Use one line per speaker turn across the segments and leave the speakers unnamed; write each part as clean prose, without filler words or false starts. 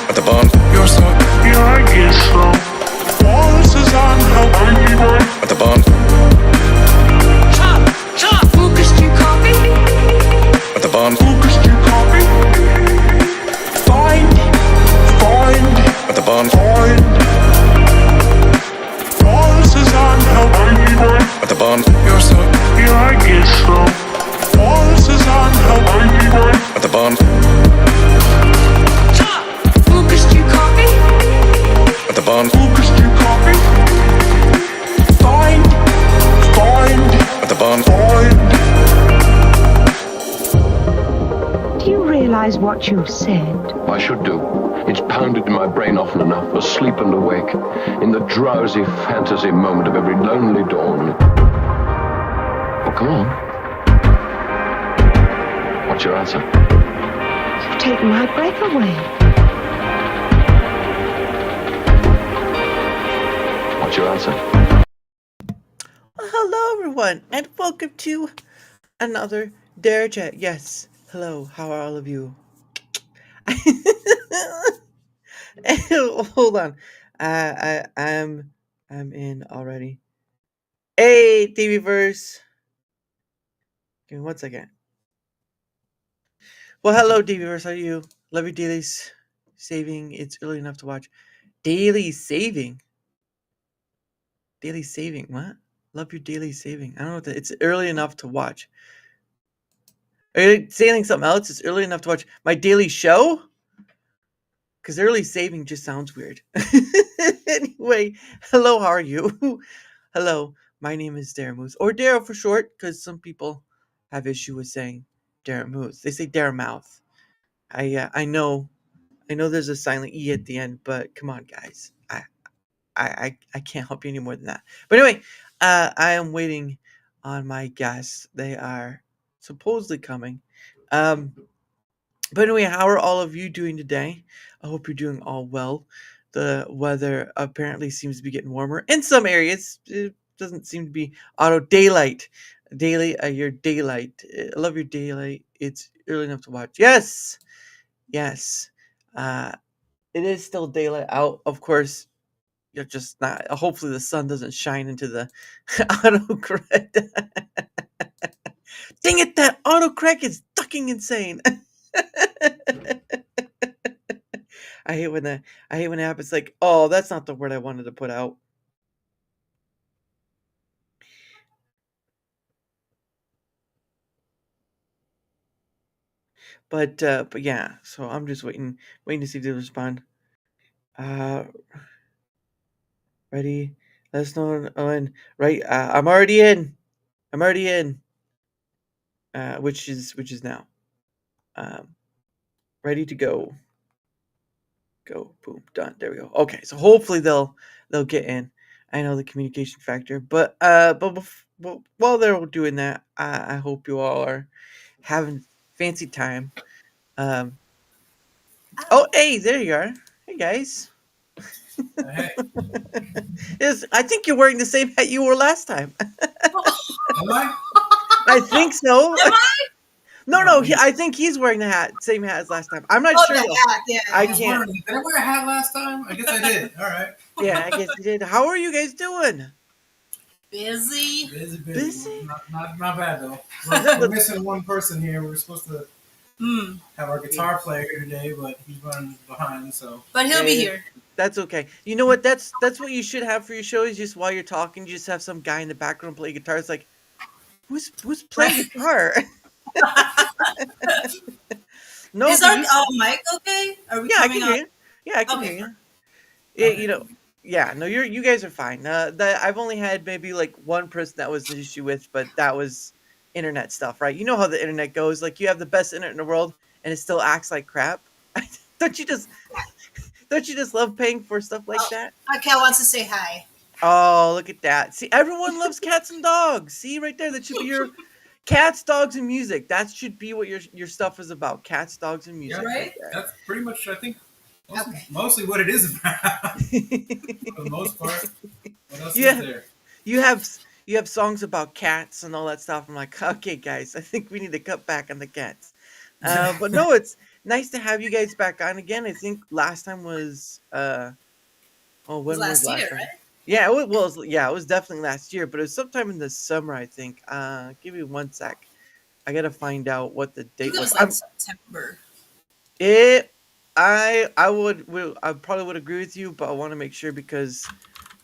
At the bond. You're so. Yeah, I guess so. Voices on the. At the bond.
Chop! Focused you copy?
At the bond. Focused you copy? Find. At the bond. Voices on the. At the bond. You're so. Yeah, I guess so. Voices on the. At the bond.
Focused you copy?
At the bond. Focused you copy? Find. At the bond.
Do you realize what you've said?
I should do. It's pounded in my brain often enough, asleep and awake, in the drowsy fantasy moment of every lonely dawn. Oh, come on. What's your answer?
You've taken my breath away.
What's your answer?
Well, hello, everyone, and welcome to another Darachat. Yes, hello. How are all of you? Hold on. I'm in already. Hey, DVverse. Give me 1 second. Well, hello, DVverse. How are you? Love your dailies. Saving. It's early enough to watch. Daily saving. Daily saving. What? Love your daily saving. I don't know what that. It's early enough to watch. Are you saying something else? It's early enough to watch my daily show? Because early saving just sounds weird. Anyway, hello, how are you? Hello, my name is Daramouthe, or Dara for short, because some people have issue with saying Daramouthe. They say Daramouthe. I know there's a silent E at the end, but come on, guys. I can't help you any more than that. But anyway, I am waiting on my guests. They are supposedly coming. But anyway, how are all of you doing today? I hope you're doing all well. The weather apparently seems to be getting warmer in some areas. It doesn't seem to be auto daylight. Your daylight. I love your daylight. It's early enough to watch. Yes. It is still daylight out. Of course, you're just not. Hopefully, the sun doesn't shine into the autocorrect. Dang it! That autocorrect is fucking insane. I hate when it happens. Like, oh, that's not the word I wanted to put out. But yeah. So I'm just waiting to see if they respond. Ready? Let us know when. Right. I'm already in. Which is now. Ready to go. Go, boom, done. There we go. Okay, so hopefully they'll get in. I know the communication factor, but while they're doing that, I hope you all are having fancy time. Oh, hey, there you are. Hey, guys.
Hey.
I think you're wearing the same hat you wore last time.
Am I?
I think so.
Am I?
No, I think he's wearing the same hat as last time. I'm not sure.
The hat, yeah.
I can't.
Did I wear a hat last time? I guess I did. All right.
Yeah, I guess you did. How are you guys doing?
Busy.
Busy?
Not bad though. We're missing one person here. We were supposed to have our guitar player here today, but he's running behind. So,
but he'll be here.
That's okay. You know what? That's what you should have for your show. Is just while you're talking, you just have some guy in the background play guitar. It's like, who's playing guitar? No,
is our mic okay? Are we
I can hear you. Yeah, I can hear you. Yeah, you know. Yeah, no, you guys are fine. I've only had maybe like one person that was an issue with, but that was internet stuff, right? You know how the internet goes. Like, you have the best internet in the world, and it still acts like crap. Don't you just love paying for stuff like that?
Kel wants to say hi.
Oh, look at that! See, everyone loves cats and dogs. See, right there, that should be your cats, dogs, and music. That should be what your stuff is about. Cats, dogs, and music.
Yeah, right? That's pretty much, I think, mostly what it is about. For the most part. What else is there?
You have songs about cats and all that stuff. I'm like, okay, guys, I think we need to cut back on the cats. But no, it's nice to have you guys back on again. I think last time was oh,
It was
when was
last
last
year,
time?
right?
Yeah, yeah, it was definitely last year, but it was sometime in the summer, I think. Give me one sec. I gotta find out what the
I think
date
it
was.
was like September.
It I probably would agree with you, but I want to make sure because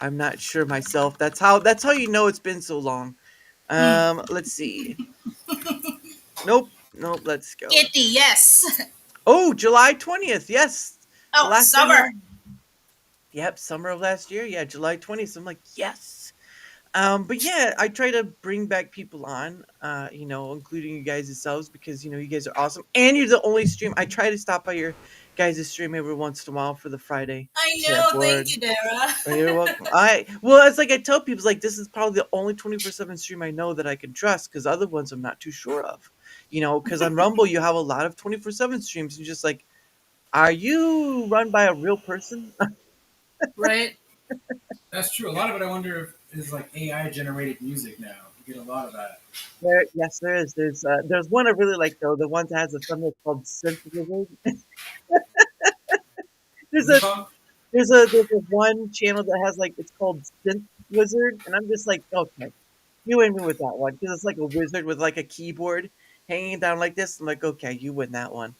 I'm not sure myself. That's how you know it's been so long. Let's see. Nope. Let's go.
Kitty, yes.
Oh, July 20th. Yes, the
Oh,
last time.
summer.
Yep, summer of last year. Yeah, July 20th. I'm like, yes. But yeah, I try to bring back people on, including you guys yourselves because you guys are awesome, and you're the only stream. I try to stop by your guys' stream every once in a while for the Friday
I
chat
know. Thank
board.
you, Dara.
Oh, you're welcome. Well, it's like I tell people, it's like this is probably the only 24/7 stream I know that I can trust because other ones I'm not too sure of. Because on Rumble you have a lot of 24/7 streams. You're just like, are you run by a real person?
Right?
That's true. A lot of it, I wonder, if is like AI generated music now. You get a lot of that.
Yes, there is. There's one I really like though. The one that has a thumbnail called Synth Wizard. There's
What's it
a
called?
there's a one channel that has like it's called Synth Wizard, and I'm just like, okay, you win me with that one because it's like a wizard with like a keyboard hanging down like this. I'm like, okay, you win that one.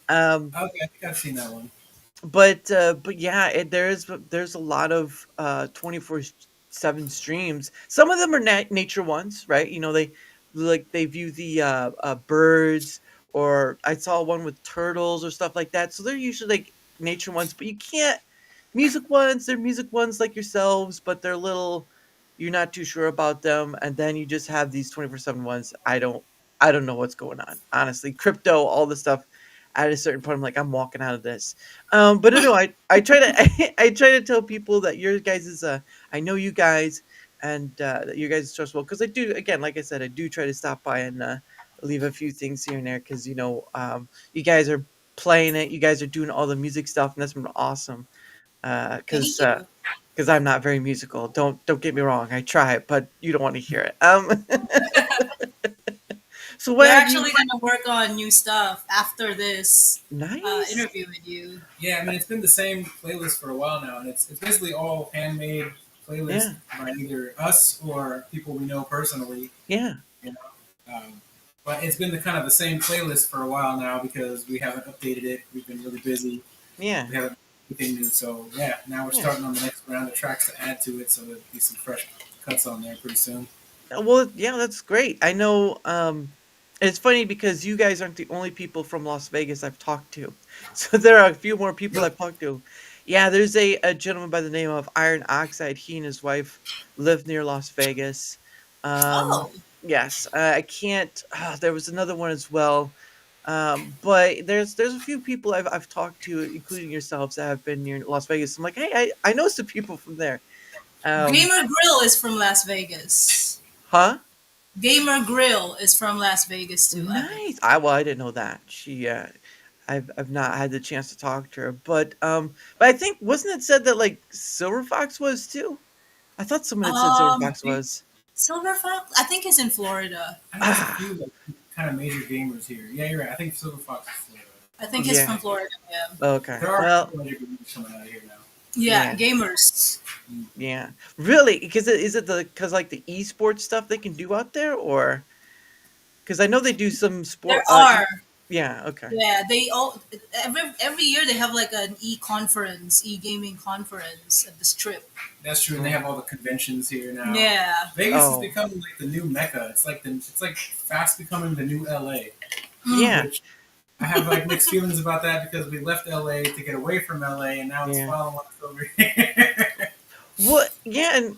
Um,
Okay, I think I've seen that one.
but yeah, there's a lot of 24/7 streams. Some of them are nature ones, right? They view the birds, or I saw one with turtles or stuff like that. So they're usually like nature ones, but you can't music ones. They're music ones like yourselves, but they're little. You're not too sure about them, and then you just have these 24/7 ones. I don't know what's going on. Honestly, crypto, all the stuff. At a certain point, I'm like, I'm walking out of this. But no, I try to I try to tell people that your guys is I know you guys and that you guys are trustable because I do again, like I said, I do try to stop by and leave a few things here and there because you guys are playing it, you guys are doing all the music stuff, and that's been awesome.
Thank
Because
you.
because I'm not very musical. Don't get me wrong, I try, but you don't want to hear it. So what
We're
have you?
actually gonna work on new stuff after this
Nice.
interview with you.
Yeah, I mean it's been the same playlist for a while now, and it's basically all handmade playlists
Yeah,
by either us or people we know personally.
yeah,
You know, but it's been the kind of the same playlist for a while now because we haven't updated it. We've been really busy.
yeah,
We haven't anything new, so yeah. Now we're
yeah.
starting on the next round of tracks to add to it, so there'll be some fresh cuts on there pretty soon.
Well, yeah, that's great. I know. It's funny because you guys aren't the only people from Las Vegas I've talked to. So there are a few more people
Really?
I've talked to. Yeah, there's a gentleman by the name of Iron Oxide. He and his wife live near Las Vegas. Um,
Oh,
yes, I can't. There was another one as well. But there's a few people I've talked to, including yourselves, that have been near Las Vegas. I'm like, hey, I know some people from there. Um,
Gamer Grill is from Las Vegas.
huh?
Gamer Grill is from Las Vegas too, I believe.
Nice. I didn't know that. I've not had the chance to talk to her, but I think wasn't it said that like Silver Fox was too? I thought someone had said Silver Fox was.
Silver Fox, I think it's in Florida.
I think there's a
Ah,
few like, kind of major gamers here. Yeah, you're right. I think Silver Fox is Florida.
I think it's
yeah.
from Florida. Yeah,
Okay.
There are
Well,
major gamers coming out of here now.
yeah,
yeah,
gamers.
yeah. Really? Because is it because like the esports stuff they can do out there, or because I know they do some
There
sport.
are.
Yeah. Okay.
Yeah, they all every year they have like an e-gaming conference at the Strip.
That's true, and they have all the conventions here now.
Yeah.
Vegas is
Oh.
becoming like the new mecca. It's like fast becoming the new LA.
Yeah.
Which I have like mixed feelings about that because we left LA to get away from LA, and now it's
Yeah.
following us over here.
Well, yeah, and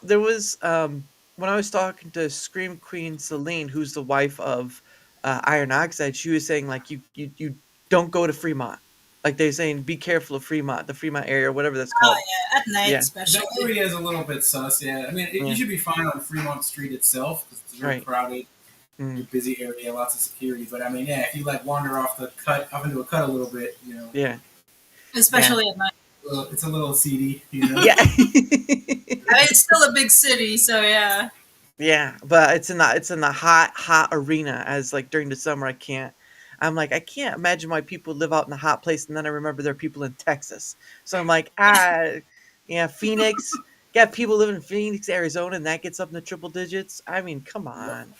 there was when I was talking to Scream Queen Celine, who's the wife of Iron Oxide, she was saying like you don't go to Fremont, like they're saying be careful of Fremont, the Fremont area, or whatever that's
Oh
called.
yeah, at night
Yeah,
especially.
That area is a little bit sus. Yeah, I mean
yeah,
you should be fine on Fremont Street itself. 'Cause it's very
right.
crowded,
Mm,
busy area, lots of security. But I mean, yeah, if you like wander off into a cut a little bit,
yeah, yeah,
Especially at night.
it's a little seedy.
yeah,
I mean, it's still a big city, so yeah.
yeah. But it's in the hot arena as like during the summer I can't. I'm like, I can't imagine why people live out in a hot place, and then I remember there are people in Texas. So I'm like, yeah, Phoenix. Got people living in Phoenix, Arizona, and that gets up in the triple digits. I mean, come on.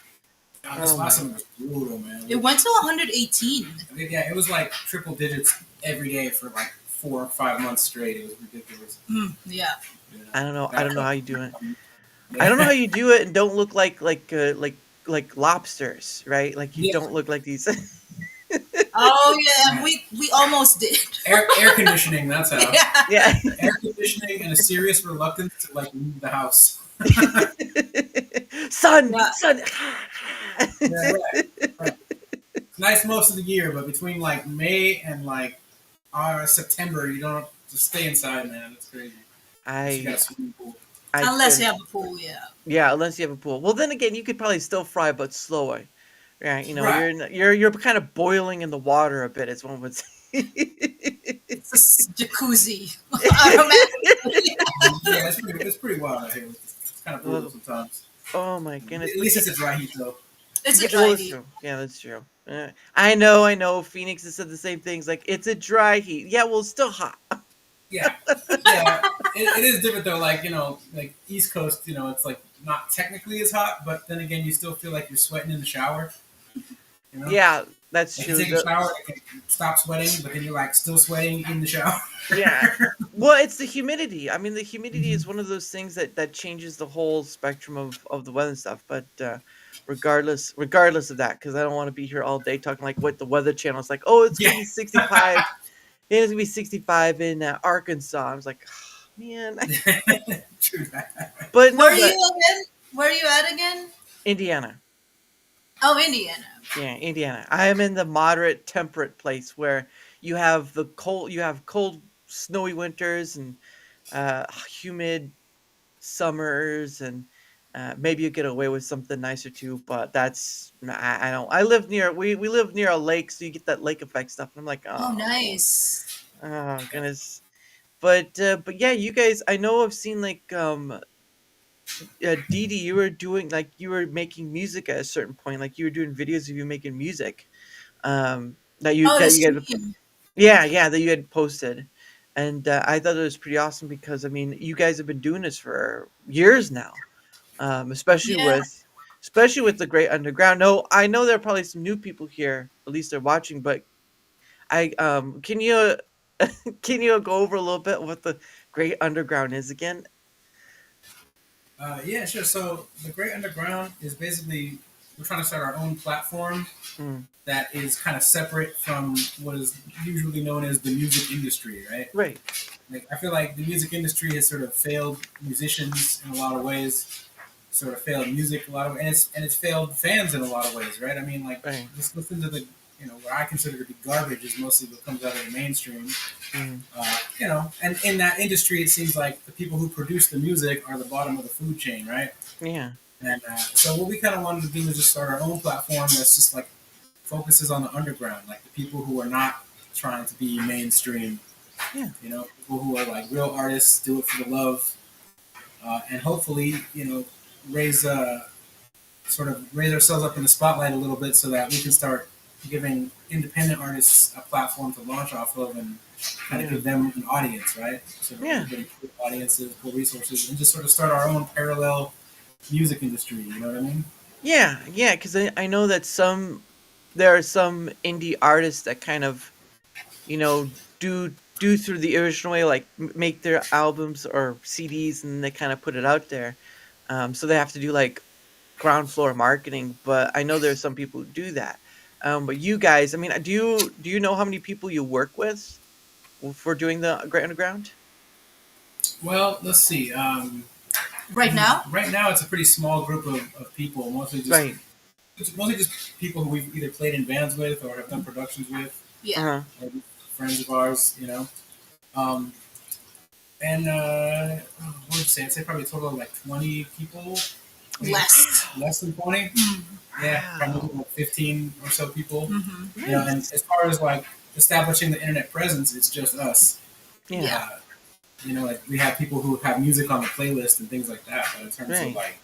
This
Oh
last
my.
summer was brutal, man.
It went to 118.
Yeah, it was like triple digits every day for like 4 or 5 months straight. It was ridiculous.
Yeah.
You know?
I don't know. I don't know how you do it.
Yeah.
I don't know how you do it and don't look like lobsters, right? Like you
Yeah.
don't look like these.
Oh yeah, we almost did.
Air conditioning, that's how.
Yeah.
Yeah.
Air conditioning and a serious reluctance to like leave the house.
Sun.
Yeah.
Yeah, right. It's nice most of the year, but between like May and like September, you don't just stay inside, man. It's crazy. You got a swimming pool.
Unless you have a pool, yeah.
Yeah, unless you have a pool. Well, then again, you could probably still fry, but slower. Right? You know,
Right.
you're kind of boiling in the water a bit, as one would say.
It's a jacuzzi. Automatically.
Yeah, it's pretty wild out here. It's kind of brutal sometimes.
Oh my goodness!
At least it's a dry heat, though.
It's a
Well,
dry
that's
heat.
true. Yeah, that's true. I know. Phoenix has said the same things. Like it's a dry heat. Yeah, well, it's still hot.
Yeah, it is different though. Like like East Coast, it's like not technically as hot, but then again, you still feel like you're sweating in the shower. You know?
Yeah, that's
Like
true.
you take a shower, you can stop sweating, but then you're like still sweating in the shower.
Yeah. Well, it's the humidity. I mean, the humidity is one of those things that changes the whole spectrum of the weather and stuff. But regardless of that, because I don't want to be here all day talking like what the Weather Channel is like. Oh, it's gonna be 65. It's gonna be 65 in Arkansas. I was like, oh, man.
True that.
But no,
Where are you again? Where are you at again?
Indiana.
Oh, Indiana.
Yeah, Indiana. I am in the moderate temperate place where you have cold, snowy winters and humid summers, and maybe you get away with something nicer too. But I don't. I live near we live near a lake, so you get that lake effect stuff. And I'm like,
Oh, nice.
oh goodness. But yeah, you guys. I know I've seen like Dee Dee, you were making music at a certain point, like you were doing videos of you making music,
Oh, the
that you guys,
stream.
yeah, that you had posted, and I thought it was pretty awesome because I mean, you guys have been doing this for years now, especially
Yeah.
with the Great Underground. No, I know there are probably some new people here, at least they're watching, but can you can you go over a little bit what the Great Underground is again?
Yeah, sure. So the Great Underground is basically we're trying to start our own platform
Mm,
that is kind of separate from what is usually known as the music industry, right?
right.
Like I feel like the music industry has sort of failed musicians in a lot of ways, sort of failed music a lot of, and it's failed fans in a lot of ways, right? I mean, like
Right.
just listen to the what I consider to be garbage is mostly what comes out of the mainstream.
Mm,
And in that industry, it seems like the people who produce the music are the bottom of the food chain, right?
yeah.
And so what we kind of wanted to do is just start our own platform that's just like focuses on the underground, like the people who are not trying to be mainstream.
Yeah.
People who are like real artists, do it for the love, and hopefully, raise raise ourselves up in the spotlight a little bit so that we can start giving independent artists a platform to launch off of and kind of give them an audience, right? So that
Yeah.
everybody pull audiences, pull resources, and just sort of start our own parallel music industry. You know what I mean?
Yeah, yeah, because I know that there are some indie artists that kind of, you know, do through the original way, like make their albums or CDs and they kind of put it out there. So they have to do like ground floor marketing, but I know there's some people who do that. But you guys, I mean, do you know how many people you work with for doing the Great Underground?
Well, let's see.
Right now?
Right now, it's a pretty small group of people,
Right.
mostly just people who we've either played in bands with or have done productions with,
Yeah.
Uh-huh.
or friends of ours, Um, and what would you say? I'd say probably a total of like 20 people. Maybe less than 20. Yeah, probably like 15 or so people.
Mm-hmm.
And as far as like establishing the internet presence, it's just us.
Yeah.
Yeah.
Like we have people who have music on the playlist and things like that. But in terms
Right.
of like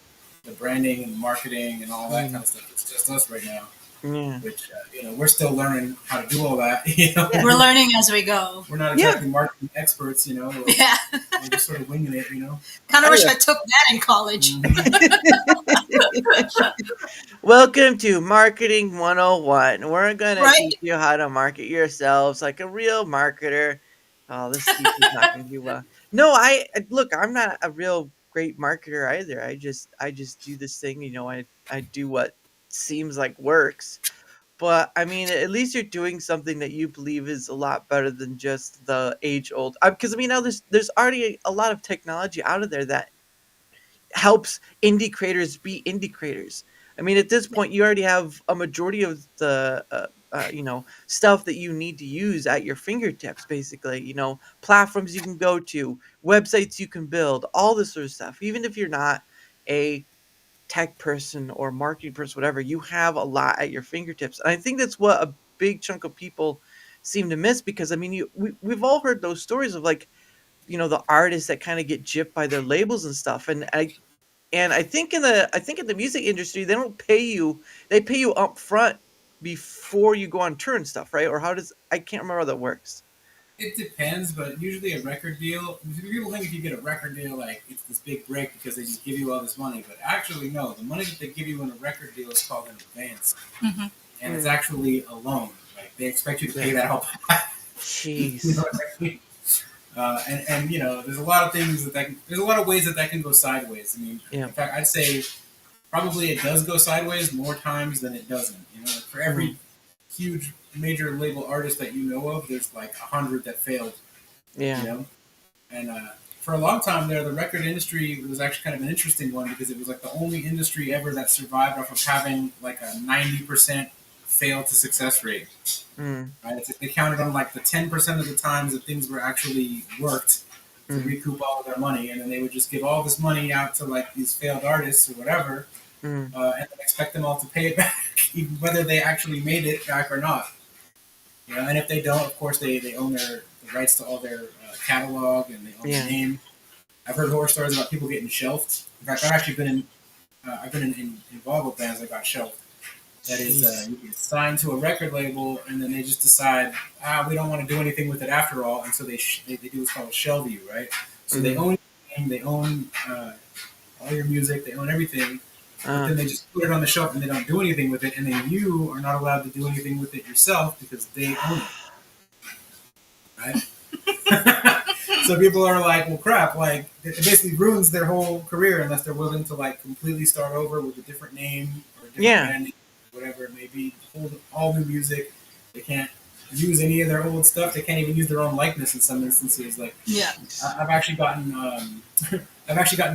the branding and the marketing and all that kind of stuff, it's just us right now.
Yeah.
which we're still learning how to do all that. You know,
Yeah.
We're learning as we go.
we're not
Yeah.
exactly marketing experts. You know,
Yeah.
we're just sort of winging it. You know.
Kind of wish
Anyway.
I took that in college.
Welcome to Marketing 101. We're going to
Right?
teach you how to market yourselves like a real marketer. Oh, this speech is not going to do well. No, look, I'm not a real great marketer either. I just do this thing, I do what seems like works. But I mean, at least you're doing something that you believe is a lot better than just the age old. Because I mean, now there's already a lot of technology out of there that helps indie creators be indie creators. I mean, at this point, you already have a majority of the stuff that you need to use at your fingertips. Basically, platforms you can go to, websites you can build, all this sort of stuff. Even if you're not a tech person or marketing person, whatever, you have a lot at your fingertips. And I think that's what a big chunk of people seem to miss, because I mean, we've all heard those stories of, like, the artists that kind of get gypped by their labels and stuff. And I think in the music industry, they don't pay you. They pay you up front before you go on tour and stuff, right? Or how does I can't remember how that works.
It depends, but usually a record deal. People think if you get a record deal, like it's this big break because they just give you all this money. But actually, no. The money that they give you in a record deal is called an advance,
Mm-hmm.
and it's actually a loan. Like they expect you to pay that all back. You
Jeez.
know what I mean? And there's a lot of things there's a lot of ways that can go sideways. I mean,
Yeah.
in fact, I'd say probably it does go sideways more times than it doesn't. Like for every huge major label artist that you know of, there's like 100 that failed.
Yeah.
And for a long time there, the record industry was actually kind of an interesting one because it was like the only industry ever that survived off of having like a 90% fail to success rate.
Mm.
Right? They counted on like the 10% of the times that things were actually worked to recoup all of their money, and then they would just give all this money out to like these failed artists or whatever, and then expect them all to pay it back, even whether they actually made it back or not. And if they don't, of course, they own the rights to all their catalog and they own the name. I've heard horror stories about people getting shelved. In fact, I've been involved with bands that got shelved. That is, you get signed to a record label, and then they just decide, we don't want to do anything with it after all, and so they do what's called a shelve you, right? So they own your name, they own all your music, they own everything, but then they just put it on the shelf and they don't do anything with it, and then you are not allowed to do anything with it yourself because they own it, right? So people are like, well, crap, like, it basically ruins their whole career unless they're willing to, like, completely start over with a different name or a different brand name. Whatever it may be, all new music. They can't use any of their old stuff. They can't even use their own likeness in some instances. Like, I've actually gotten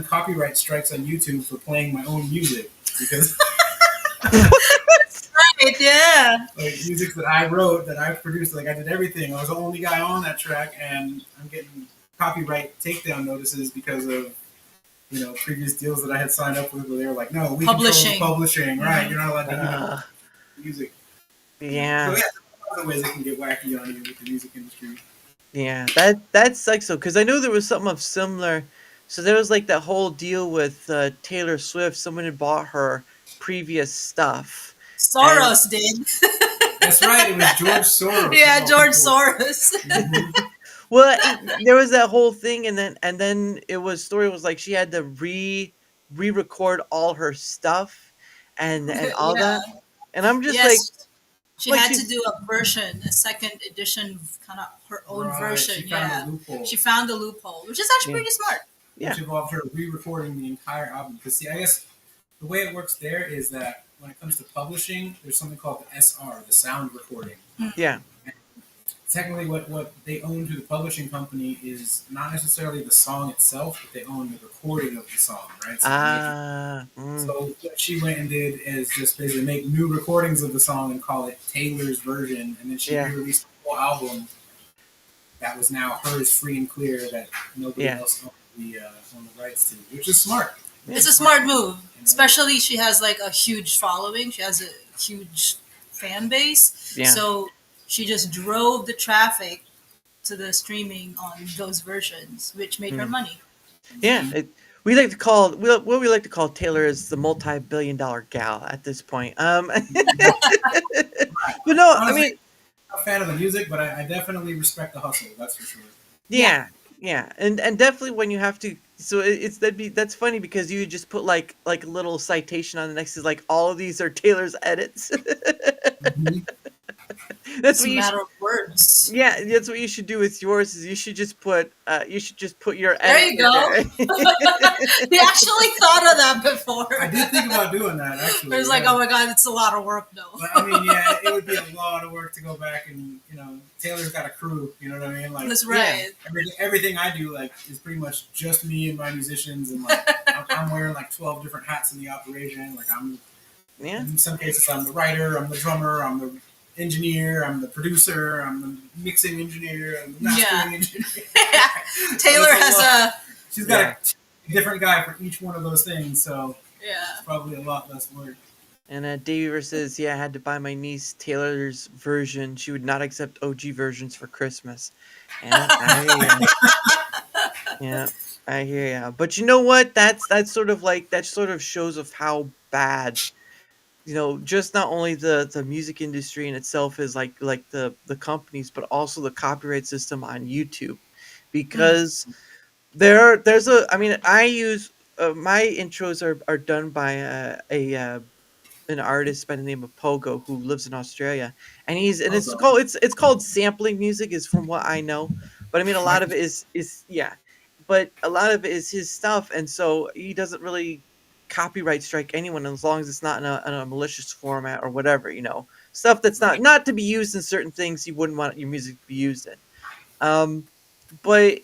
copyright strikes on YouTube for playing my own music because
Right, yeah.
like music that I wrote, that I produced, like I did everything. I was the only guy on that track, and I'm getting copyright takedown notices because of previous deals that I had signed up with, where they were like, no, we control the publishing, right? You're not allowed to do music.
Yeah.
So there's other ways it can get wacky on you with the music industry.
Yeah, that sucks though, because I know there was something of similar. So there was like that whole deal with Taylor Swift. Someone had bought her previous stuff.
Soros did.
That's right. It was George Soros.
Yeah, George Soros.
Well, there was that whole thing, and then story was like she had to re-record all her stuff, and all that, and I'm just like,
she had to do a second edition, kind of her own version. She found the loophole, which is actually pretty smart.
Yeah, which involved her re-recording the entire album. Because see, I guess the way it works there is that when it comes to publishing, there's something called the SR, the sound recording.
Yeah.
Technically, what they own to the publishing company is not necessarily the song itself, but they own the recording of the song, right? So what she went and did is just basically make new recordings of the song and call it Taylor's version, and then she released a whole album that was now hers, free and clear, that nobody else owned the rights to, which is smart.
It's a smart move, especially she has like a huge following. She has a huge fan base, so she just drove the traffic to the streaming on those versions, which made her money.
Yeah, we like to call what we like to call Taylor is the multi-billion-dollar gal at this point. But no, I
Honestly,
mean,
I'm not a fan of the music, but I definitely respect the hustle. That's for sure.
Yeah.
yeah, and definitely when you have to, so that's funny because you just put like a little citation on the next is like all of these are Taylor's edits.
Mhm.
That's
It's
what
a
you
matter of words.
yeah, that's what you should do with yours is you should just put your
There
edit
you
in
go.
there.
We actually thought of that before.
I did think about doing that actually.
It was like,
yeah.
oh my god, it's a lot of work though.
But I mean, yeah, it would be a lot of work to go back and Taylor's got a crew. You know what I mean? Like
That's right.
everything I do like is pretty much just me and my musicians, and like I'm wearing like 12 different hats in the operation. Like
Yeah.
in some cases I'm the writer, I'm the drummer, I'm the engineer, I'm the producer, I'm the mixing engineer, I'm the mastering engineer.
Taylor has
She's got a different guy for each one of those things, so
yeah.
it's probably a lot less work.
And Davey says, yeah, I had to buy my niece Taylor's version. She would not accept OG versions for Christmas. And I hear ya. Yeah, I hear ya. But you know what? That's sort of like that sort of shows of how bad, just not only the music industry in itself is like the companies, but also the copyright system on YouTube, because there's a I mean I use my intros are done by an artist by the name of Pogo who lives in Australia, and it's called sampling music is from what I know, but I mean a lot of it is yeah, but a lot of it is his stuff, and so he doesn't really copyright strike anyone as long as it's not in a malicious format or whatever, stuff that's not to be used in certain things you wouldn't want your music to be used in. But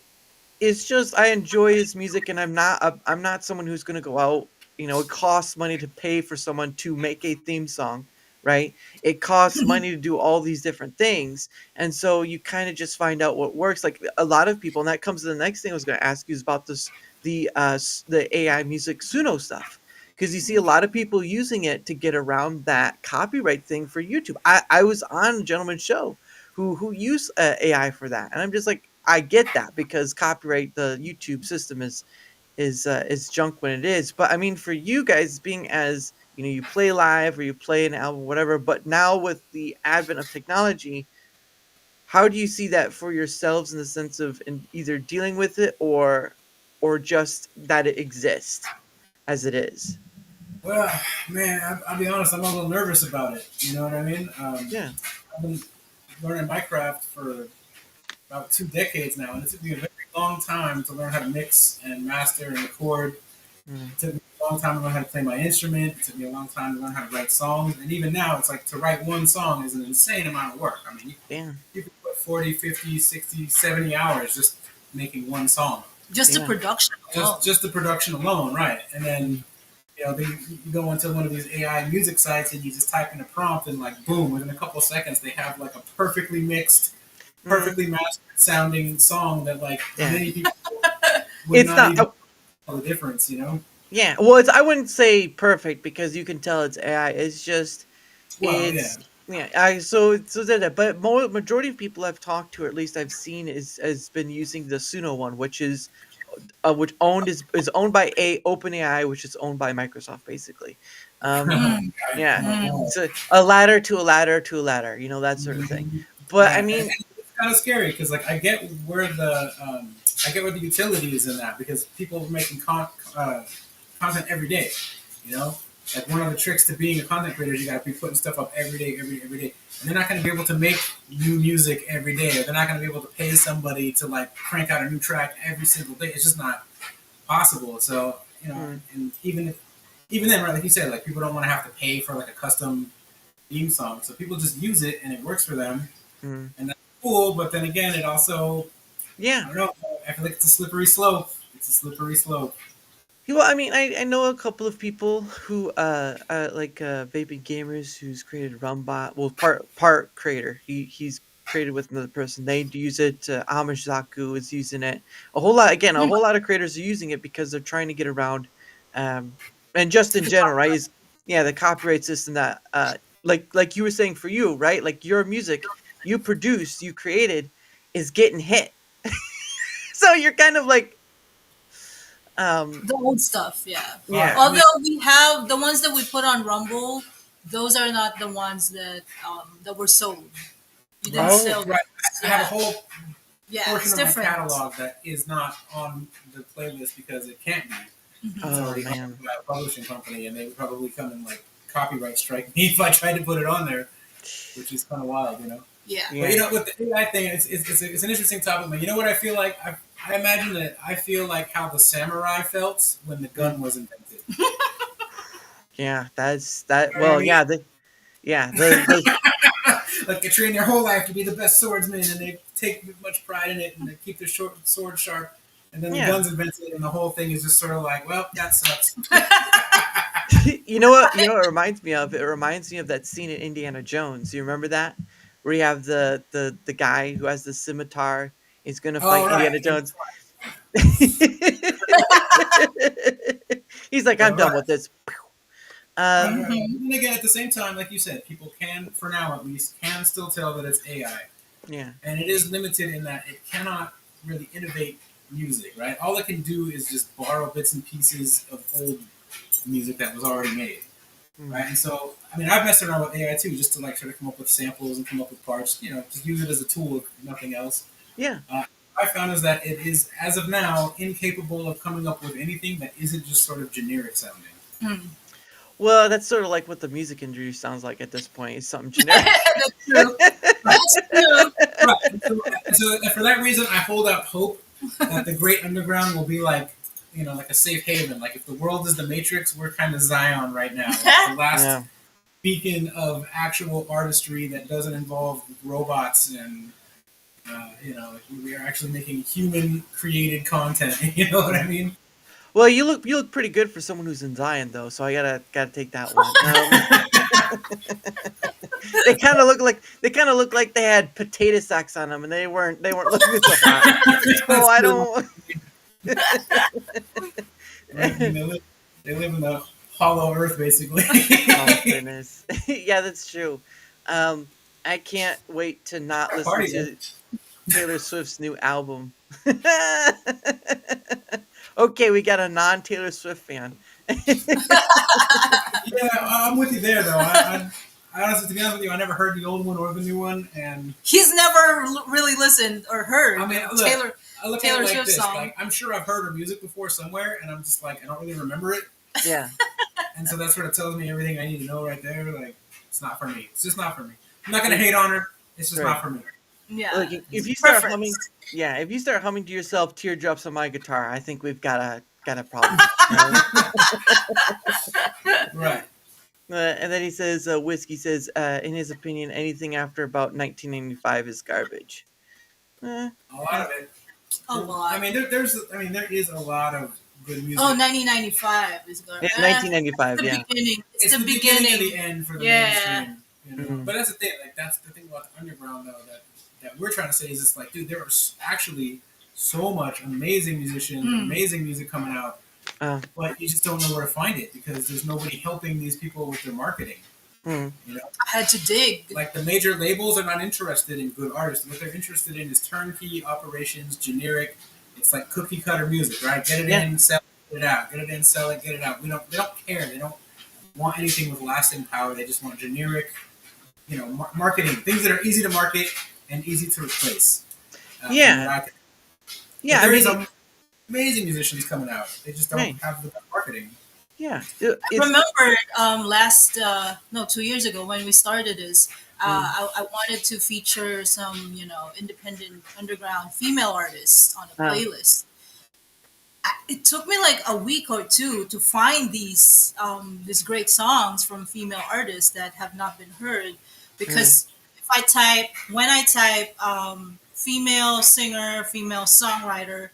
it's just I enjoy his music, and I'm not someone who's going to go out. It costs money to pay for someone to make a theme song, right? It costs money to do all these different things, and so you kind of just find out what works. Like a lot of people, and that comes to the next thing I was going to ask you is about the AI music Suno stuff, because you see a lot of people using it to get around that copyright thing for YouTube. I was on a gentleman's show who use AI for that, and I'm just like, I get that because copyright, the YouTube system is junk when it is. But I mean, for you guys being as you play live or you play an album, whatever. But now with the advent of technology, how do you see that for yourselves in the sense of either dealing with it or just that it exists as it is?
Well, man, I'll be honest, I'm a little nervous about it. You know what I mean?
Yeah.
I've been learning Minecraft for about 2 decades now, and it took me a very long time to learn how to mix and master and record. It took me a long time to learn how to play my instrument. It took me a long time to learn how to write songs. And even now, it's like to write one song is an insane amount of work. I mean, you can put 40, 50, 60, 70 hours just making one song.
Just the production alone.
Just the production alone, right. And then, you go into one of these AI music sites and you just type in a prompt and like, boom, within a couple of seconds, they have like a perfectly mixed, perfectly mastered sounding song that like many people would not even tell the difference,
Yeah, well, I wouldn't say perfect because you can tell it's AI. It's just but majority of people I've talked to, or at least I've seen, has been using the Suno one, which is which is owned by OpenAI, which is owned by Microsoft, basically. So a ladder to a ladder to a ladder, that sort of thing. But I mean,
it's kind of scary because like I get where the utility is in that, because people are making content every day. Like one of the tricks to being a content creator is you got to be putting stuff up every day, every day, and they're not going to be able to make new music every day, or they're not going to be able to pay somebody to like crank out a new track every single day. It's just not possible. So and even then, right, like you said, like people don't want to have to pay for like a custom theme song, so people just use it and it works for them, and that's cool. But then again, it also I don't know. I feel like it's a slippery slope. It's a slippery slope.
Well, I mean, I know a couple of people who like Vaping Gamers, who's created Rumbot. Well, part creator. He's created with another person. They use it. Amish Zaku is using it. A whole lot of creators are using it because they're trying to get around, and just in general, right? The copyright system that like you were saying for you, right? Like your music, you produced, you created, is getting hit. So you're kind of like,
The old stuff, yeah.
Yeah.
Although we have the ones that we put on Rumble, those are not the ones that were sold. We didn't
Right,
sell
right.
those.
I have a
Yeah,
whole
yeah,
portion
it's
of my
different.
catalog that is not on the playlist because it can't be. It's
Oh
already
man.
owned by a publishing company, and they would probably come and like copyright strike me if I tried to put it on there, which is kind of wild, you know.
Yeah.
But you know, with the AI thing, it's an interesting topic. But you know what I feel like? I imagine that I feel like how the samurai felt when the gun was invented.
Yeah, that's that.
You know what I
Well,
mean?
yeah, the
Like they train their whole life to be the best swordsman, and they take much pride in it, and they keep their sword sharp. And then the
Yeah.
gun's invented, and the whole thing is just sort of like, well, that sucks.
you know what? You know what it reminds me of? It reminds me of that scene in Indiana Jones. You remember that? Where you have the guy who has the scimitar. He's gonna
Oh
fight
right,
Indiana
yeah,
Jones. He's like, I'm done
right.
with this.
Right,
Um,
right. And again, at the same time, like you said, people can, for now at least, can still tell that it's AI,
yeah.
and it is limited in that it cannot really innovate music. Right, all it can do is just borrow bits and pieces of old music that was already made. Right, and so I mean, I've messed around with AI too, just to like try to come up with samples and come up with parts. You know, just use it as a tool, if nothing else.
Yeah.
I found is that it is, as of now, incapable of coming up with anything that isn't just sort of generic sounding.
Well, that's sort of like what the music industry sounds like at this point. It's something generic.
That's true. That's true.
Right. So for that reason, I hold out hope that the Great Underground will be like, you know, like a safe haven. Like if the world is the Matrix, we're kind of Zion right now. Like the last
Yeah.
beacon of actual artistry that doesn't involve robots and, you know, like we are actually making human created content. You know what I mean?
Well, you look pretty good for someone who's in Zion, though. So I gotta take that one. They kind of look like they had potato sacks on them, and they weren't looking so hot. So I don't.
They live in the hollow earth, basically.
Oh goodness. Yeah, that's true. I can't wait to not listen
Party,
to Taylor Swift's new album. Okay, we got a non-Taylor Swift fan.
Yeah, I'm with you there, though. I honestly, to be honest with you, I never heard the old one or the new one, and
He's never really listened or heard
I mean, look,
Taylor
I look
Taylor
at it like
Swift
this.
song.
Like, I'm sure I've heard her music before somewhere, and I'm just like, I don't really remember it,
Yeah.
and so that sort of tells me everything I need to know right there. Like, it's not for me. It's just not for me. I'm not gonna hate on her. It's just
Right.
not for me.
Yeah.
Look, if you start
Preference.
humming, if you start humming to yourself "Teardrops on My Guitar," I think we've got a problem.
Right.
And then he says, Whiskey says, in his opinion, anything after about 1995 is garbage.
A lot of it.
A lot.
I mean, there is a lot of good music.
Oh, 1995 is good.
Yeah, 1995,
the
yeah.
beginning. It's the
beginning
beginning.
of the end for the
Yeah.
mainstream. You know?
Mhm.
But that's the thing. Like that's the thing about the underground, though, that we're trying to say is it's like, dude, there are actually so much amazing musicians, amazing music coming out, but you just don't know where to find it because there's nobody helping these people with their marketing.
Mm.
You know,
I had to dig.
like the major labels are not interested in good artists. What they're interested in is turnkey operations, generic. It's like cookie cutter music, right? Get it in, sell it, get it out. Get it in, sell it, get it out. They don't care. They don't want anything with lasting power. They just want generic, you know, marketing, things that are easy to market and easy to replace.
Yeah,
there
I
is
mean,
amazing musicians coming out. They just don't
Right.
have the marketing.
yeah.
I remember 2 years ago when we started this, I wanted to feature some, independent underground female artists on a playlist. It took me like a week or two to find these great songs from female artists that have not been heard, because when I type female singer, female songwriter,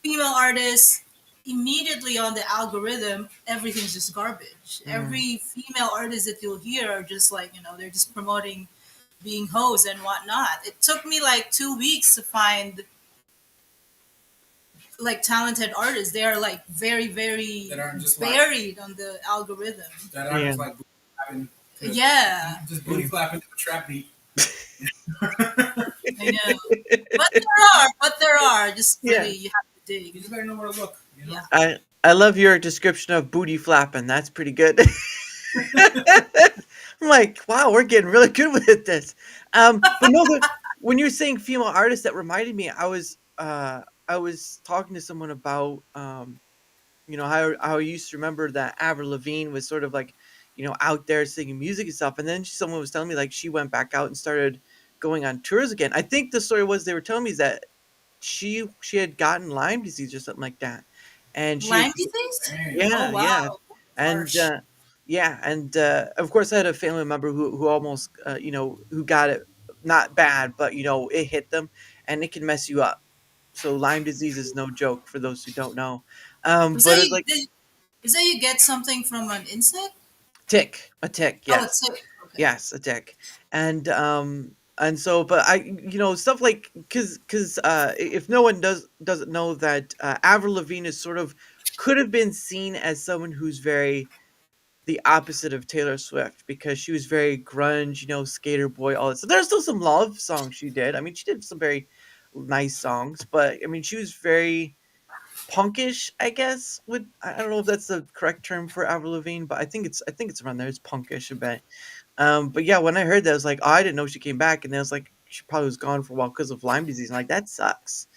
female artist, immediately on the algorithm, everything's just garbage. Every female artist that you'll hear are just like, they're just promoting being hoes and whatnot. It took me like 2 weeks to find like talented artists. They are like very, very
That aren't just
buried on the algorithm.
That aren't just like clapping just booty clapping to a trap beat.
I know. But there are. Just really, you have to dig.
You just better know where to look. You
Yeah.
I love your description of booty flapping. That's pretty good. I'm like, wow, we're getting really good with this. But no, when you're saying female artists, that reminded me. I was talking to someone about how I used to remember that Avril Lavigne was sort of like out there singing music and stuff, and then someone was telling me like she went back out and started going on tours again. I think the story was they were telling me is that she had gotten Lyme disease or something like that, and she had
Lyme disease? Oh
yeah, yeah.
wow.
And,
Harsh.
yeah, and, of course, I had a family member who almost, who got it not bad, but, it hit them, and it can mess you up. So Lyme disease is no joke for those who don't know.
Was
But
that
it's
you
like
is that you get something from an insect?
a tick,
Oh,
yes.
it's sick. Okay.
Yes, a tick. And so, but stuff like, cause, if no one doesn't know that, Avril Lavigne is sort of could have been seen as someone who's very the opposite of Taylor Swift because she was very grunge, skater boy, all this. So there's still some love songs she did. I mean, she did some very nice songs, but I mean, she was very punkish, I guess. I don't know if that's the correct term for Avril Lavigne, but I think it's around there. It's punkish a bit. But yeah, when I heard that, I was like, oh, I didn't know she came back, and then I was like, she probably was gone for a while because of Lyme disease. I'm like, that sucks,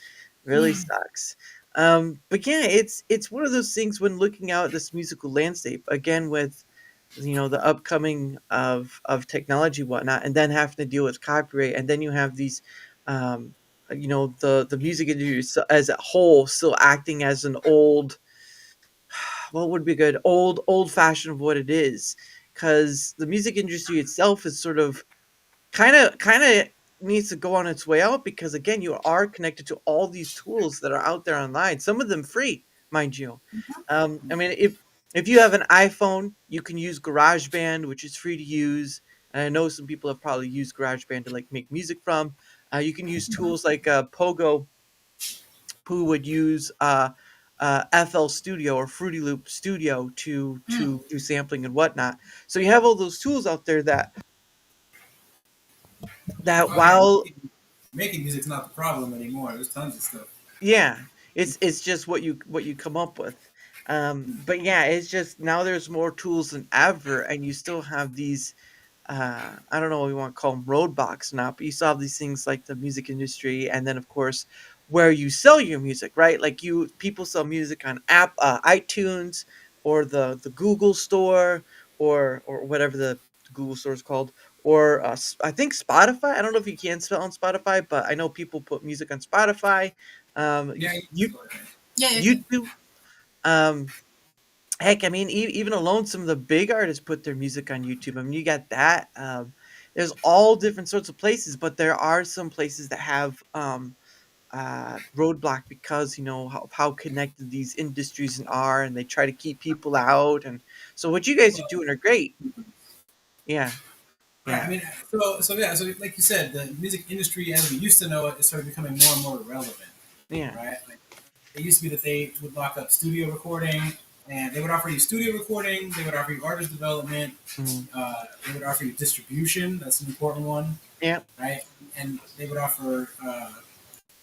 really sucks. But yeah, it's one of those things when looking out at this musical landscape again with the upcoming of technology and whatnot, and then having to deal with copyright, and then you have these the music industry as a whole still acting as an what would be good old fashioned of what it is, because the music industry itself is sort of kind of needs to go on its way out, because again you are connected to all these tools that are out there online, some of them free, mind you. I mean, if you have an iPhone, you can use GarageBand, which is free to use, and I know some people have probably used GarageBand to like make music from. You can use tools like Pogo, who would use FL Studio or Fruity Loop Studio to do sampling and whatnot. So you have all those tools out there that
Oh yeah,
while
making music's not the problem anymore. There's tons of stuff.
yeah, it's just what you come up with. But yeah, it's just now there's more tools than ever, and you still have these. I don't know what we want to call them, roadblocks now, but you still have these things like the music industry, and then of course where you sell your music, right? Like people sell music on iTunes or the Google Store or whatever the Google Store is called, or I think Spotify. I don't know if you can sell on Spotify, but I know people put music on Spotify.
Yeah,
Yeah, you can.
YouTube. Um, Heck, I mean, even alone, some of the big artists put their music on YouTube. I mean, you got that. There's all different sorts of places, but there are some places that have roadblock because how connected these industries are, and they try to keep people out. And so, what you guys are doing are great. Yeah,
right. I
yeah,
mean, so yeah, so like you said, the music industry as we used to know it is sort of becoming more and more relevant,
yeah,
right? Like, it used to be that they would lock up studio recording, and they would offer you studio recording. They would offer you artist development.
mhm,
They would offer you distribution. That's an important one,
yeah,
right? And they would offer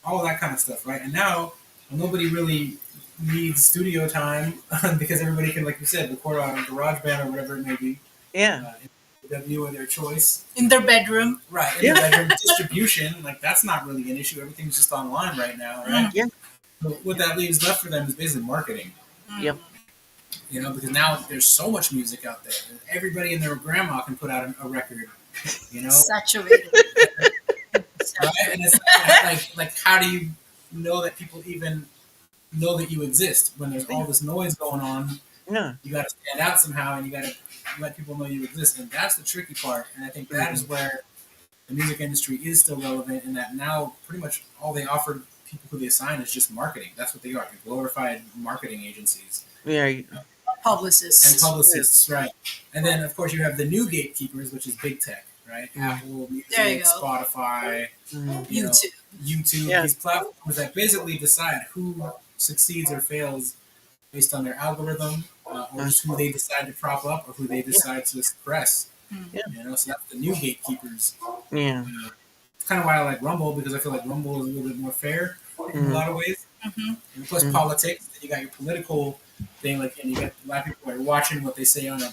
all of that kind of stuff, right? And now nobody really needs studio time because everybody can, like you said, record on GarageBand or whatever it may be,
yeah,
W of their choice.
In their bedroom.
Right, in
yeah,
their bedroom. Distribution, like that's not really an issue. Everything's just online right now, right?
yeah,
So what that leaves left for them is basically marketing.
yep,
Because now there's so much music out there. Everybody and their grandma can put out a record, you know?
Saturated.
Right? And it's like how do you know that people even know that you exist when there's all this noise going on?
yeah,
You got to stand out somehow, and you got to let people know you exist, and that's the tricky part. And I think that is where the music industry is still relevant, in that now pretty much all they offer people who they assign is just marketing. That's what they are, glorified marketing agencies
yeah,
and
Publicists.
publicists, right? And then of course you have the new gatekeepers, which is big tech, right? Apple
There you
Music,
go.
Spotify, you know,
YouTube.
YouTube,
Yeah.
these platforms that basically decide who succeeds or fails based on their algorithm, or just who they decide to prop up or who they decide to suppress.
Yeah.
So that's the new gatekeepers.
yeah,
It's kind of why I like Rumble, because I feel like Rumble is a little bit more fair. in a
Mm,
lot of ways.
Hmm.
And plus
mm,
politics, then you got your political thing, like, and you got a lot of people are watching what they say on
Yeah.
a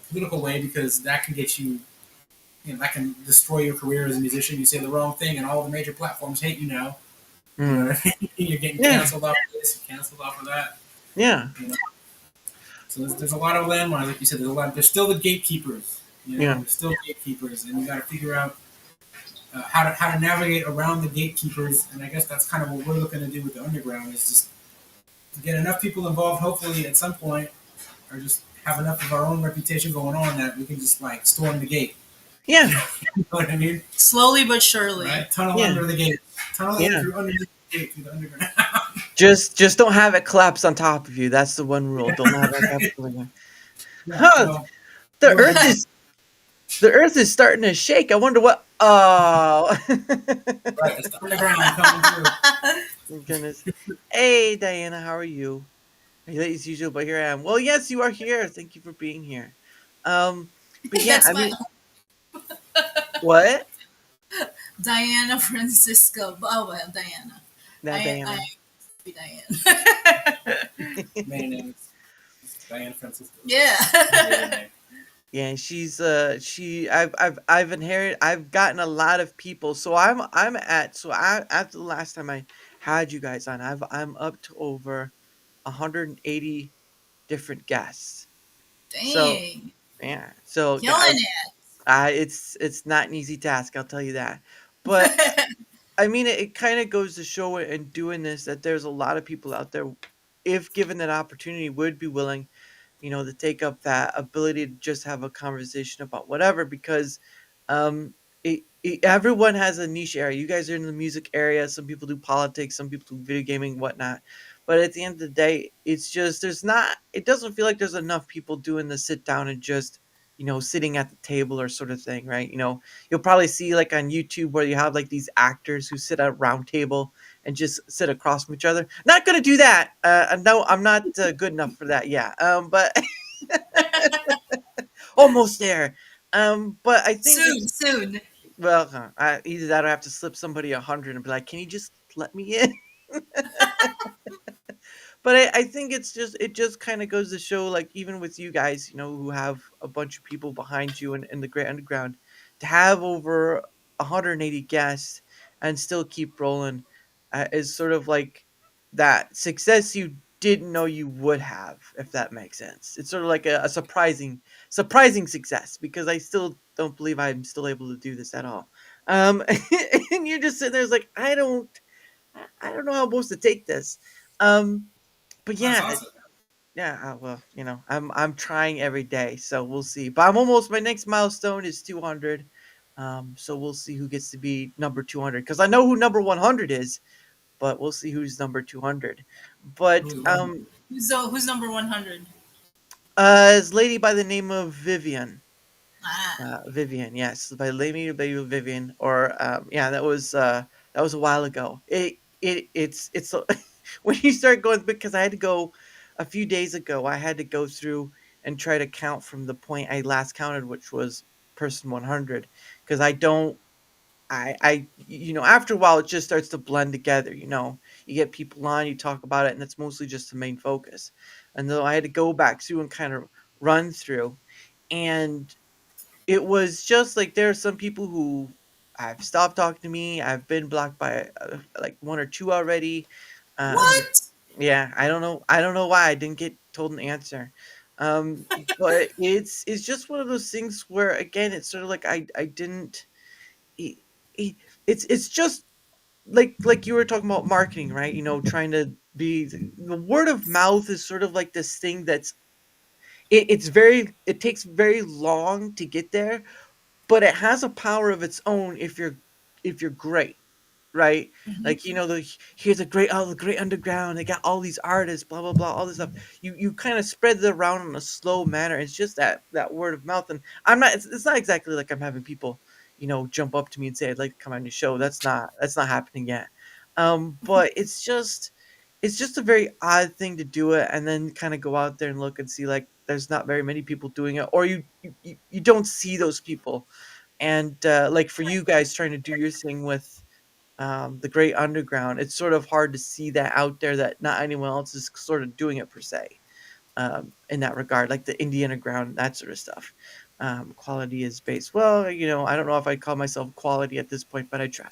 political way, because that can get you, that can destroy your career as a musician. You say the wrong thing, and all the major platforms hate you now. You know
mm.
what I mean? You're getting
Yeah,
canceled off of this, you're canceled off of that.
yeah,
You know? So there's a lot of landmines, like you said. There's still the gatekeepers.
yeah,
There's still gatekeepers, and you got to figure out how to navigate around the gatekeepers. And I guess that's kind of what we're looking to do with the underground, is just get enough people involved. Hopefully, at some point, or just have enough of our own reputation going on that we can just like storm the gate.
yeah,
You know what I mean?
Slowly but surely.
Right? Tunnel
yeah,
under the gate. Tunnel in
yeah.
through underneath the gate through the underground.
Just don't have it collapse on top of you. That's the one rule. Don't have it collapse.
Yeah.
Huh?
Well,
The
go
Earth
ahead.
is the Earth is starting to shake. I wonder what. Oh,
Right. It's the underground coming through.
goodness. Hey, Diana, how are you? Are you late as usual? But here I am. Well, yes, you are here. Thank you for being here. Um, but yeah,
That's
I
my
mean, what?
Diana Francisco. Oh well, Diana.
Now,
I
Diana.
be Diane.
Main name is Diane Francisco.
Yeah.
Maiden name.
Yeah, I've inherited. I've gotten a lot of people. So I'm at. So I after the last time I had you guys on, I'm up to over 180 different guests. So
Dang.
yeah. So
Killing
it's not an easy task, I'll tell you that. But
it.
I mean, it kind of goes to show it in doing this that there's a lot of people out there, if given that opportunity, would be willing, to take up that ability to just have a conversation about whatever. Because um, everyone has a niche area. You guys are in the music area. Some people do politics. Some people do video gaming, whatnot. But at the end of the day, it's just there's not. It doesn't feel like there's enough people doing the sit down and just sitting at the table or sort of thing, right? You'll probably see like on YouTube where you have like these actors who sit at a round table and just sit across from each other. Not gonna do that. No, I'm not good enough for that. Yeah. But almost there. But I think
Soon,
it's
soon.
well, either that or I have to slip somebody 100 and be like, "Can you just let me in?" But I think it just kind of goes to show, like, even with you guys, who have a bunch of people behind you in the Great Underground, to have over 180 guests and still keep rolling is sort of like that success you didn't know you would have, if that makes sense. It's sort of like a surprising success, because I still don't believe I'm still able to do this at all. And you're just sitting there, it's like, I don't know how I'm supposed to take this. Um, but
That's
yeah,
awesome.
yeah. Well, I'm trying every day, so we'll see. But I'm almost. My next milestone is 200. So we'll see who gets to be number 200, because I know who number 100 is, but we'll see who's number 200. But
Who's one?
Who's number 100?
this lady by the name of Vivian.
Ah.
Vivian, yes, by Lady Baby Vivian, or yeah, that was a while ago. It's when you start going, because I had to go a few days ago. I had to go through and try to count from the point I last counted, which was person 100, because I don't. After a while, it just starts to blend together. You get people on, you talk about it, and it's mostly just the main focus. And though I had to go back through and kind of run through, and it was just like there are some people who have stopped talking to me. I've been blocked by like one or two already. Um,
What?
yeah, I don't know. I don't know why I didn't get told an answer. Um, but it's just one of those things where, again, it's sort of like I didn't. It, it's just like you were talking about marketing, right? Trying to be the word of mouth is sort of like this thing that's it takes very long to get there, but it has a power of its own if you're great, right?
Mhm.
Like, here's the great underground. They got all these artists, blah blah blah, all this stuff. You kind of spread it around in a slow manner. It's just that word of mouth, and I'm not. It's not exactly like I'm having people, jump up to me and say I'd like to come on your show. That's not happening yet. But it's just a very odd thing to do it, and then kind of go out there and look and see, like, there's not very many people doing it, or you don't see those people. And like for you guys trying to do your thing with the great underground. It's sort of hard to see that out there, that not anyone else is sort of doing it per se, in that regard, like the indie underground, that sort of stuff. Quality is based. Well, I don't know if I'd call myself quality at this point, but I try.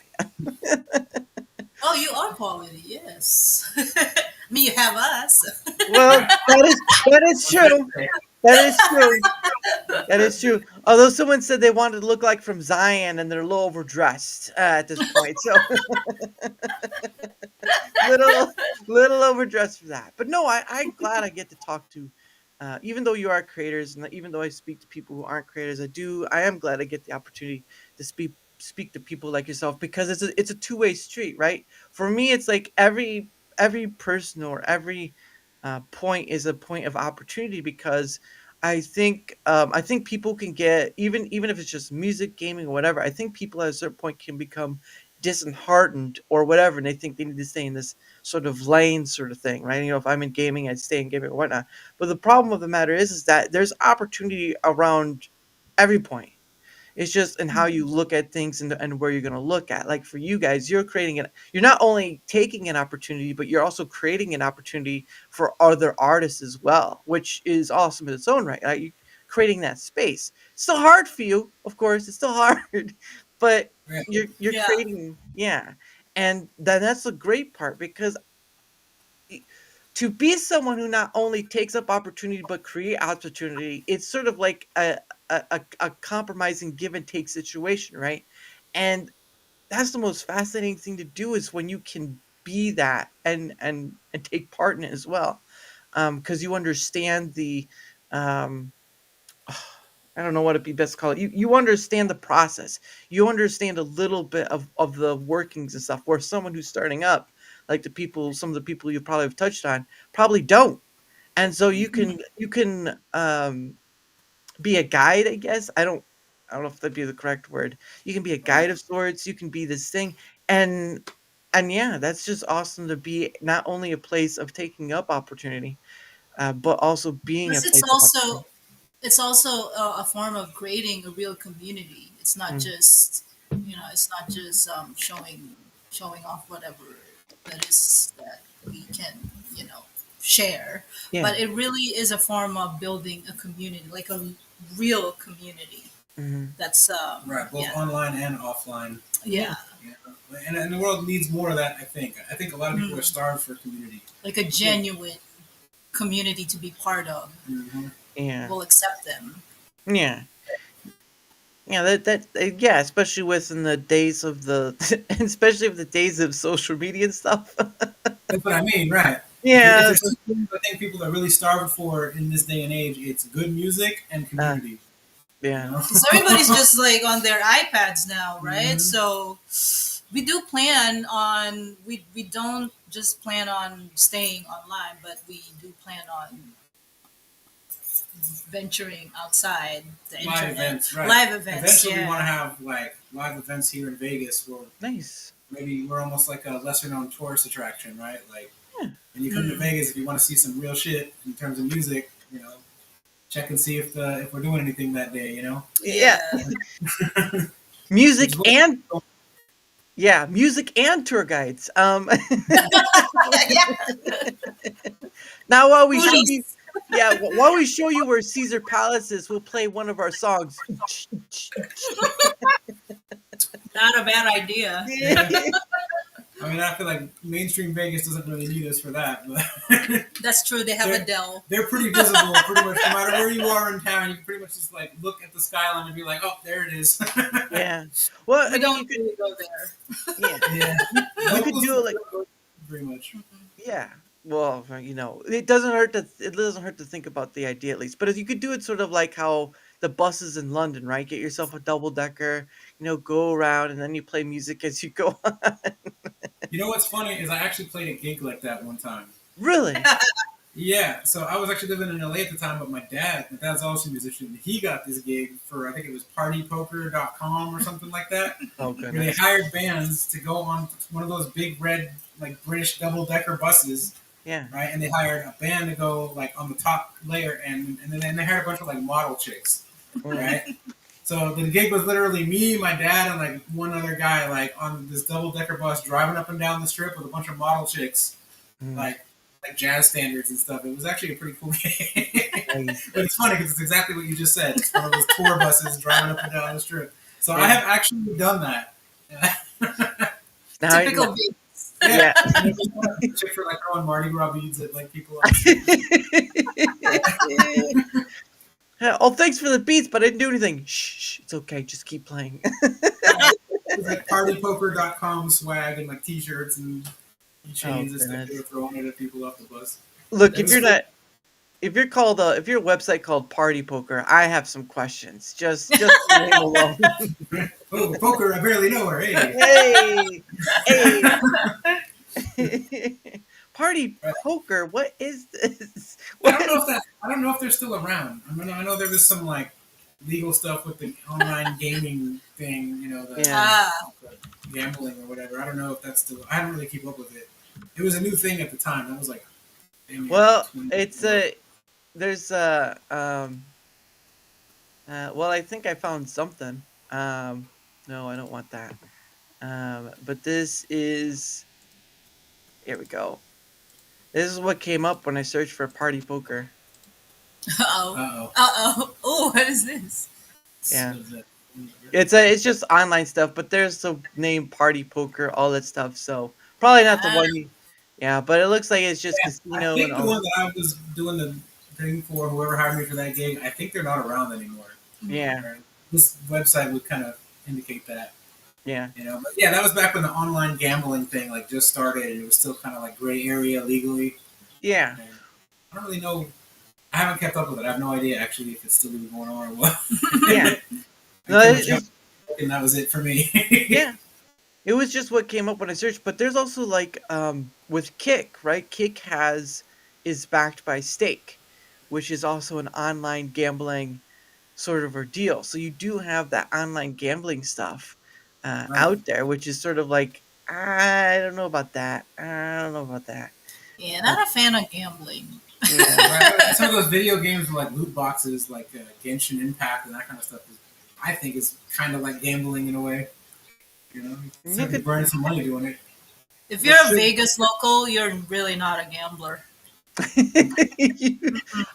Oh, you are quality, yes. I mean, you have us.
Well, that is true. That is true. That is true. Although someone said they wanted to look like from Zion, and they're a little overdressed at this point, so little little overdressed for that. But no, I'm glad I get to talk to, even though you are creators, and even though I speak to people who aren't creators, I am glad I get the opportunity to speak to people like yourself, because it's a two-way street, right? For me, it's like every person, or every point is a point of opportunity, because I think people can get, even if it's just music, gaming, or whatever. I think people at a certain point can become disheartened or whatever, and they think they need to stay in this sort of lane, sort of thing, right? If I'm in gaming, I'd stay in gaming or whatnot. But the problem of the matter is that there's opportunity around every point. It's just in how you look at things, and where you're going to look at. Like for you guys, you're not only taking an opportunity, but you're also creating an opportunity for other artists as well, which is awesome in its own right. You creating that space. It's still hard for you, of course. It's still hard, but
Yeah.
you're
Yeah.
creating, yeah. And then that's the great part, because to be someone who not only takes up opportunity but create opportunity, it's sort of like a compromising give and take situation, right? And that's the most fascinating thing to do, is when you can be that, and take part in it as well, because you understand the um, I don't know what it'd be best to call it. You understand the process. You understand a little bit of the workings and stuff. Where someone who's starting up, like some of the people you probably have touched on, probably don't. And so you can be a guide, I guess. I don't know if that'd be the correct word. You can be a guide of sorts. You can be this thing, and yeah, that's just awesome to be not only a place of taking up opportunity, but also being a
Plus, it's
place of
also
opportunity.
it's also a form of creating a real community. It's not
Mm,
just it's not just showing off whatever that we can share,
yeah.
but it really is a form of building a community, like a real community.
Hmm.
That's
Right, both
yeah,
online and offline.
Yeah.
yeah,
Yeah. And the world needs more of that. I think a lot of people are
Mm.
starved for community.
like a genuine community to be part of.
Mm-hmm.
Yeah.
Will accept them.
Yeah. Yeah, yeah, especially within the days of the especially with the days of social media and stuff.
That's what I mean, right? If
Yeah.
there's two things I think people are really starved for in this day and age, it's good music and
Uh,
community. You
yeah.
know?
Because everybody's just like on their iPads now, right?
Mhm.
So we do plan on we don't just plan on staying online, but we do plan on venturing outside the
Live
internet.
events, right?
Live events,
Eventually, we want to
yeah.
have like live events here in Vegas, where
Nice.
maybe we're almost like a lesser known tourist attraction, right? Like
Yeah.
when you come to
Mm.
Vegas, if you want to see some real shit in terms of music, check and see if we're doing anything that day.
Yeah.
Yeah.
Which
Music
is what
and yeah, music and tour guides.
Yeah.
Now while we show you
Foodies.
yeah, while we show you where Caesar Palace is, we'll play one of our songs.
Not a bad idea.
yeah. I mean, I feel like mainstream Vegas doesn't really need us for that, but
That's true. They have
they're,
Adele.
they're pretty visible, pretty much no matter where you are in town. You can pretty much just like look at the skyline and be like, "Oh, there it is."
Yeah. Well, I
We
mean, you
don't
could
really go there.
yeah,
Yeah,
you could
locals
do it like
pretty much.
yeah. Well, it doesn't hurt to think about the idea at least. But if you could do it sort of like how the buses in London, right? Get yourself a double decker, go around, and then you play music as you go on.
You know what's funny is I actually played a gig like that one time.
Really?
Yeah, so I was actually living in LA at the time, but my dad's also a musician. He got this gig for, I think it was partypoker.com or something like that,
Oh
where they
goodness.
hired bands to go on one of those big red, like British double decker buses,
Yeah.
right? And they hired a band to go like on the top layer, and then they hired a bunch of like model chicks,
Mm.
right? So the gig was literally me, my dad, and like one other guy, like on this double-decker bus driving up and down the strip with a bunch of model chicks, like jazz standards and stuff. It was actually a pretty cool gig.
Nice.
But it's funny because it's exactly what you just said. It's one of those tour buses driving up and down the strip. So I have actually done that.
Now
Typical beat.
Yeah.
Chick for like throwing Mardi Gras beads at like people.
Oh, thanks for the beats, but I didn't do anything. Shh, it's okay. Just keep playing.
It's like partypoker.com swag and like t-shirts and chains and stuff. They were throwing it at people off the bus.
Look, if you're not, if you're called, if you're a website called Party Poker, I have some questions. Just leave me alone.
Oh, poker! I barely know her. Hey,
hey. Party Poker. What is this?
I don't know if they're still around. I mean, I know there was some like legal stuff with the online gaming thing. You know, the gambling or whatever. I don't know if that's still. I haven't really keep up with it. It was a new thing at the time. That was like.
Well, it's a. There's a. Well, I think I found something. No, I don't want that. But this is. Here we go. This is what came up when I searched for Party Poker.
Oh, what is this?
Yeah. It's just online stuff, but there's the name Party Poker, all that stuff. So probably not the one. Yeah, but it looks like it's just casino.
I think
and
the one that I was doing the thing for, whoever hired me for that gig, I think they're not around anymore.
Yeah.
This website would kind of indicate that.
Yeah.
You know, but yeah, that was back when the online gambling thing like just started, and it was still kind of like gray area legally.
Yeah.
And I don't really know. I haven't kept up with it. I have no idea actually if it's still even going on or what.
Yeah.
No, and that was it for me.
Yeah. It was just what came up when I searched, but there's also like with Kick, right? Kick is backed by Stake, which is also an online gambling sort of ordeal. So you do have that online gambling stuff out there, which is sort of like, I don't know about that.
Yeah, not a fan of gambling.
Yeah.
Right. Some of those video games with like loot boxes, like Genshin Impact and that kind of stuff, I think is kind of like gambling in a way. You know, you could burn some money doing it.
If you're a Vegas local, you're really not a gambler.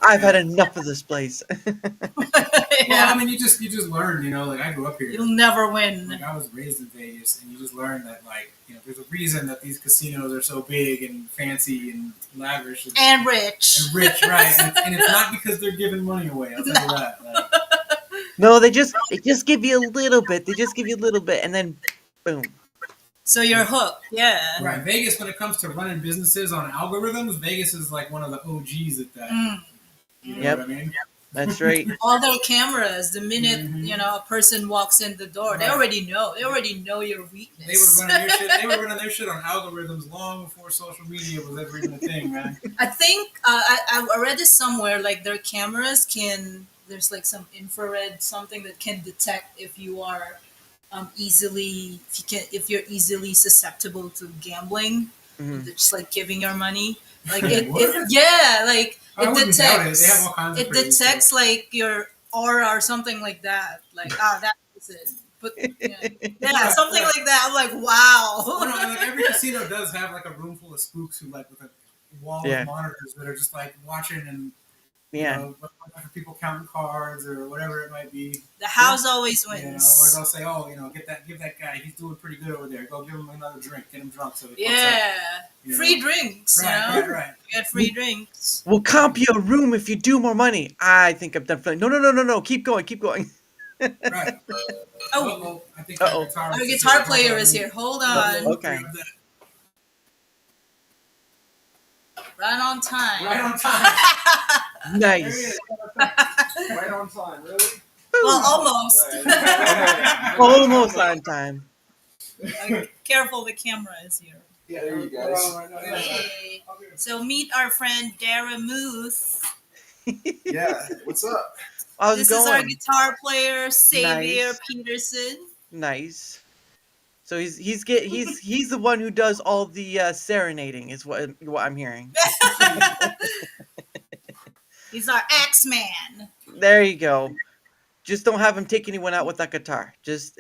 I've had enough of this place.
Well, I mean, you just learn, you know, like I grew up here.
You'll never win.
Like I was raised in Vegas, and you just learn that, like, you know, there's a reason that these casinos are so big and fancy and lavish
and rich.
And rich, right? And it's not because they're giving money away. I'll tell you that. Like,
no, they just give you a little bit. They just give you a little bit, and then boom.
So you're hooked, yeah.
Right. Vegas, when it comes to running businesses on algorithms, Vegas is like one of the OGs at that. You know what I mean?
That's right.
All their cameras, the minute you know a person walks in the door, they already know. They already know your weakness.
They were running their shit on algorithms long before social media was ever even a thing, man.
I think I read this somewhere. Like their cameras there's like some infrared something that can detect if you are if you're easily susceptible to gambling, just like giving your money. Like it detects.
They have all kinds of
it detects stuff. Like your aura or something like that. Like that is it. But yeah, something like that. I'm like, wow.
Well, no, like every casino does have like a room full of spooks who like with a wall of monitors that are just like watching and you know, people counting cards or whatever it might be.
The house always wins.
You know, or they'll say, "Oh, you know, give that guy. He's doing pretty good over there. Go give him another drink. Get him drunk so he up,
free drinks.
Right.
You get free drinks.
We'll comp you a room if you do more money. I think I'm done for. No. Keep going.
Right. I think
our guitar player is here. Hold on.
Okay.
Right on time.
Nice.
Right on time, really?
Well, almost.
Almost on time.
Careful, the camera is here.
Yeah, there you guys.
Okay. So meet our friend Daramouthe.
Yeah, what's up?
This is our guitar player, Xavier Peterson.
Nice. So he's the one who does all the serenading, is what I'm hearing.
He's our X-Man.
There you go. Just don't have him take anyone out with that guitar. Just.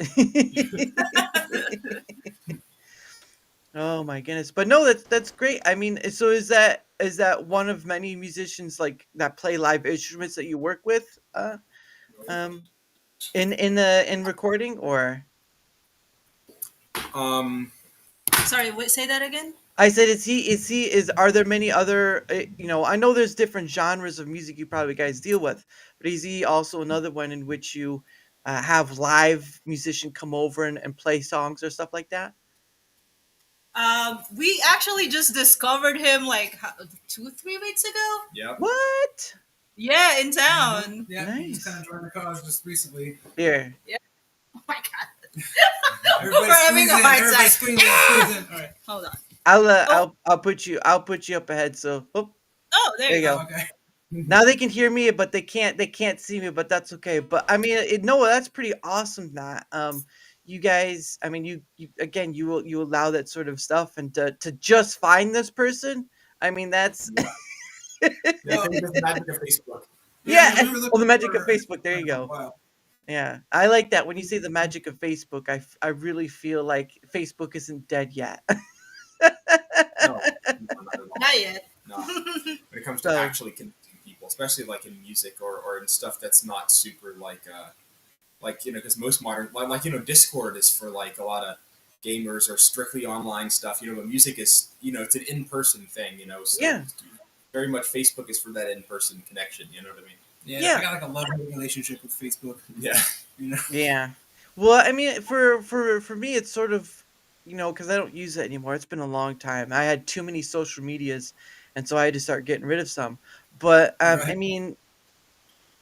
Oh my goodness. But no, that's great. I mean, so is that one of many musicians like that play live instruments that you work with um in recording or
Um,
Sorry, wait, say that again.
I said is are there many other I know there's different genres of music you probably guys deal with, but is he also another one in which you have live musician come over and play songs or stuff like that?
We actually just discovered him like 2 3 weeks ago.
yep.
What?
Yeah, in town.
Yeah, he just
Nice.
kind of joined the cause just recently.
Here.
Oh my god.
Everybody's
We're having a
squeezing,
hard
everybody's
time.
squeezing. All right.
Hold on.
I'll put you up ahead. So
Oh, there
there
you
you
go.
go.
Okay.
Now they can hear me, but they can't see me, but that's okay. But I mean, no, that's pretty awesome. That you guys, I mean, you again, you allow that sort of stuff, and to just find this person. I mean, that's
Yeah, I think it's the magic of Facebook.
yeah.
We were
Oh, the
looking
magic of
for
Facebook. There you
for a
go.
while.
Yeah, I like that when you say the magic of Facebook. I really feel like Facebook isn't dead yet.
No, not at all.
Not yet.
No. When it comes to
So-
actually connecting people, especially like in music or in stuff that's not super like because most modern Discord is for like a lot of gamers or strictly online stuff. But music is it's an in-person thing. So
Yeah.
very much Facebook is for that in-person connection. You know what I mean?
Yeah, I got like a love-hate relationship with Facebook.
Yeah.
Yeah. Well, I mean, for me, it's sort of, because I don't use it anymore. It's been a long time. I had too many social medias, and so I had to start getting rid of some. But I
Right.
mean,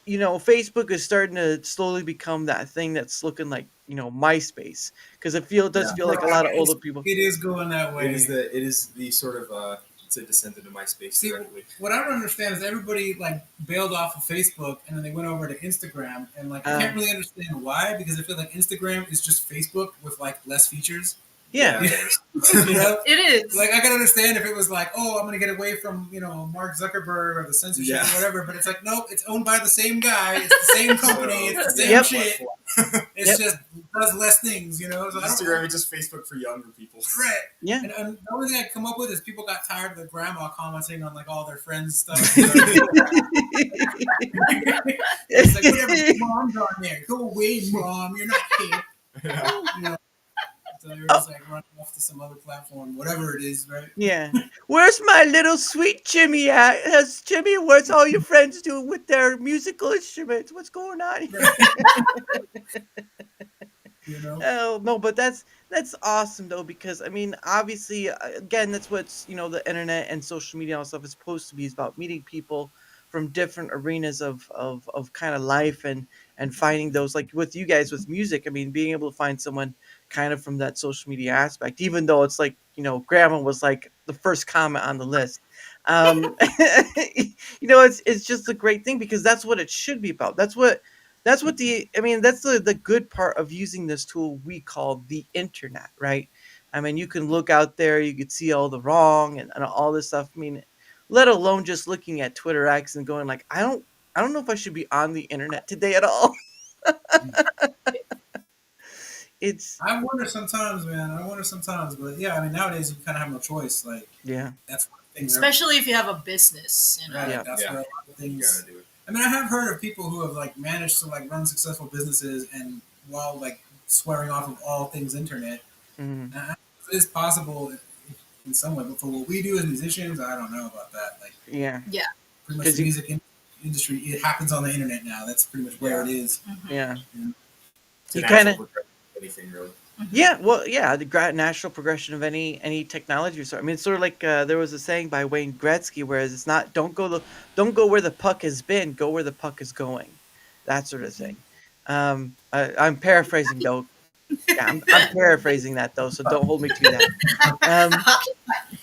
Facebook is starting to slowly become that thing that's looking like MySpace, because does
Yeah.
feel like a lot of older people.
It is going that way.
It is the sort of it's a descent into MySpace
See,
directly.
what I don't understand is everybody like bailed off of Facebook and then they went over to Instagram and like I can't really understand why because I feel like Instagram is just Facebook with like less features.
Yeah.
it is.
It is.
Like I can understand if it was like, oh, I'm gonna get away from Mark Zuckerberg or the censorship
Yeah.
or whatever, but it's like, nope, it's owned by the same guy, it's the same company, it's the same
Yep.
shit. It's just does less things, So I don't,
Instagram is just Facebook for younger people.
right.
Yeah.
And the only thing I come up with is people got tired of the grandma commenting on like all their friends' stuff. It's like whatever, mom's on there. Go away, mom. You're not hip. So you're just like running off to some other platform, whatever it is, right?
Yeah. Where's my little sweet Jimmy at? Jimmy, where's all your friends doing with their musical instruments? What's going on here? Oh no, but that's awesome though, because I mean, obviously, again, that's what's the internet and social media and stuff is supposed to be, is about meeting people from different arenas of kind of life and finding those, like with you guys with music. I mean, being able to find someone kind of from that social media aspect, even though it's like grandma was like the first comment on the list. It's just a great thing, because that's what it should be about. That's what that's the good part of using this tool we call the internet, right? I mean, you can look out there, you could see all the wrong and all this stuff. I mean, let alone just looking at Twitter X and going like, I don't know if I should be on the internet today at all.
I wonder sometimes, man. But yeah, I mean, nowadays you kind of have no choice. Like,
Yeah.
that's one thing.
Especially if you have a business,
Right,
Yeah.
that's
Yeah.
where a lot of
You
things.
gotta do it.
I mean, I have heard of people who have like managed to like run successful businesses and while like swearing off of all things internet.
Mhm.
It is possible in some way, but for what we do as musicians, I don't know about that. Like,
Yeah.
pretty much
'Cause
the
you-
music industry, it happens on the internet now. That's pretty much where it is.
Yeah.
It's
You
an
kinda-
actual progression of anything really.
Yeah, well, yeah, the natural progression of any technology or so. I mean, it's sort of like there was a saying by Wayne Gretzky, whereas it's not don't go where the puck has been, go where the puck is going, that sort of thing. I'm paraphrasing though. Yeah, I'm paraphrasing that though, so don't hold me to that.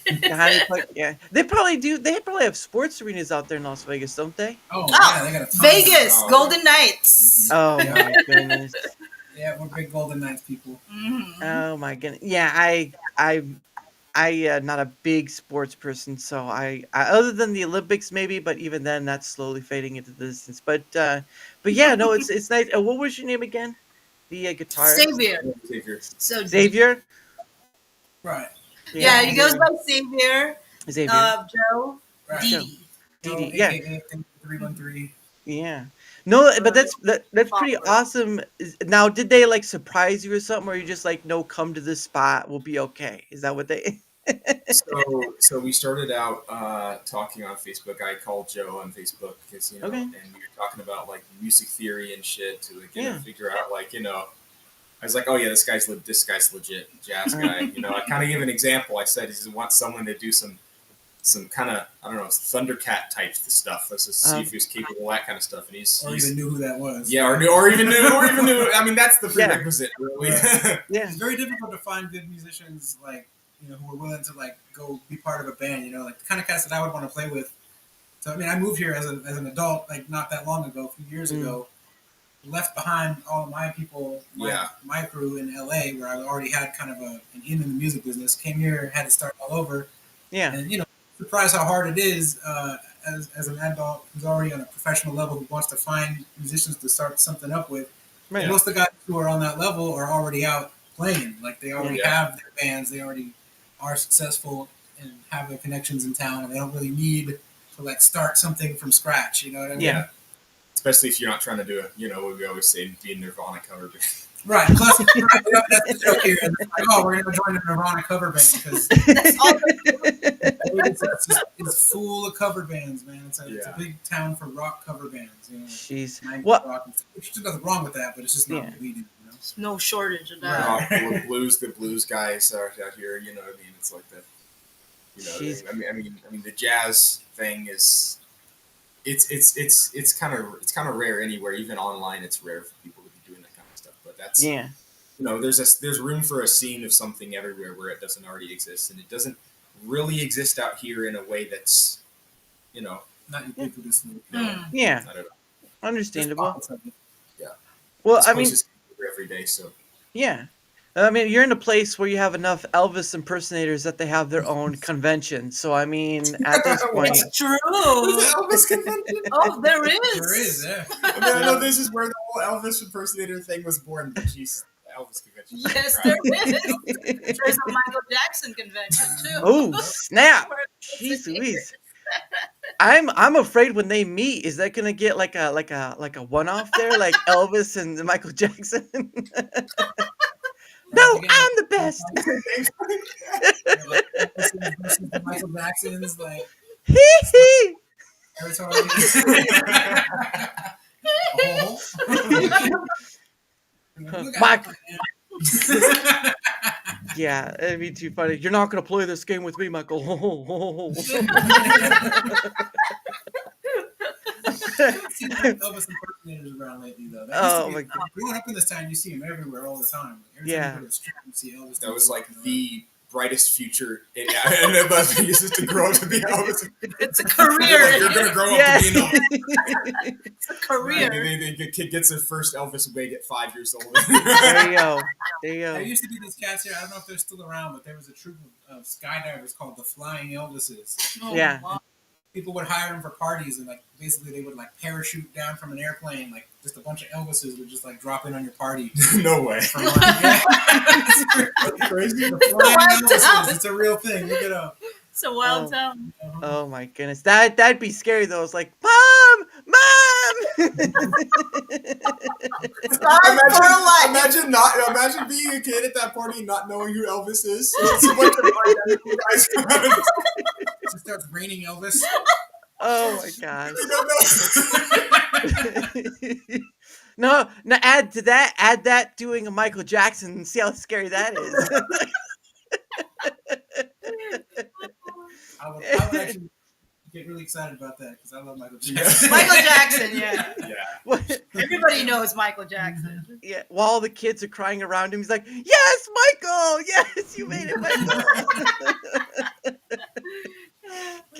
The hockey puck, yeah, they probably do. They probably have sports arenas out there in Las Vegas, don't they?
Oh,
Oh,
yeah, they got a ton
Vegas,
Oh,
Golden Knights.
Oh my goodness.
Yeah, we're big Golden Knights people.
Mhm.
Oh my goodness. Yeah, I not a big sports person, so I other than the Olympics maybe, but even then that's slowly fading into the distance. But yeah, no, it's nice. What was your name again? The guitarist
Xavier.
Xavier.
So
Xavier.
Right.
yeah,
Yeah,
he goes
Xavier.
by Xavier.
Xavier.
Joe.
Right.
Didi.
Didi.
So,
Yeah,
AKA 313.
yeah. No, but
Uh,
that's pretty
Popper.
awesome. Now, did they like surprise you or something, or you just like, no, come to this spot, we'll be okay? Is that what they?
So we started out talking on Facebook. I called Joe on Facebook because
Okay.
and we were talking about like music theory and shit to like,
Yeah.
figure out like I was like, oh yeah, this guy's legit jazz guy. I kind of gave an example. I said he wants someone to do some kind of, I don't know, Thundercat type stuff. Let's just see if he was capable of that kind of stuff. And he's
Even knew who that was.
yeah, or even knew. I mean, that's the prerequisite, really.
Yeah.
It's very difficult to find good musicians like who are willing to like go be part of a band. Like the kind of cats that I would want to play with. So I mean, I moved here as an adult, like not that long ago, a few years ago. Left behind all of my people, my crew in LA, where I already had kind of an in the music business. Came here, had to start all over.
Yeah.
And surprised how hard it is as an adult who's already on a professional level who wants to find musicians to start something up with.
Right.
Most of the guys who are on that level are already out playing. Like they already have their bands, they already are successful and have their connections in town, and they don't really need to like start something from scratch. You know what I mean?
Yeah. Especially if you're not trying to do what we always say, be a Nirvana cover band.
Right. Plus, that's the joke here. It's like, oh, we're going to join a Nirvana cover band because
That's all.
it's full of cover bands, man. It's a big town for rock cover bands.
Jeez.
90s
What?
rock and stuff. There's nothing wrong with that, but it's just not what we do.
No shortage of that.
The blues guys are out here. You know what I mean? It's like that.
Jeez.
I mean, the jazz thing is. It's kind of rare anywhere. Even online, it's rare for people to be doing that kind of stuff. But that's there's room for a scene of something everywhere where it doesn't already exist, and it doesn't really exist out here in a way that's
not ubiquitous.
Yeah.
I don't know.
Understandable.
Yeah.
Well,
This
I
place
mean,
is every day, so
yeah. I mean, you're in a place where you have enough Elvis impersonators that they have their own convention. So, I mean, at this point,
It's true.
Elvis convention.
Oh, there is.
There is, yeah.
I know this is where the whole Elvis impersonator thing was born. But jeez, the Elvis convention.
Yes, there is. There's a Michael Jackson convention too.
oh snap! Jeez Louise. I'm afraid when they meet, is that gonna get like a one-off there, like Elvis and Michael Jackson? No, I'm the best.
Michael Jackson's like
Hee hee. Mike. Yeah, it'd be too funny. You're not gonna play this game with me, Michael.
Elvis impersonators around lately, though.
Oh my God.
Growing up in this town, you see him everywhere all the time. Every
Yeah.
time you go to the street, you see Elvis.
That was like the brightest future in Las Vegas is to grow up to be Elvis.
It's a career.
You're gonna grow up
Yes.
to be Elvis.
It's a career.
The kid gets their first Elvis wig at 5 years old.
There you go. There you
There
go.
used to be these cats here. I don't know if they're still around, but there was a troupe of skydivers called the Flying Elvises.
Oh,
Yeah.
wow.
People would hire them for parties, and like basically they would like parachute down from an airplane, like just a bunch of Elvises would just like drop in on your party.
No way.
From, like, That's
crazy.
The Flying
Wild
Elvises.
town.
It's a real thing. Look it up.
It's a wild town.
Oh my goodness, that'd be scary though. It's like, Mom.
Scarred for life.
Imagine being a kid at that party and not knowing who Elvis is. It's a bunch of identical guys.
It starts raining Elvis.
Oh my gosh.
You don't know.
No, add that doing a Michael Jackson and see how scary that is.
I would actually get really excited about that because I love Michael Jackson.
Michael Jackson, yeah.
Yeah.
Everybody knows Michael Jackson.
Yeah, while the kids are crying around him, he's like, "Yes, Michael! Yes, you made it, Michael!"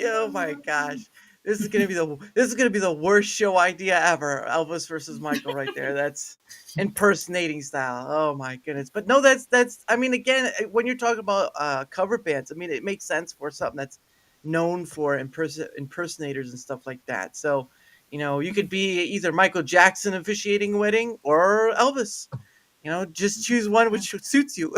Oh my gosh, This is gonna be the worst show idea ever. Elvis versus Michael, right there. That's impersonating style. Oh my goodness! But no, that's. I mean, again, when you're talking about cover bands, I mean, it makes sense for something that's known for impersonators and stuff like that. So, you could be either Michael Jackson officiating a wedding or Elvis. Just choose one which suits you.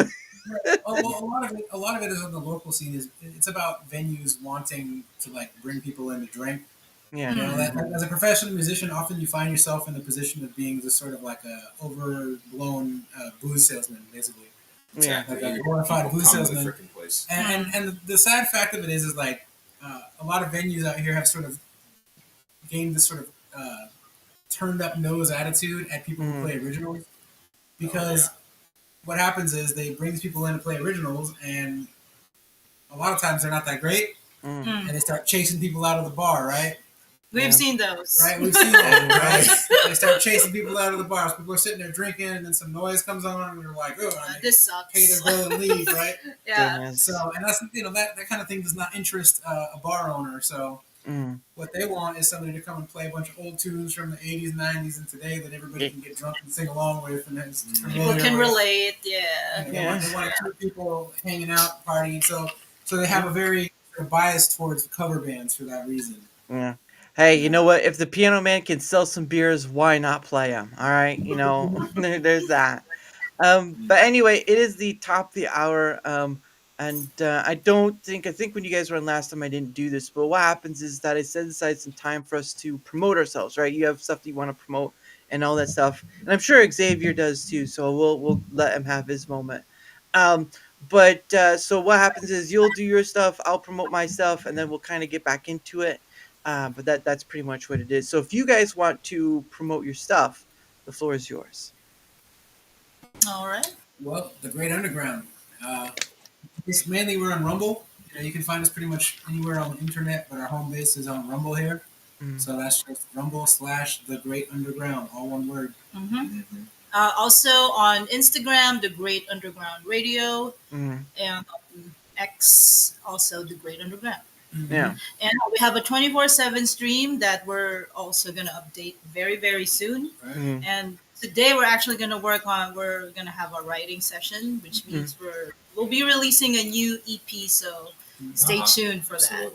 Well, a lot of it is on the local scene. Is it's about venues wanting to like bring people in to drink.
Yeah.
You know, that as a professional musician, often you find yourself in the position of being just sort of like a overblown booze salesman, basically,
Yeah.
like
Exactly.
a glorified booze
Come to the
salesman.
freaking place.
And the sad fact of it is like a lot of venues out here have sort of gained this sort of turned up nose attitude at people who play originals because what happens is they bring these people in to play originals and a lot of times they're not that great and they start chasing people out of the bar, right?
We've seen those.
Right, we've seen that, right? They start chasing people out of the bars. People are sitting there drinking, and then some noise comes on, and they're like, "Oh,
This sucks."
pay their bill and leave," right?
Yeah.
Goodness.
So, and that's that kind of thing does not interest a bar owner. So, what they want is somebody to come and play a bunch of old tunes from the '80s, '90s, and today that everybody can get drunk and sing along with, and it's
People can relate. Yeah.
They want to keep people hanging out, partying. So they have a very bias towards cover bands for that reason.
Yeah. Hey, you know what? If the Piano Man can sell some beers, why not play them? All right, there's that. But anyway, it is the top of the hour. And I think when you guys were on last time, I didn't do this. But what happens is that I set aside some time for us to promote ourselves, right? You have stuff that you want to promote and all that stuff, and I'm sure Xavier does too. So we'll let him have his moment. Um, but so what happens is you'll do your stuff, I'll promote my stuff, and then we'll kind of get back into it. But that's pretty much what it is. So if you guys want to promote your stuff, the floor is yours.
All right.
Well, the Great Underground. It's mainly we're on Rumble. You can find us pretty much anywhere on the internet, but our home base is on Rumble here. So that's just Rumble/The Great Underground, all one word.
Also on Instagram, The Great Underground Radio, and on X, also The Great Underground.
Yeah.
And we have a 24/7 stream that we're also going to update very, very soon.
Right.
And today we're actually going to we're going to have a writing session, which means we'll be releasing a new EP. So stay tuned for that.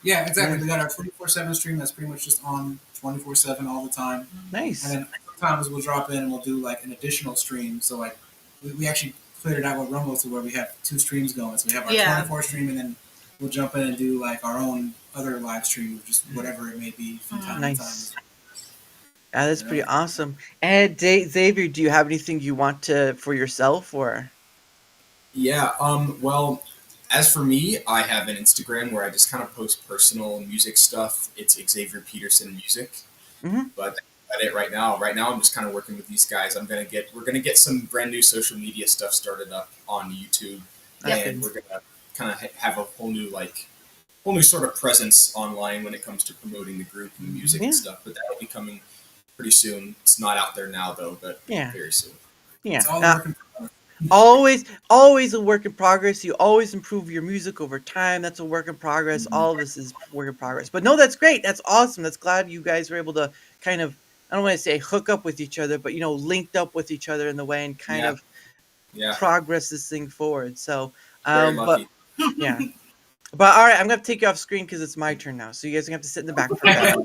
Yeah, exactly. We got our 24/7 stream that's pretty much just on 24/7 all the time.
Nice.
And then sometimes we'll drop in and we'll do like an additional stream. So like we actually cleared it out with Rumble to where we have 2 streams going. So we have our 24 stream and then we'll jump in and do like our own other live stream, just whatever it may be from time to time.
Yeah, that's pretty awesome. And Xavier, do you have anything you want to for yourself or?
Yeah. Well, as for me, I have an Instagram where I just kind of post personal music stuff. It's Xavier Peterson Music. But that's it right now. Right now, I'm just kind of working with these guys. We're gonna get some brand new social media stuff started up on YouTube, and we're gonna kind of have a whole new sort of presence online when it comes to promoting the group and the music and stuff. But that'll be coming pretty soon. It's not out there now though, but very soon.
Yeah.
It's all working.
Always a work in progress. You always improve your music over time. That's a work in progress. All of this is work in progress. But no, that's great. That's awesome. That's glad you guys were able to kind of, I don't want to say hook up with each other, but linked up with each other in the way and kind of progress this thing forward. So, but yeah. But all right, I'm gonna take you off screen because it's my turn now. So you guys are gonna have to sit in the back for that.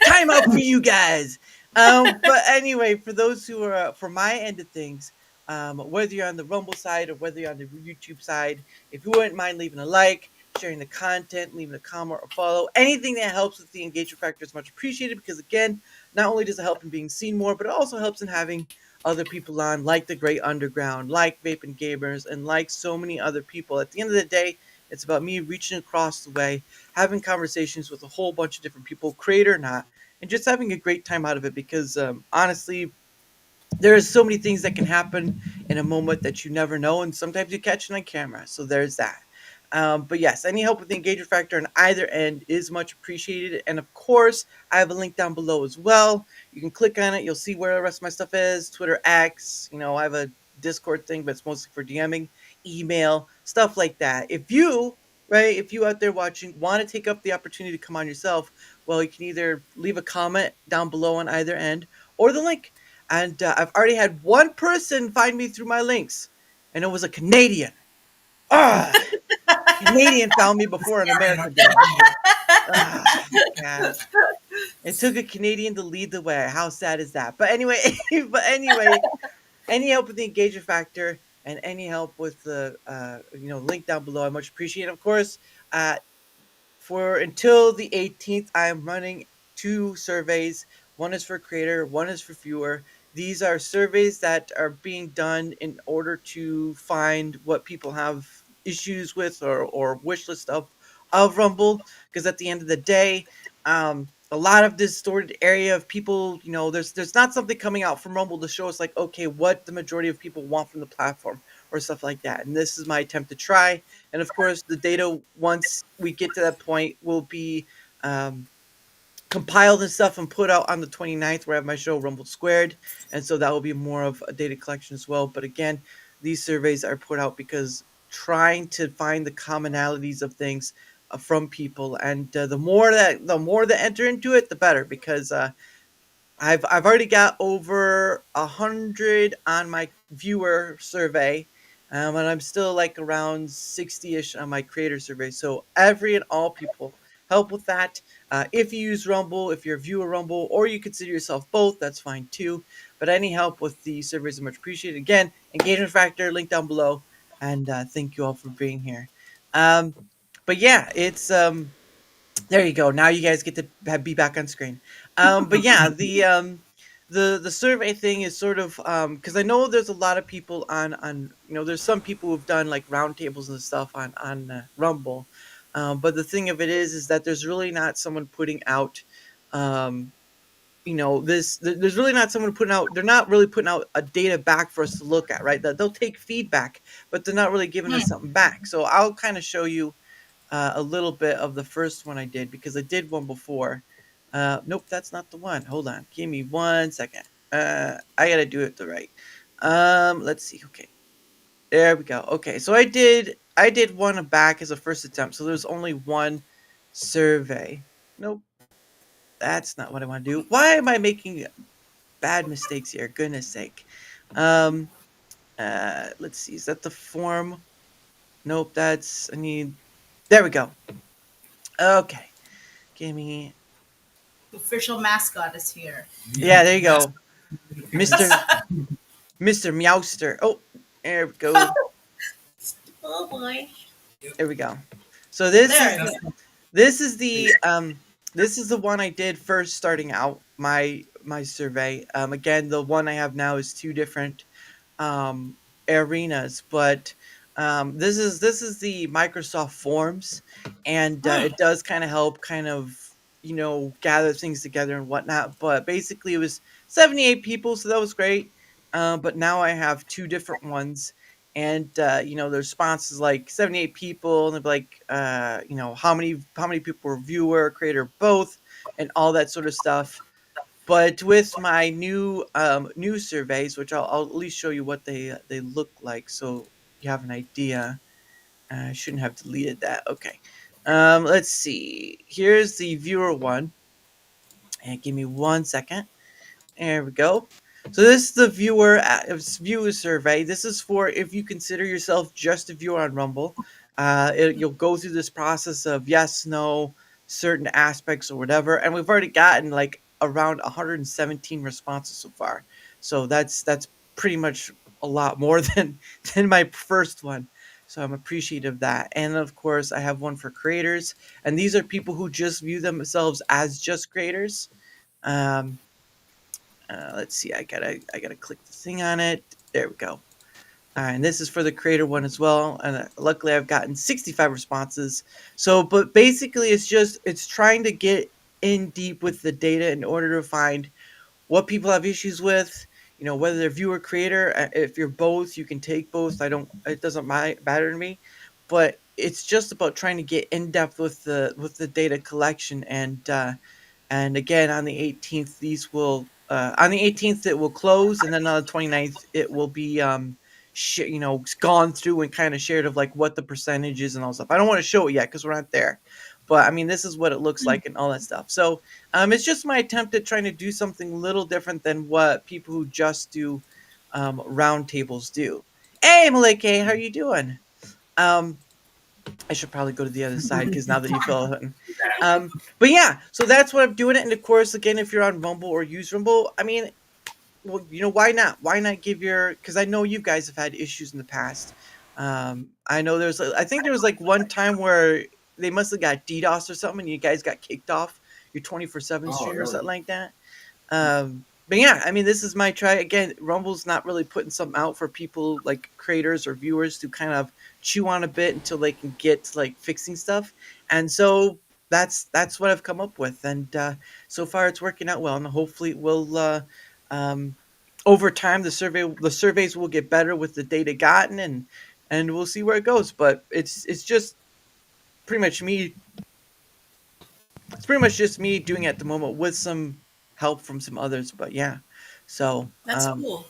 Time out for you guys. But anyway, for those who are for my end of things, whether you're on the Rumble side or whether you're on the YouTube side, if you wouldn't mind leaving a like, sharing the content, leaving a comment or follow, anything that helps with the engagement factor is much appreciated because again, not only does it help in being seen more, but it also helps in having other people on like the Great Underground, like Vape and Gamers, and like so many other people. At the end of the day, it's about me reaching across the way, having conversations with a whole bunch of different people, creator or not, and just having a great time out of it because honestly, there's so many things that can happen in a moment that you never know, and sometimes you catch it on camera. So there's that. But yes, any help with the engagement factor on either end is much appreciated. And of course, I have a link down below as well. You can click on it. You'll see where the rest of my stuff is. Twitter, X, I have a Discord thing, but it's mostly for DMing, email, stuff like that. If you right? If you out there watching want to take up the opportunity to come on yourself, well, you can either leave a comment down below on either end or the link. And I've already had one person find me through my links, and it was a Canadian. Ah, Canadian found me before an
Starting
American
off
did.
the
Ah, God. It took a Canadian to lead the way. How sad is that? But anyway, but anyway, any help with the engagement factor and any help with the link down below, I much appreciate it. Of course, uh, for until the 18th, I am running two surveys. One is for creator, one is for viewer. These are surveys that are being done in order to find what people have issues with or wish list of Rumble. Because at the end of the day, a lot of distorted area of people, there's not something coming out from Rumble to show us like, okay, what the majority of people want from the platform or stuff like that. And this is my attempt to try. And of course, the data, once we get to that point, will be um, compiled and stuff and put out on the 29th, where I have my show Rumble Squared. And so that will be more of a data collection as well. But again, these surveys are put out because trying to find the commonalities of things from people. And the more that enter into it, the better, because I've already got over 100 on my viewer survey, and I'm still like around 60ish on my creator survey. So every and all people help with that. If you use Rumble, if you're a viewer Rumble, or you consider yourself both, that's fine too. But any help with the surveys is much appreciated. Again, engagement factor link down below, and thank you all for being here. Um, but yeah, it's there you go. Now you guys get to be back on screen. But yeah, the survey thing is sort of because I know there's a lot of people on there's some people who've done like roundtables and stuff on Rumble, but the thing of it is that there's really not someone putting out there's really not someone putting out, they're not really putting out a data back for us to look at, right? That they'll take feedback, but they're not really giving us something back. So I'll kind of show you a little bit of the first one I did, because I did one before. Nope, that's not the one. Hold on. Give me 1 second. I gotta do it the right. Let's see. Okay. There we go. Okay. So I did one back as a first attempt. So there's only one survey. Nope. That's not what I want to do. Why am I making bad mistakes here? Goodness sake. Um, let's see. Is that the form? Nope. I need, there we go. Okay. Give me,
The official mascot is here.
yeah, there you go. Mr. Mr. Meowster. Oh, there we go.
Oh boy.
There we go. So this
There.
is this is the this is the one I did first starting out my survey. Again, the one I have now is two different um, arenas, but this is the Microsoft Forms, and it does kind of help, kind of gather things together and whatnot. But basically, it was 78 people, so that was great. But now I have two different ones, and the response is like 78 people, and they're like, how many people were viewer, creator, both, and all that sort of stuff. But with my new surveys, which I'll at least show you what they look like, so you have an idea. I shouldn't have deleted that. Okay, let's see. Here's the viewer one, and give me 1 second. There we go. So this is the viewer survey. This is for if you consider yourself just a viewer on Rumble. You'll go through this process of yes, no, certain aspects or whatever, and we've already gotten like around 117 responses so far. So that's pretty much a lot more than my first one. So I'm appreciative of that. And of course, I have one for creators, and these are people who just view themselves as just creators. Um, let's see. I gotta click the thing on it. There we go. All right, and this is for the creator one as well. And luckily, I've gotten 65 responses. So, but basically, it's trying to get in deep with the data in order to find what people have issues with. Whether they're viewer creator. If you're both, you can take both. It doesn't matter to me. But it's just about trying to get in depth with the data collection, and again, on the 18th, it will close, and then on the 29th, it will be gone through and kind of shared of like what the percentages and all stuff. I don't want to show it yet because we're not there, but I mean this is what it looks like and all that stuff. So it's just my attempt at trying to do something a little different than what people who just do round tables do. Hey Malike, how are you doing? Um, I should probably go to the other side because now that you feel it. But yeah, so that's what I'm doing it. And of course, again, if you're on Rumble or use Rumble, I mean, well, why not? Why not give your? Because I know you guys have had issues in the past. I know I think there was like one time where they must have got DDoS or something, and you guys got kicked off your 24/7
Oh,
stream or
really?
something like that. But yeah, I mean, this is my try again. Rumble's not really putting something out for people like creators or viewers to kind of chew on a bit until they can get to like fixing stuff, and so that's what I've come up with, and so far it's working out well, and hopefully it will. Um, Over time, the surveys will get better with the data gotten, and we'll see where it goes. But it's just pretty much me. It's pretty much just me doing it at the moment with some help from some others. But yeah, so
That's cool.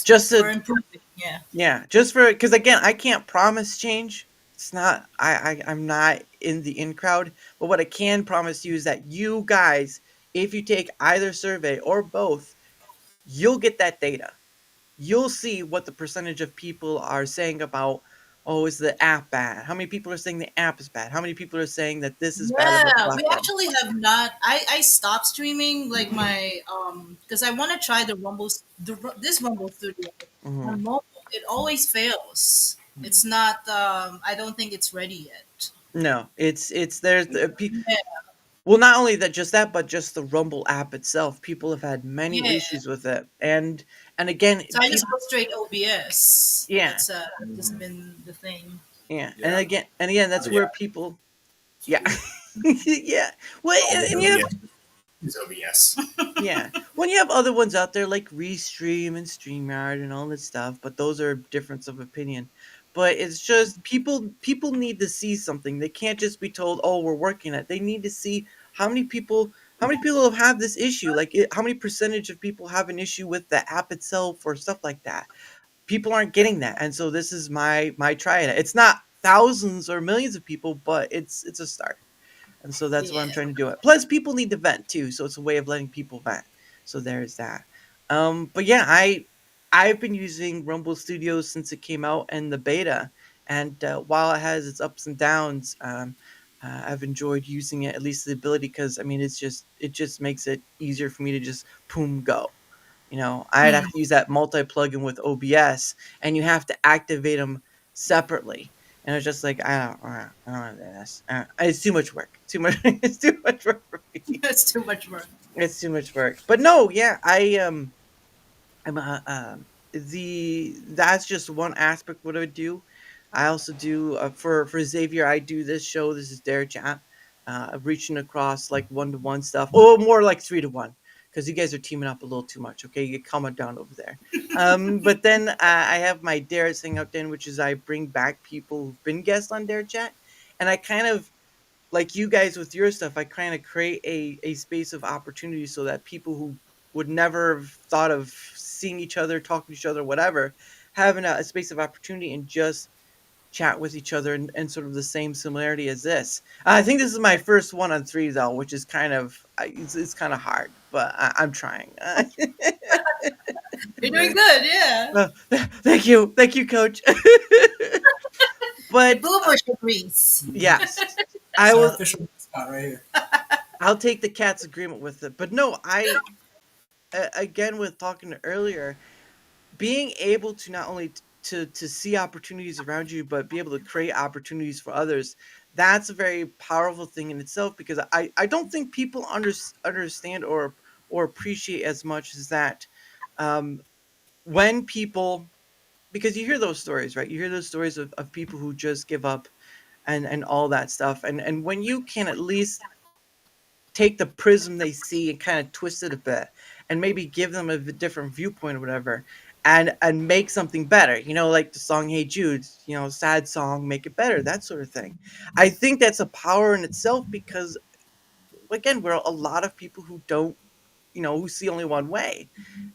just
For
to
improving, yeah.
yeah, just for because again, I can't promise change. It's not I'm not in the in crowd, but what I can promise you is that you guys, if you take either survey or both, you'll get that data. You'll see what the percentage of people are saying about, oh, is the app bad? How many people are saying the app is bad? How many people are saying that this is bad on the
Yeah, we
platform?
actually have not. I stopped streaming like my because I want to try this Rumble Studio
Hmm.
on mobile. It always fails. It's not. I don't think it's ready yet.
No, it's there's
Yeah,
well, not only that, just that, but just the Rumble app itself. People have had many
yeah.
issues with it, and again,
So I just
people,
go straight OBS.
yeah,
That's just been the thing.
yeah,
Yeah.
and again, that's
Oh, yeah.
where people, yeah, yeah. Well, and you have
Use OBS.
yeah. When you have other ones out there like Restream and StreamYard and all this stuff, but those are difference of opinion. But it's just people need to see something. They can't just be told, "Oh, we're working at." They need to see how many people have had this issue. Like how many percentage of people have an issue with the app itself or stuff like that. People aren't getting that. And so this is my try at it. It's not thousands or millions of people, but it's a start. And so that's why I'm
Yeah,
trying to do it. Plus, people need to vent too, so it's a way of letting people vent. So there's that. But yeah, I've been using Rumble Studios since it came out in the beta, and while it has its ups and downs, I've enjoyed using it. At least the ability, because I mean, it just makes it easier for me to just boom go. I'd have
Hmm.
to use that multi plugin with OBS, and you have to activate them separately. And it's just like I don't want to do this. It's too much work. Too much. It's too much work for me.
it's too much work.
It's too much work. But no, yeah, I'm that's just one aspect what I would do. I also do for Xavier. I do this show. This is Darachat, reaching across like 1-to-1 stuff, or more like 3-to-1, because you guys are teaming up a little too much. Okay, you calm it down over there. But then I have my Dara's Hangout Den, which is I bring back people who've been guests on Darachat, and I kind of like you guys with your stuff, I kind of create a space of opportunity so that people who would never have thought of seeing each other, talking to each other, whatever, having a space of opportunity and just chat with each other and sort of the same similarity as this. I think this is my first one on three though, which is kind of it's kind of hard, but I'm trying.
You're doing good, yeah.
Thank you, Coach.
The
But
boomer agrees.
yes, I
It's our
will.
official spot right here.
I'll take the cat's agreement with it. But no, again with talking earlier, being able to not only to see opportunities around you, but be able to create opportunities for others. That's a very powerful thing in itself because I don't think people understand or appreciate as much as that um, when people because you hear those stories, right? You hear those stories of people who just give up and all that stuff. And when you can at least take the prism they see and kind of twist it a bit and maybe give them a different viewpoint or whatever and make something better, like the song Hey Jude, sad song, make it better, that sort of thing. I think that's a power in itself because again, we're a lot of people who don't who's the only one way.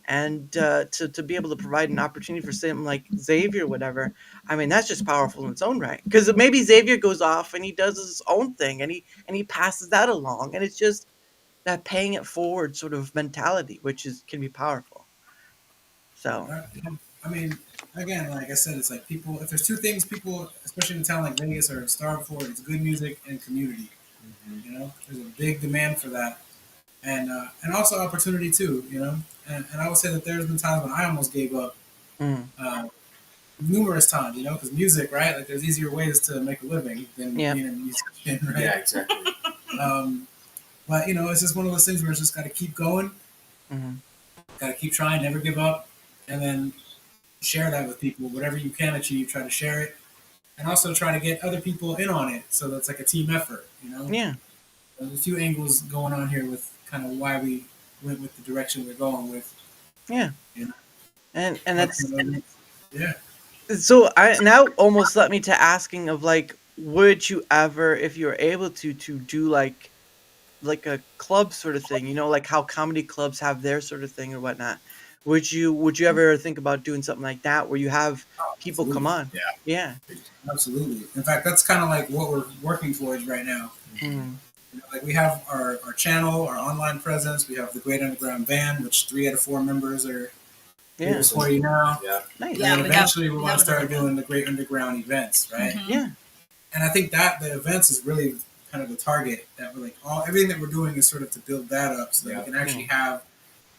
And to be able to provide an opportunity for something like Xavier, whatever, I mean, that's just powerful in its own right. Because maybe Xavier goes off and he does his own thing, and he passes that along, and it's just that paying it forward sort of mentality, which can be powerful. So
Uh, I mean, again, like I said, it's like people. If there's two things people, especially in a town like Vegas, are starved for, it's good music and community. You know, there's a big demand for that, and also opportunity too. You know, and I would say that there's been times when I almost gave up.
mm,
Uh, Numerous times, you know, because music, right? Like, there's easier ways to make a living than
yeah,
being a musician, right?
Yeah, exactly.
Um, but you know, it's just one of those things where it's just got to keep going,
hmm
got to keep trying, never give up, and then share that with people. Whatever you can achieve, try to share it, and also try to get other people in on it. So that's like a team effort. You know,
yeah,
there's a few angles going on here with kind of why we went with the direction we're going with.
yeah,
You know,
and
but,
that's
yeah.
so. I now almost led me to asking of like, would you ever, if you were able to do like a club sort of thing, like how comedy clubs have their sort of thing or whatnot. Would you ever think about doing something like that where you have
Oh,
people come
absolutely.
on?
Yeah.
Yeah.
Absolutely. In fact, that's kind of like what we're working towards right now.
Mm.
You know, like we have our channel, our online presence. We have the Great Underground Band, which 3 out of 4 members are here
Yeah.
for you now.
Yeah.
Nice.
And then
Yeah, we have
eventually we
we
want
have
to start
another one.
doing the Great Underground events, right?
Mhm.
Yeah.
And I think that the events is really kind of the target that we're like everything that we're doing is sort of to build that up so that we can actually have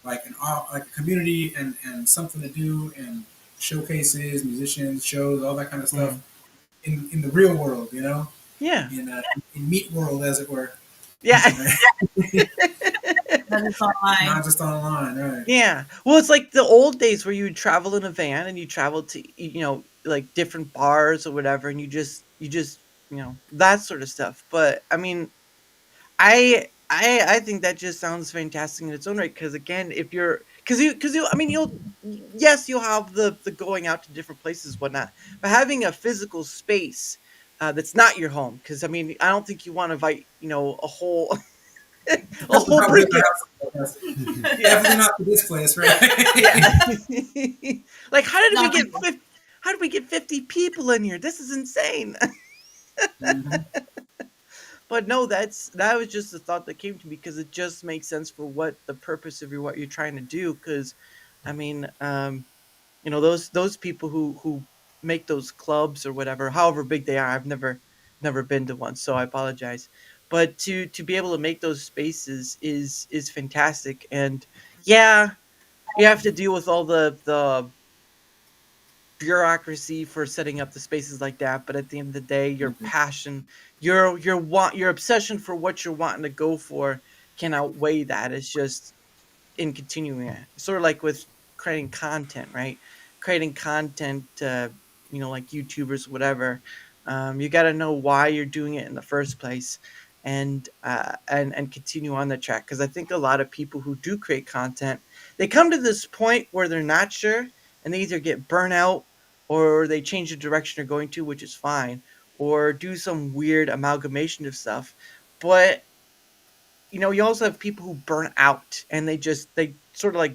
like like a community and something to do and showcases, musicians, shows, all that kind of stuff
Mm.
in the real world, you know,
Yeah.
in meat world as it were,
Yeah.
right?
That is online.
Not just online, right?
Yeah. Well, it's like the old days where you would travel in a van and you travel to, like different bars or whatever, and you just, that sort of stuff. But I mean, I think that just sounds fantastic in its own right. Because again, if you're, because you, I mean, yes, you'll have the going out to different places, whatnot, but having a physical space that's not your home. Because I mean, I don't think you want to invite, a whole a
That's the
whole
problem with
freaking,
our house.
yeah.
Definitely not for this place, right?
Yeah. Like,
Not
how did we get 50 people in here? This is insane.
Mhm.
But no, that was just the thought that came to me because it just makes sense for what the purpose of what you're trying to do. Because, I mean, those people who make those clubs or whatever, however big they are, I've never been to one, so I apologize. But to be able to make those spaces is fantastic, and yeah, you have to deal with all the bureaucracy for setting up the spaces like that. But at the end of the day, your passion, your obsession for what you're wanting to go for can outweigh that. It's just in continuing it. Sort of like with creating content, right? Creating content, like YouTubers, whatever. You got to know why you're doing it in the first place, and continue on the track. Because I think a lot of people who do create content, they come to this point where they're not sure, and they either get burnt out, or they change the direction they're going to, which is fine, or do some weird amalgamation of stuff. But you also have people who burn out and they sort of like,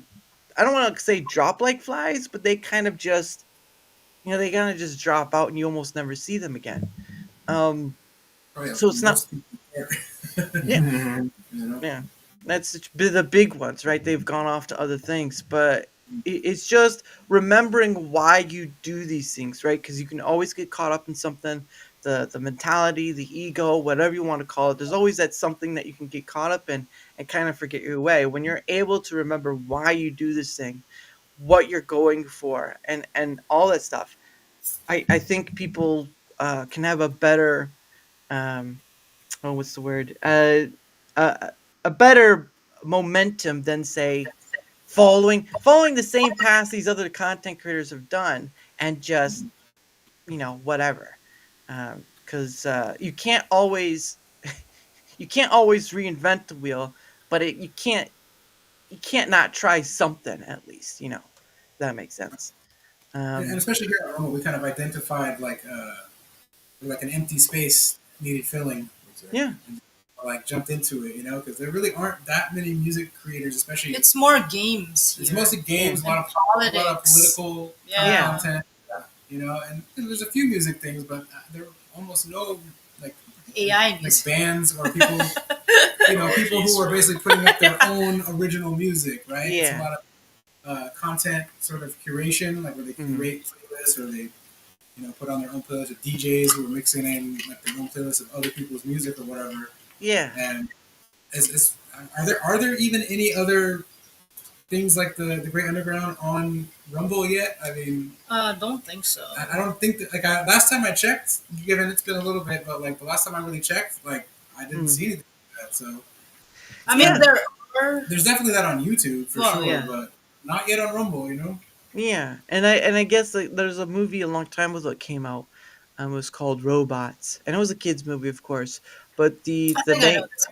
I don't want to say drop like flies, but they kind of just, they kind of just drop out and you almost never see them again. Um,
Oh yeah,
so it's not,
most people care.
yeah,
You know,
yeah, that's the big ones, right? They've gone off to other things, but it's just remembering why you do these things, right? Because you can always get caught up in something, the mentality, the ego, whatever you want to call it. There's always that something that you can get caught up in and kind of forget your way. When you're able to remember why you do this thing, what you're going for, and all that stuff, I think people can have a better what's the word? Uh, a better momentum than say following the same path these other content creators have done and just whatever. Because you can't always reinvent the wheel, but you can't not try something at least. That makes sense.
and
Um,
especially here at Roma, we kind of identified like an empty space needed filling.
yeah,
like jumped into it, because there really aren't that many music creators, especially.
It's more games
It's
here.
mostly games,
And
a lot of
politics.
political
Yeah.
content, and there's a few music things, but there are almost no like
AI
like
music.
bands or people, people who are basically putting up their own original music, right? It's a
Yeah.
lot of content sort of curation, like where they curate playlists or they, put on their own playlist with DJs who are mixing in like their own playlists of other people's music or whatever.
Yeah.
And are there even any other things like the Great Underground on Rumble yet? I mean,
Don't think so.
I don't think that last time I checked, given it's been a little bit, but like the last time I really checked, like I didn't see anything like that. So
I mean,
Yeah.
there are.
there's definitely that on YouTube for
Well,
sure,
yeah.
but not yet on Rumble.
Yeah, and I guess like, there's a movie a long time ago that came out. It was called Robots, and it was a kids movie, of course. But
I
the
think I know
main
this.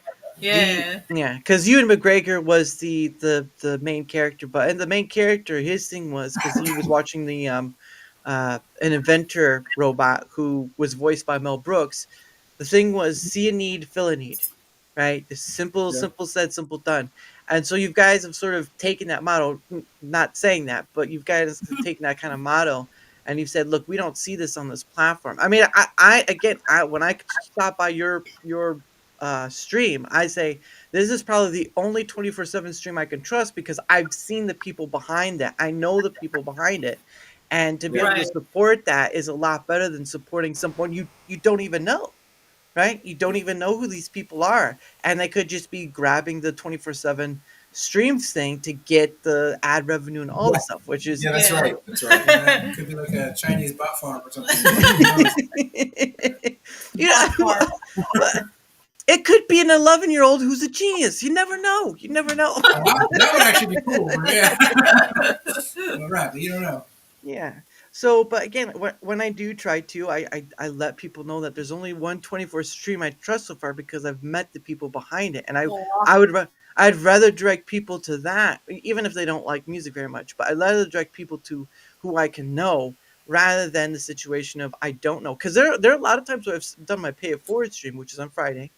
Yeah.
because Ewan McGregor was the main character, but and the main character, his thing was because he was watching the an inventor robot who was voiced by Mel Brooks. The thing was see a need, fill a need, right? It's simple,
Yeah.
simple said, simple done. And so you guys have sort of taken that model, not saying that, but you guys have taken that kind of model and you've said, look, we don't see this on this platform. I mean, when I stop by your stream, I say this is probably the only 24/7 stream I can trust because I've seen the people behind that. I know the people behind it. And to be able to
Right.
support that is a lot better than supporting someone you don't even know, right? You don't even know who these people are. And they could just be grabbing the 24/7 streams thing to get the ad revenue and all the stuff, which is
Yeah, that's
Yeah.
right. That's right. It could be like a Chinese bot farm or something. Who knows?
yeah, but it could be an 11-year-old who's a genius. You never know. You never know.
That would actually be cool. Yeah. All right, but you don't know.
Yeah. So, but again, when I do try to, I let people know that there's only one 24 stream I trust so far because I've met the people behind it, and I'd rather direct people to that, even if they don't like music very much. But I'd rather direct people to who I can know rather than the situation of I don't know. Because there are a lot of times where I've done my pay it forward stream, which is on Friday,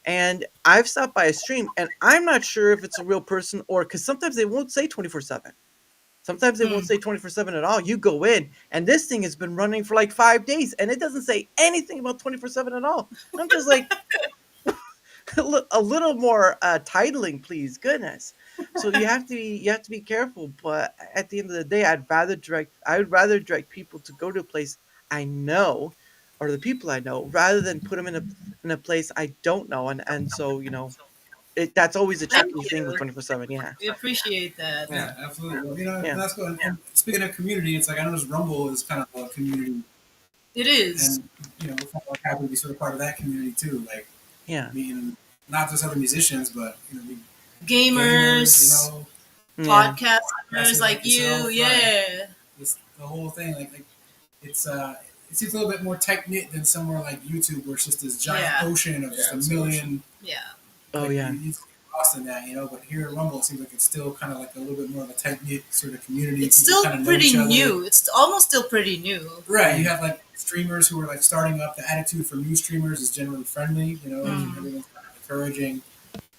and I've stopped by a stream, and I'm not sure if it's a real person or because sometimes they won't say 24/7. Sometimes they won't say 24/7 at all. You go in, and this thing has been running for like 5 days, and it doesn't say anything about 24/7 at all. I'm just like, a little more titling, please, goodness. So you have to be careful. But at the end of the day, I would rather direct people to go to a place I know, or the people I know, rather than put them in a place I don't know. And so that's always a
Thank
tricky thing with
you.
24/7. Yeah,
We appreciate that.
Yeah, absolutely. Well,
yeah,
that's good. And speaking of community, it's like I know this Rumble is kind of a community,
It is.
and we're kind of like happy to be sort of part of that community too. Like
yeah,
meeting not just other musicians, but
Gamers,
yeah.
podcasters like you.
yourself, right.
Yeah.
It's the whole thing. Like it's it seems a little bit more tight knit than somewhere like YouTube, where it's just this giant
Yeah.
ocean of just
Yeah,
a
it's
million.
Yeah.
Oh
like,
yeah.
you get lost in that, But here at Rumble, it seems like it's still kind of like a little bit more of a tight knit sort of community.
It's
People
still
kinda know
pretty
each other.
new. It's almost still pretty new.
Right, you have like streamers who are like starting up. The attitude for new streamers is generally friendly, and everyone's kind of encouraging.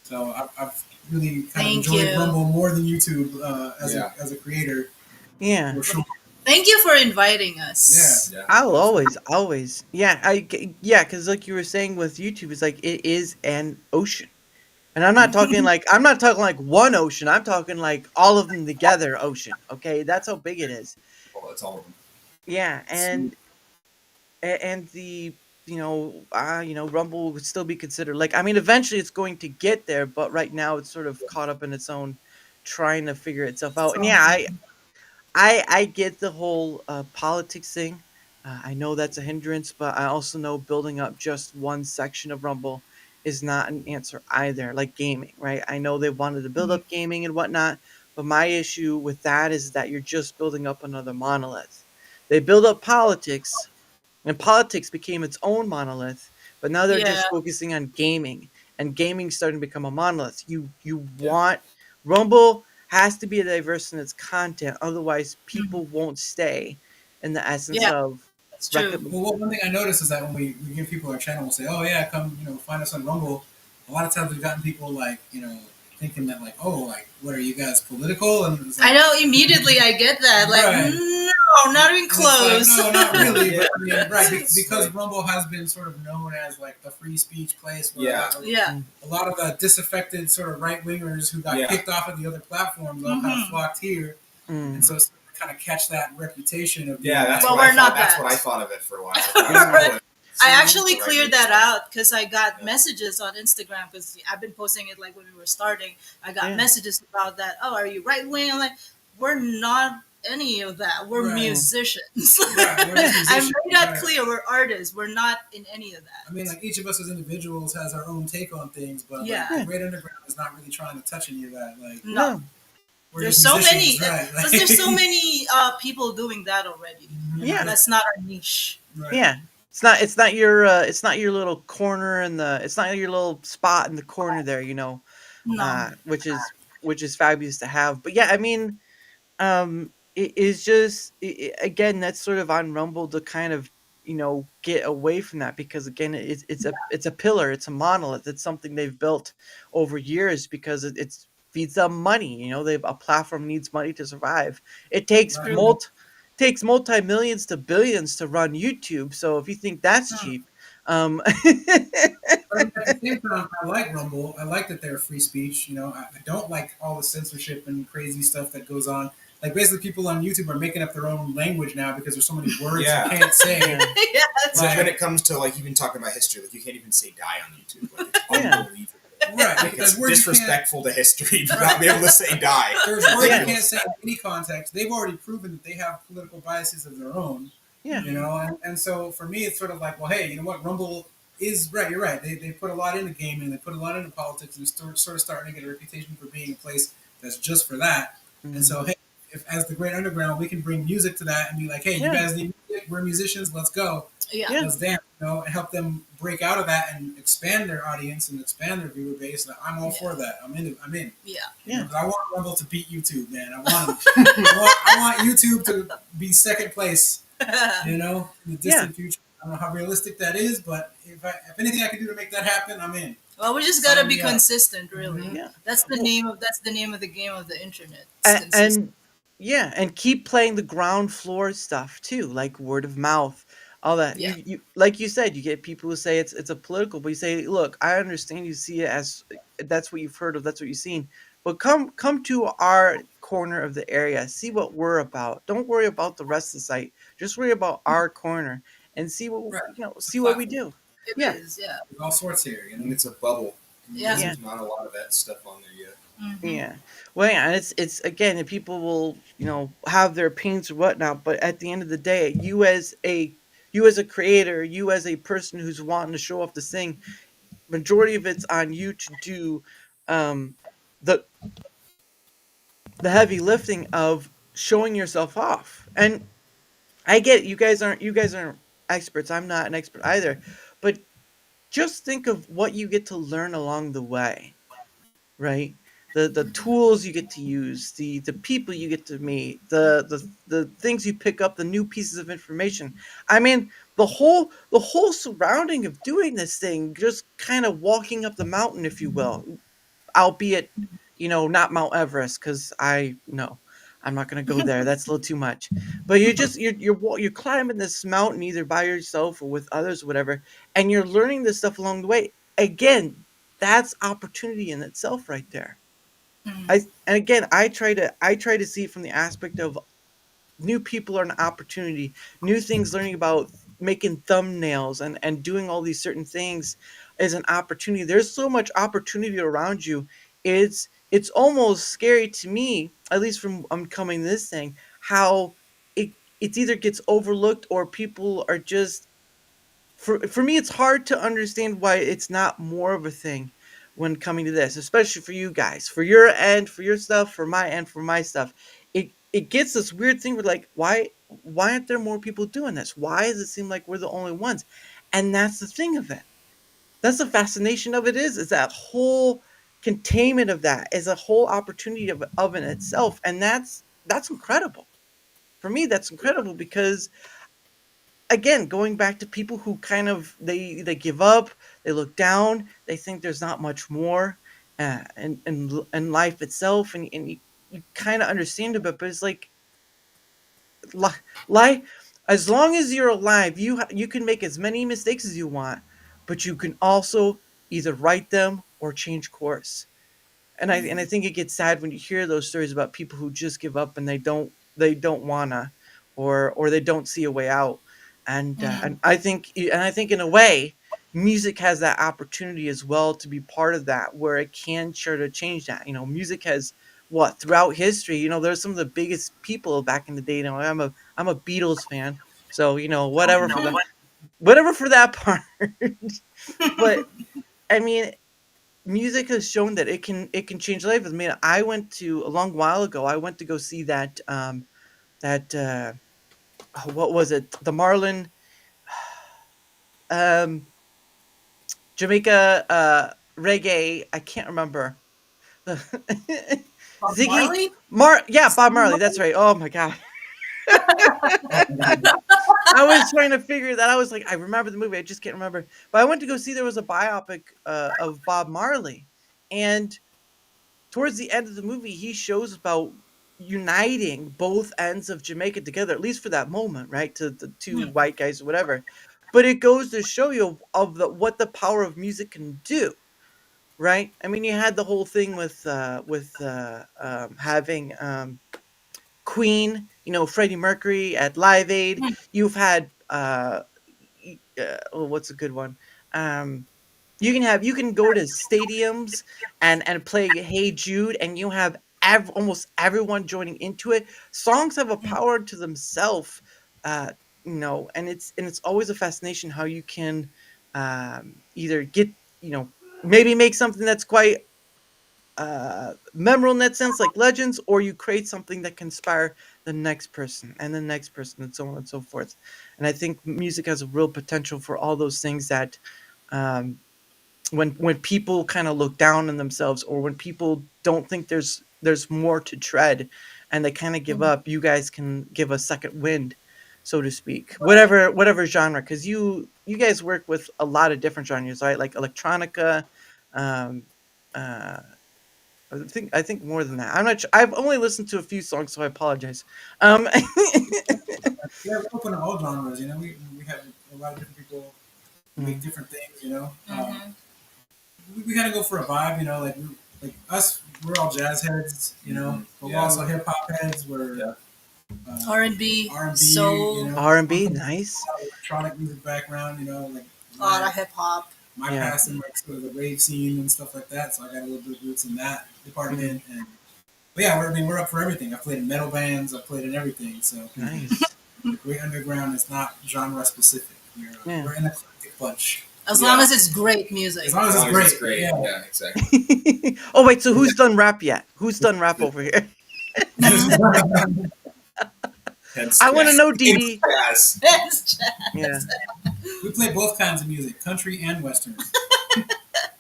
So I've really kind of
Thank
enjoyed
you.
Rumble more than YouTube
Yeah.
as a creator,
Yeah.
for sure.
Thank you for inviting us.
Yeah.
Yeah.
I'll always. Yeah, because like you were saying with YouTube, it's like it is an ocean. And I'm not talking like one ocean. I'm talking like all of them together ocean. Okay, that's how big it is.
Well, that's all of them.
Yeah, and the Rumble would still be considered like I mean eventually it's going to get there, but right now it's sort of caught up in its own trying to figure itself out. And yeah, I get the whole politics thing. I know that's a hindrance, but I also know building up just one section of Rumble is not an answer either. Like gaming, right? I know they wanted to build up gaming and whatnot, but my issue with that is that you're just building up another monolith. They build up politics, and politics became its own monolith, but now they're
Yeah.
just focusing on gaming, and gaming's starting to become a monolith. You want Rumble has to be diverse in its content, otherwise people won't stay in the essence
Yeah.
of
It's true.
Well, one thing I noticed is that when we give people our channel, we'll say, "Oh yeah, come find us on Rumble." a lot of times we've gotten people like, thinking that like, oh, like, what are you guys political? And it's like,
I know immediately I get that. Like,
Right.
no, not even
and it's like,
close.
no, not really.
Yeah.
But I mean, right, because
Right.
Rumble has been sort of known as like the free speech place where
Yeah.
Yeah.
a lot of the disaffected sort of right wingers who got
Yeah.
kicked off of the other platforms all kind of flocked here,
Mm.
and so it's kind of catch that reputation of
Yeah, that's
Well,
what I
we're not
thought. That's
that.
what I thought of it for a while.
Right. I
Right.
actually
Right.
cleared that out because I got messages on Instagram because I've been posting it like when we were starting. I got
Yeah.
messages about that. Oh, are you right wing? I'm like, we're not any of that. We're
Right.
musicians.
Right, we're just
I
musicians,
made that
right.
clear. We're artists. We're not in any of that.
I mean, like each of us as individuals has our own take on things, but
Yeah.
like, the Great Underground is not really trying to touch any of that. Like,
No.
No.
we're
There's
just
so
musicians,
many.
right?
Because there's so many people doing that already.
Yeah.
That's not our niche.
Right.
Yeah. It's not your little corner in the it's not your little spot in the corner there,
No.
which is fabulous to have. But yeah, I mean, it is just again that's sort of on Rumble to kind of get away from that because again it's a pillar, it's a monolith, it's something they've built over years because it's feeds them money. They've a platform needs money to survive. It takes
Right.
takes multi-millions to billions to run YouTube. So if you think that's cheap,
But at the same time, I like Rumble. I like that they're free speech. I don't like all the censorship and crazy stuff that goes on. Like basically, people on YouTube are making up their own language now because there's so many words
Yeah.
you can't say.
Yeah, that's
So
Right.
when it comes to like even talking about history, like you can't even say die on YouTube. Like, it's
Yeah.
unbelievable.
Right.
Like,
There's
it's
words you can't-
disrespectful to history to not be able to say die.
There's words
Yeah.
you can't say in any context. They've already proven that they have political biases of their own.
Yeah.
And so for me, it's sort of like, well, hey, you know what? Rumble is right. You're right. They put a lot into gaming. They put a lot into politics, and sort of starting to get a reputation for being a place that's just for that. And so, hey, if as the Great Underground, we can bring music to that and be like, hey,
Yeah.
you guys need music. We're musicians. Let's go.
Yeah.
Yeah.
Let's dance. And help them break out of that and expand their audience and expand their viewer base. And I'm all for that. I'm in.
Yeah.
Yeah.
But I want Rumble to beat YouTube, man. I want I want YouTube to be second place. In the distant future. I don't know how realistic that is, but if anything I can do to make that happen, I'm in.
Well, we just gotta
Sign
be
me up.
consistent, really.
Yeah.
That's the name of the game of the internet. It's consistent.
And yeah, and keep playing the ground floor stuff too, like word of mouth, all that.
Yeah.
You like you said, you get people who say it's a political, but you say, look, I understand you see it as that's what you've heard of, that's what you've seen, but come to our corner of the area, see what we're about. Don't worry about the rest of the site. Just worry about our corner and see what
Right.
see what we do.
It
Yeah.
is, yeah.
There's all sorts here.
And it's a bubble.
Yeah.
There's not a lot of that stuff on there yet.
Yeah. Well, yeah, and it's again, and people will, have their opinions or whatnot, but at the end of the day, you as a creator, you as a person who's wanting to show off this thing, majority of it's on you to do um the the heavy lifting of showing yourself off. And I get it, you guys aren't experts. I'm not an expert either. But just think of what you get to learn along the way, right? The tools you get to use, the people you get to meet, the things you pick up, the new pieces of information. I mean, the whole surrounding of doing this thing, just kind of walking up the mountain, if you will, albeit, not Mount Everest, because I'm not gonna go there. That's a little too much. But you're climbing this mountain either by yourself or with others, or whatever, and you're learning this stuff along the way. Again, that's opportunity in itself, right there. And again, I try to see it from the aspect of new people are an opportunity, new things, learning about making thumbnails and doing all these certain things is an opportunity. There's so much opportunity around you. It's almost scary to me, at least from coming this thing, how it either gets overlooked or people are just, for me it's hard to understand why it's not more of a thing when coming to this, especially for you guys, for your end, for your stuff, for my end, for my stuff. It gets this weird thing where, like, why aren't there more people doing this? Why does it seem like we're the only ones? And that's the thing of it. That's the fascination of it, is that whole containment of that is a whole opportunity of in itself. And that's incredible. For me, that's incredible because again, going back to people who kind of they give up, they look down, they think there's not much more, in life itself, and you kind of understand it, but it's like li- life. As long as you're alive, you can make as many mistakes as you want, but you can also either right them or change course. And I think it gets sad when you hear those stories about people who just give up and they don't wanna, or they don't see a way out. And I think in a way, music has that opportunity as well to be part of that, where it can sure to change that. Music has what throughout history. There's some of the biggest people back in the day. I'm a Beatles fan, so whatever for that part. But I mean, music has shown that it can change lives. I mean, I went to a long while ago. I went to go see that what was it? The Marlin um Jamaica reggae. I can't remember. The
Bob
Ziggy
Marley?
yeah, Bob Marley. That's right. Oh my god. I was trying to figure that. I was like, I remember the movie. I just can't remember. But I went to go see there was a biopic of Bob Marley, and towards the end of the movie, he shows about uniting both ends of Jamaica together, at least for that moment, right? To the two white guys or whatever. But it goes to show you what the power of music can do, right? I mean, you had the whole thing with having Queen, Freddie Mercury at Live Aid. You've had what's a good one? Um, you can go to stadiums and play Hey Jude, and you have almost everyone joining into it. Songs have a power to themselves, uh, and it's always a fascination how you can either get maybe make something that's quite memorable in that sense, like legends, or you create something that can inspire the next person and the next person, and so on and so forth. And I think music has a real potential for all those things that. Um, when people kind of look down on themselves, or when people don't think there's more to tread, and they kind of give up, you guys can give a second wind, so to speak, whatever genre, because you guys work with a lot of different genres, right? Like electronica. um uh I think more than that. I'm not sure. I've only listened to a few songs, so I apologize. um
Yeah, we're open to all genres. We have a lot of different people make different things. We kind of go for a vibe. Like us, we're all jazz heads. But we're also hip hop heads. We're
R&B,
R&B.
soul,
R&B, nice.
Electronic music background. Like
a lot of hip hop.
my
Yeah.
past in like sort of the rave scene and stuff like that. So I got a little bit of roots in that department. But yeah, we're up for everything. I've played in metal bands. I've played in everything. So
Nice.
the Great Underground is not genre specific.
Yeah.
We're an eclectic bunch.
As long as it's great music.
As long as
As
it's
long as
great.
it's great.
Yeah.
Yeah, exactly.
Oh wait, so who's done rap yet? Who's done rap over here?
Hence
I want to
jazz.
know, Dee.
Jazz.
It's jazz.
Yeah.
We play both kinds of music, country and western.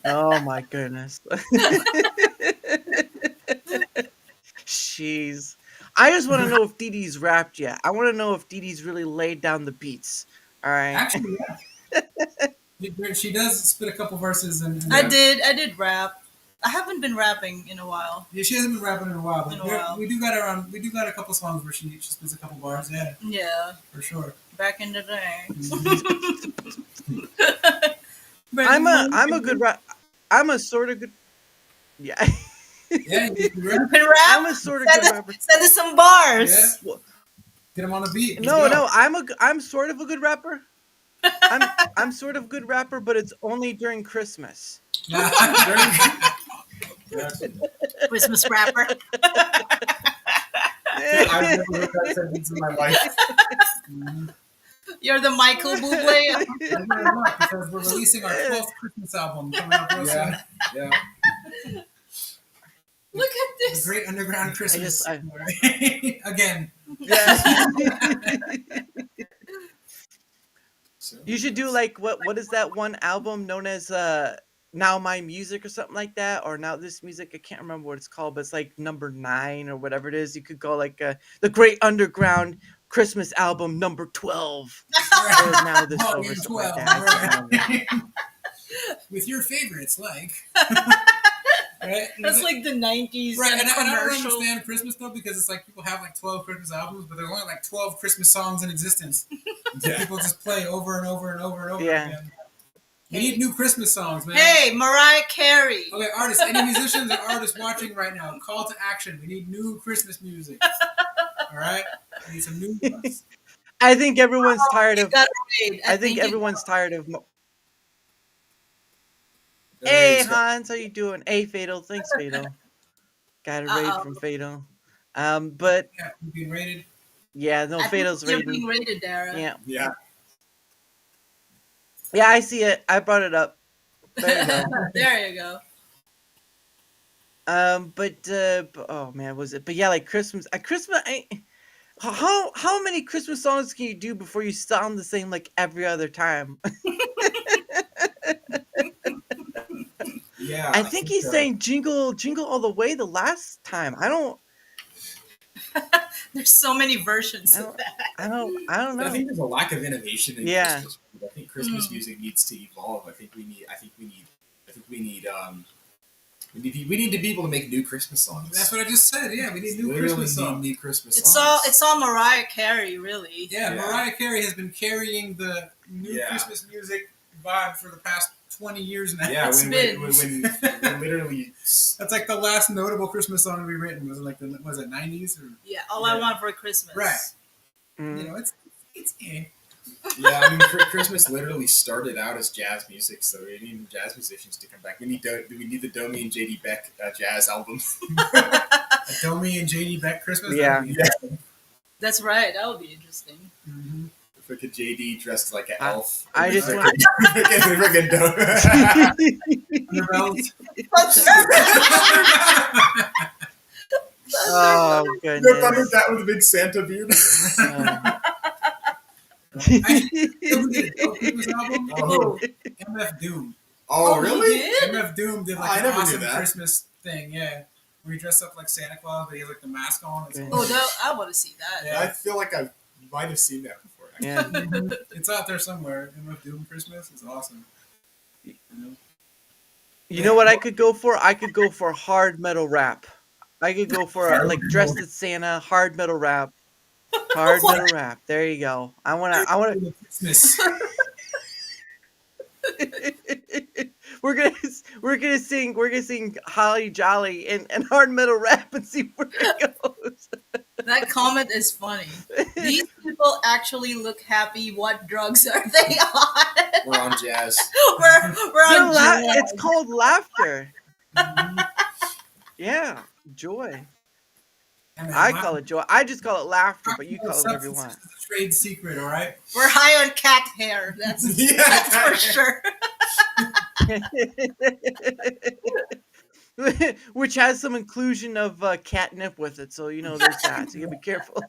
Oh my goodness. Jeez. I just want to know if Dee Dee's rapped yet. I want to know if Dee Dee's really laid down the beats. All right.
Actually, yeah. She does spit a couple verses, and
I did rap. I haven't been rapping in a while.
Yeah, she hasn't been rapping in a while, but
In a while.
we do got her on. We do got a couple songs where she spits a couple bars. Yeah,
Yeah,
for sure.
back in the day.
I'm a good rap. I'm a sort of good. Yeah.
Yeah, you rap.
You can rap?
I'm a sort of
Send
good
us,
rapper.
send us some bars.
Yeah.
Well,
Get him on the beat. Let's
no,
go.
I'm sort of a good rapper. I'm sort of good rapper, but it's only during Christmas.
Christmas rapper.
I've never heard that sentence in my life.
You're the Michael Bublé.
Because we're releasing our 12th Christmas album coming up real soon.
Yeah.
Look at this.
Great Underground Christmas.
I-
Again.
Yeah.
So,
You should do like what is that one album known as Now My Music or something like that, or Now This Music? I can't remember what it's called, but it's like number 9 or whatever it is. You could go like the Great Underground Christmas album number 12. Or now this
Oh,
over
yeah,
something like
12,
that.
right. With your favorites, like. Right?
That's like the 90s
Right, and I don't
commercial.
understand Christmas though, because it's like people have like 12 Christmas albums, but there are only like 12 Christmas songs in existence. That people just play over and over and over and over
Yeah.
again. We need new Christmas songs, man.
Hey, Mariah Carey.
Okay, artists, any musicians or artists watching right now, call to action. We need new Christmas music. All right? We need some new ones.
I think everyone's tired
You
of.
gotta wait.
I think
you-
everyone's tired of.
Hey,
Hey
so-
Hans, how you doing? Hey Fatal, thanks Fatal. Got a raid
Uh-oh.
from Fatal. But
Yeah, we've been rated.
yeah, no
I think
Fatal's
you're
raiding.
being rated, Dara.
Yeah,
Yeah.
yeah, I see it. I brought it up. There you go.
There you go.
But oh man, was it? But yeah, like Christmas. How many Christmas songs can you do before you sound the same like every other time?
Yeah.
I think he's saying jingle, jingle all the way the last time. I don't
There's so many versions of that.
I don't
I
know.
think there's a lack of innovation in
Yeah.
Christmas. I think Christmas music needs to evolve. I think we need we need to be able to make new Christmas songs.
That's what I just said. Yeah, we need new
Literally
Christmas
need
songs.
new Christmas
It's
songs.
all Mariah Carey, really.
Yeah,
Yeah.
Mariah Carey has been carrying the new
Yeah.
Christmas music vibe for the past 20 years now.
Yeah,
It's
when literally
That's like the last notable Christmas song we written. Was it like was it 90s or
Yeah, all I
Yeah.
want for Christmas.
right?
Mm.
You know, it's
yeah, I mean, Christmas literally started out as jazz music, so we need jazz musicians to come back. We need the Domi and JD Beck jazz album.
a Domi and JD Beck Christmas.
Yeah.
That'd be interesting.
That's right. That would be interesting.
Mhm.
Freaking JD dressed like an elf.
I just
Freaking-
want.
freaking Domi.
Underbells.
Oh
Look
goodness.
under that with a big Santa beard.
Actually, you know who did a dope Christmas album?
Oh.
MF Doom.
Oh,
he
really?
did?
MF Doom did
I
like an
never knew
awesome
that.
Christmas thing. Yeah, where he dressed up like Santa Claus, but he has like the mask on. It's,
Yeah.
Oh, I want to see that.
Yeah.
I feel like I might have seen that before. Actually.
Yeah.
it's out there somewhere. MF Doom Christmas is awesome. You know?
You know what I could go for? I could go for hard metal rap. I could go for like dressed as Santa, hard metal rap. Hard metal rap. There you go. I wanna
Christmas.
we're gonna sing Holly Jolly and hard metal rap and see where it goes.
That comment is funny. These people actually look happy. What drugs are they on?
We're on jazz.
we're
They're
on drugs.
It's called laughter. Yeah, joy. I call it joy. I just call it laughter, but you call it whatever you want.
It's a trade secret, all right?
We're high on cat hair. That's for sure.
Which has some inclusion of catnip with it, so you know there's that. So you gotta be careful.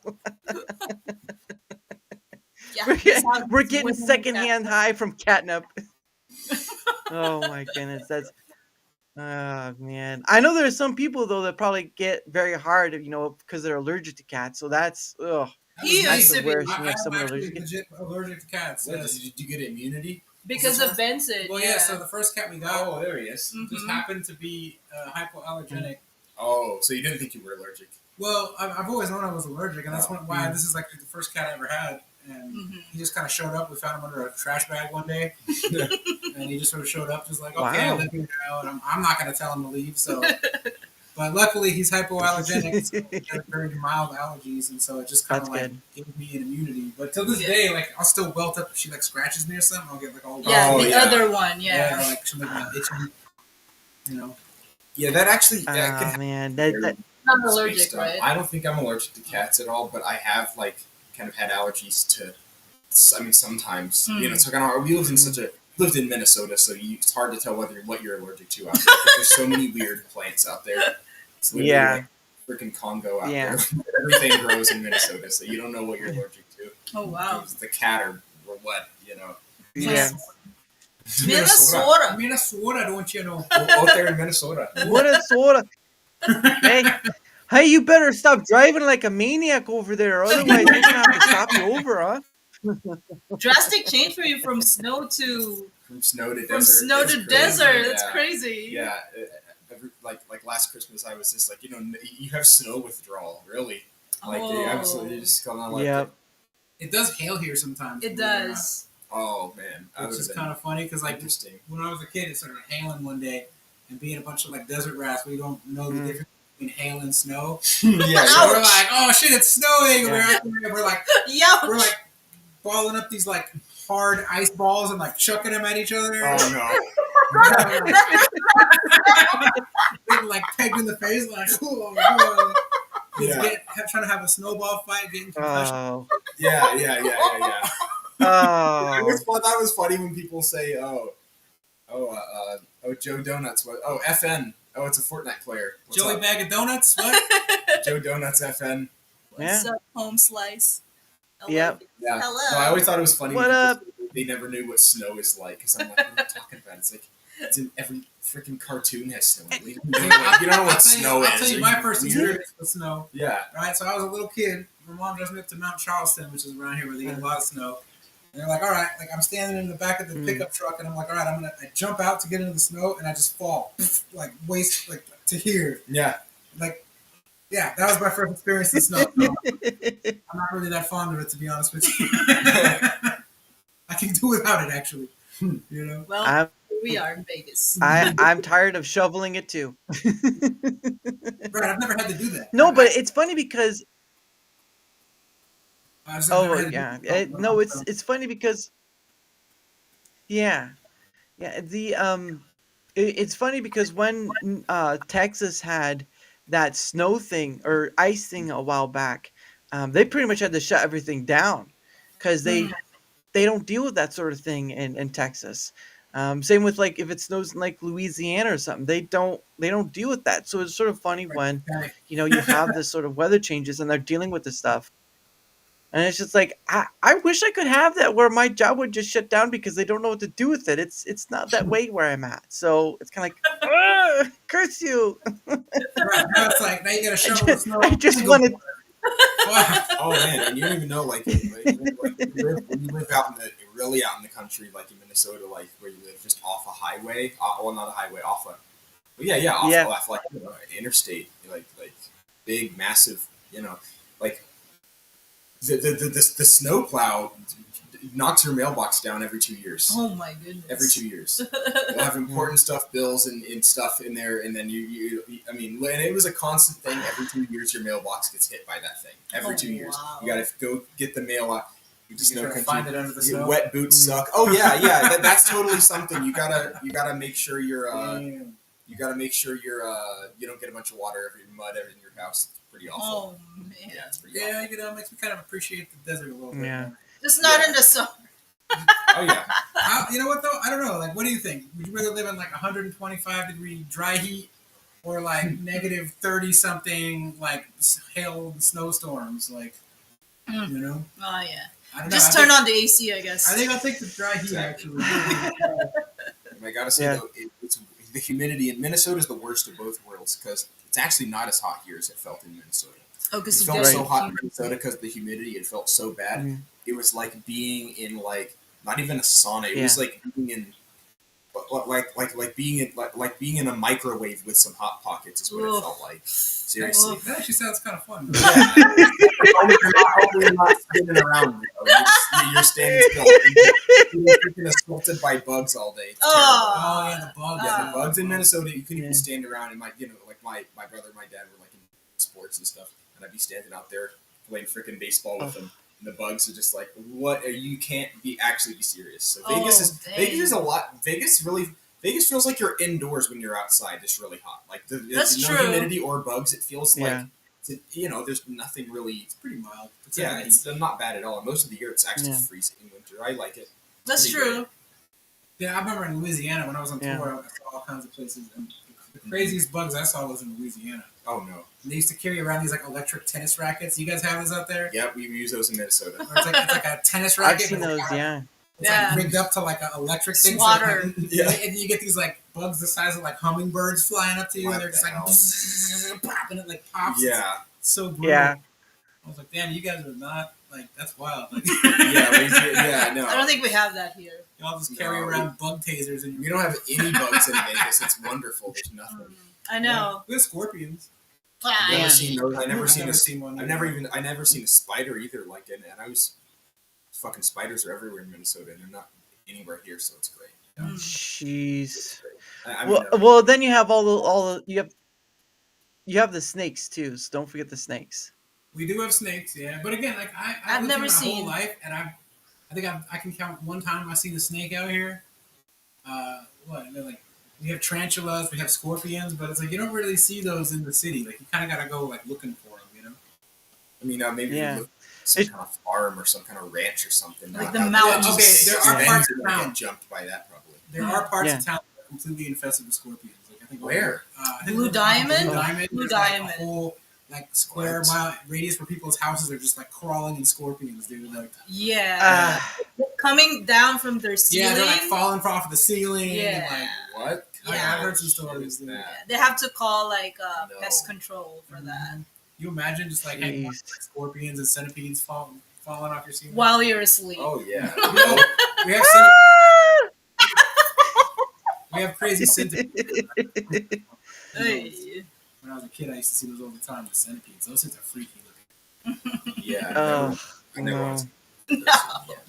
Yeah,
We're getting secondhand high from catnip. Oh my goodness, that's oh man. I know there's some people though that probably get very hard, you know, because they're allergic to cats. So that's ugh.
He
That's
used
the
to be
worst.
I,
You have
I'm
someone
actually
allergic.
legit allergic to cats.
What,
Yes.
did you get immunity?
because of Benson.
Well, yeah. So the first cat we got
Oh, there he is.
just happened to be hypoallergenic.
Oh, so you didn't think you were allergic?
Well, I've always known I was allergic, and that's why this is like the first cat I ever had. And he just kind of showed up. We found him under a trash bag one day, and he just sort of showed up, just like, okay,
Wow.
let me know. And I'm not going to tell him to leave. So, but luckily he's hypoallergenic, so he has very mild allergies, and so it just kind of
That's
like
good.
gave me an immunity. But till this day, like I'll still welt up if she like scratches me or something. I'll get like all
Yeah,
Oh,
the
yeah.
other one. Yeah.
like she'll make me itchy. You know,
Yeah, that actually that
Oh
can happen.
man, that
Not allergic,
Based on-
right?
I don't think I'm allergic to cats at all, but I have like kind of had allergies to. I mean, sometimes you know, it's kind of hard. We lived in Minnesota, so it's hard to tell what you're allergic to out there. 'Cause there's so many weird plants out there. It's literally
Yeah.
like freaking Congo out
Yeah.
there. Everything grows in Minnesota, so you don't know what you're allergic to.
Oh wow.
It's the cat or what, you know.
yeah.
Minnesota.
Minnesota, don't you know?
Out there in Minnesota.
What a sorta. Hey, Hey, you better stop driving like a maniac over there, or otherwise we're gonna have to stop you over, huh?
Drastic change for you from snow to
From snow to
from
desert.
snow
is
to
crazy.
desert. That's
Yeah.
crazy.
Yeah, like last Christmas, I was just like, you have snow withdrawal, really. Like they absolutely just come on like,
Yep.
It does hail here sometimes.
It
believe it or not,
does.
oh man, that
Which
would
is
have
kind
been
of funny because like
interesting.
when I was a kid, it started hailing one day, and being a bunch of like desert rats, we don't know the difference between hail and snow.
Yeah,
So we're like, oh shit, it's snowing.
Yeah.
We're like
Yeah.
we're like balling up these like hard ice balls and like chucking them at each other.
oh no.
Getting like pegged in the face, like
Yeah.
trying to have a snowball fight, getting concussion.
Oh.
Yeah.
Oh.
That was funny when people say, Joe Donuts. Oh, FN. Oh, it's a Fortnite player. What's
Joey
up?
Bag of Donuts. What?
Joe Donuts FN.
What's up, home slice? Hello.
Yep.
Yeah.
Hello.
No, I always thought it was funny.
What
when
up?
people say they never knew what snow is like because I'm like, what are you talking about? It's like it's in every freaking cartoon has snow. You don't know what snow is.
I'll tell you my first experience with snow.
Yeah.
Right, so I was a little kid. My mom drove me up to Mount Charleston, which is around here where they get a lot of snow. And they're like, all right, like I'm standing in the back of the pickup truck, and I'm like, all right, I jump out to get into the snow, and I just fall, like waist, like to here.
Yeah.
Like, yeah, that was my first experience in snow. I'm not really that fond of it, to be honest with you. I can do without it, actually. You know?
Well,
I'm
here we are in Vegas.
I'm tired of shoveling it too.
Right, I've never had to do that.
No, but it's funny because
I've just never
oh
had to
yeah,
do it.
no, it's funny because yeah, it's funny because when Texas had that snow thing or ice thing a while back, they pretty much had to shut everything down because they don't deal with that sort of thing in Texas. Same with like if it snows in like Louisiana or something, they don't deal with that. So it's sort of funny when you have this sort of weather changes and they're dealing with this stuff. And it's just like I wish I could have that where my job would just shut down because they don't know what to do with it. It's not that way where I'm at, so it's kind of like curse you.
Right, now it's like, now you gotta shovel the snow.
I just want to.
Oh man, and you don't even know like when you live out really out in the country, like in Minnesota, like where you live just off a highway. Well, not a highway, off a. Well, off like interstate, like big, massive, like. The snowplow knocks your mailbox down every 2 years.
Oh my goodness.
Every 2 years. We'll have important stuff, bills and stuff in there, and then and it was a constant thing. Every 2 years, your mailbox gets hit by that thing. Every 2 years.
Wow.
You gotta go get the mail out. You just know
find it under the snow.
Wet boots suck. Oh yeah. That's totally something. You gotta make sure you're you don't get a bunch of water in mud in your house. It's pretty awful.
Oh man.
Yeah, it's pretty awful.
Yeah, it makes me kind of appreciate the desert a little bit.
Yeah.
Just not in the summer.
Oh yeah.
You know what though? I don't know. Like, what do you think? Would you rather live in like 125-degree dry heat, or like negative 30 something like hail snowstorms? Like, you know?
Oh yeah.
I don't
Just
know.
turn on the AC, I guess.
I think I'll take the dry heat
Exactly.
actually.
And I gotta say though, it's the humidity in Minnesota is the worst of both worlds because it's actually not as hot here as it felt in Minnesota.
Oh,
It
because
felt so hot in Minnesota because of the humidity. It felt so bad. It was like being in like not even a sauna. It was like being in being in a microwave with some hot pockets is what it felt like. Seriously.
That actually sounds kind of fun.
Hopefully you're not spinning around. You're standing still. You're freaking assaulted by bugs all day. It's terrible.
Oh yeah, the bugs.
Yeah, the bugs in Minnesota, you couldn't even stand around. And my brother and my dad were like in sports and stuff, and I'd be standing out there playing freaking baseball with them. And the bugs are just like, what? You can't actually be serious. So Vegas is a lot. Vegas feels like you're indoors when you're outside. It's really hot. Like there's no humidity or bugs. It feels like there's nothing really. It's pretty mild. It's not bad at all. And most of the year it's actually freezing in winter. I like it.
That's true.
Yeah, I remember in Louisiana when I was on tour, I saw all kinds of places. And the craziest bugs I saw was in Louisiana.
Oh no!
And they used to carry around these like electric tennis rackets. You guys have those out there?
Yep, we use those in Minnesota.
Or it's like a tennis racket.
I've seen those. Yeah.
It's
Yeah.
like rigged up to like an electric thing.
Swatter.
So
Yeah.
and you get these like bugs the size of like hummingbirds flying up to you,
What
and they're just
the
like
hell?
pop, and it like pops.
Yeah.
It's so brutal.
Yeah.
I was like, damn, you guys are not like that's wild. Like,
Yeah, no.
I don't think we have that here.
y'all just carry
No.
around bug tasers, and
We don't have any bugs in Vegas. It's wonderful. There's nothing.
I know.
We have scorpions.
Ah,
I've never
Yeah.
seen those. I never
I've
seen
never
a.
seen one
I've
either.
never seen a spider either. Like, and I was fucking spiders are everywhere in Minnesota, and they're not anywhere here, so it's great.
Jeez.
I mean,
Well, then you have all the you have the snakes too. So don't forget the snakes.
We do have snakes, yeah. But again, like
I've
lived
never
here my
seen-
whole life, and I think I can count one time I've seen a snake out here. They're like we have tarantulas, we have scorpions, but it's like you don't really see those in the city. Like you kind of got to go like looking for them, you know.
I mean, maybe
Yeah.
you look at some kind of farm or some kind of ranch or something.
Like
not
the
out
mountains.
there.
Okay, there are
Then
parts
you're
of
gonna
town.
get jumped by that probably.
There are parts
Yeah.
of town that are completely infested with scorpions. Like I think
Where?
I think
Blue Diamond?
Blue Diamond.
Blue
There's, like,
Diamond.
a whole like square
What?
mile radius where people's houses are just like crawling in scorpions, dude. Like
Yeah.
Ah,
Coming down from their ceiling.
yeah, they're like falling off the ceiling.
Yeah.
And, like,
What?
Yeah.
I've heard some
Shit
stories,
is
dude.
that?
They have to call like
No.
pest control for that
You imagine just like hanging out
Jeez.
with scorpions and centipedes falling off your ceiling?
while you're asleep.
Oh yeah.
We have we have crazy centipedes.
Hey.
When I was a kid, I used to see those all the time. The centipedes. Those things are freaky looking.
Yeah.
Oh,
I never
no.
want to.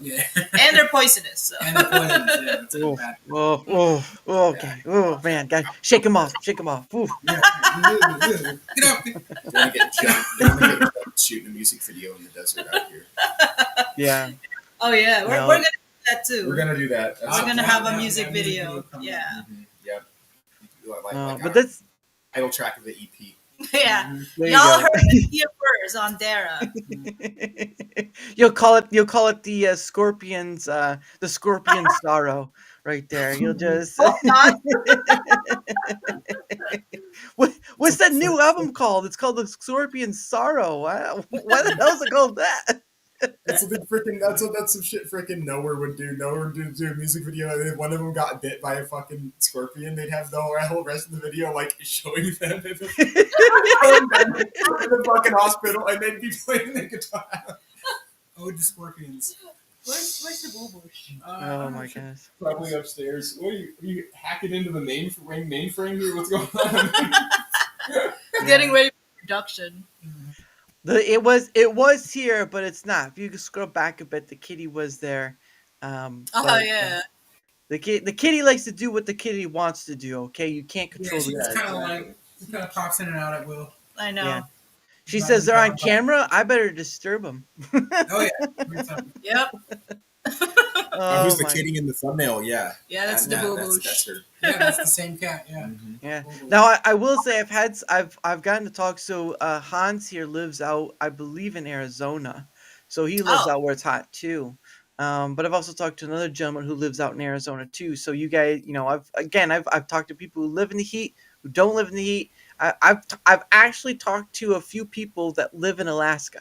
Yeah.
And they're poisonous. So.
And the poisons. Yeah, that's
Oh,
bad.
oh, okay. Oh man, guys, shake him off. Ooh.
Yeah. Get up.
Don't wanna get jumped. Don't wanna get jumped shooting a music video in the desert out here.
Yeah.
Oh yeah, we're
No.
gonna do that too.
We're gonna do that.
We're gonna
Yeah,
have a
yeah,
music
yeah,
video.
coming
Yeah.
out.
Yep. Like
But
our
that's
title track of the E EP.
Yeah.
there you
Y'all
go.
heard it here first on Dara.
You'll call it the scorpions the scorpion sorrow right there. You'll just
Not
what's that new album called? It's called the Scorpion Sorrow. Why the hell's it called that?
That's what some shit freaking Nowhere would do. Nowhere would do a music video, and if one of them got bit by a fucking scorpion, they'd have the whole rest of the video like showing them in the fucking hospital, and they'd be playing the guitar.
Oh, the scorpions.
where's the bullbush?
Oh my gosh.
Probably upstairs. What are you hacking into the mainframe here? What's going on?
Getting ready for production.
It was here, but it's not. If you could scroll back a bit, the kitty was there.
Oh
but,
yeah.
the kitty likes to do what the kitty wants to do. Okay, you can't
Yeah,
control
she's
the.
kind of like she kind of pops in and out at will.
I know.
Yeah. She says they're on camera. I better disturb them.
Oh yeah.
Yep.
Who's the kitty in the thumbnail? Yeah.
Yeah, that's the
That's
bullbush.
her.
Yeah, that's the same cat. Yeah.
Yeah.
Bullbush.
Now I will say I've gotten to talk. So Hans here lives out, I believe, in Arizona. So he lives
Oh.
out where it's hot too. But I've also talked to another gentleman who lives out in Arizona too. So you guys, I've talked to people who live in the heat, who don't live in the heat. I've actually talked to a few people that live in Alaska.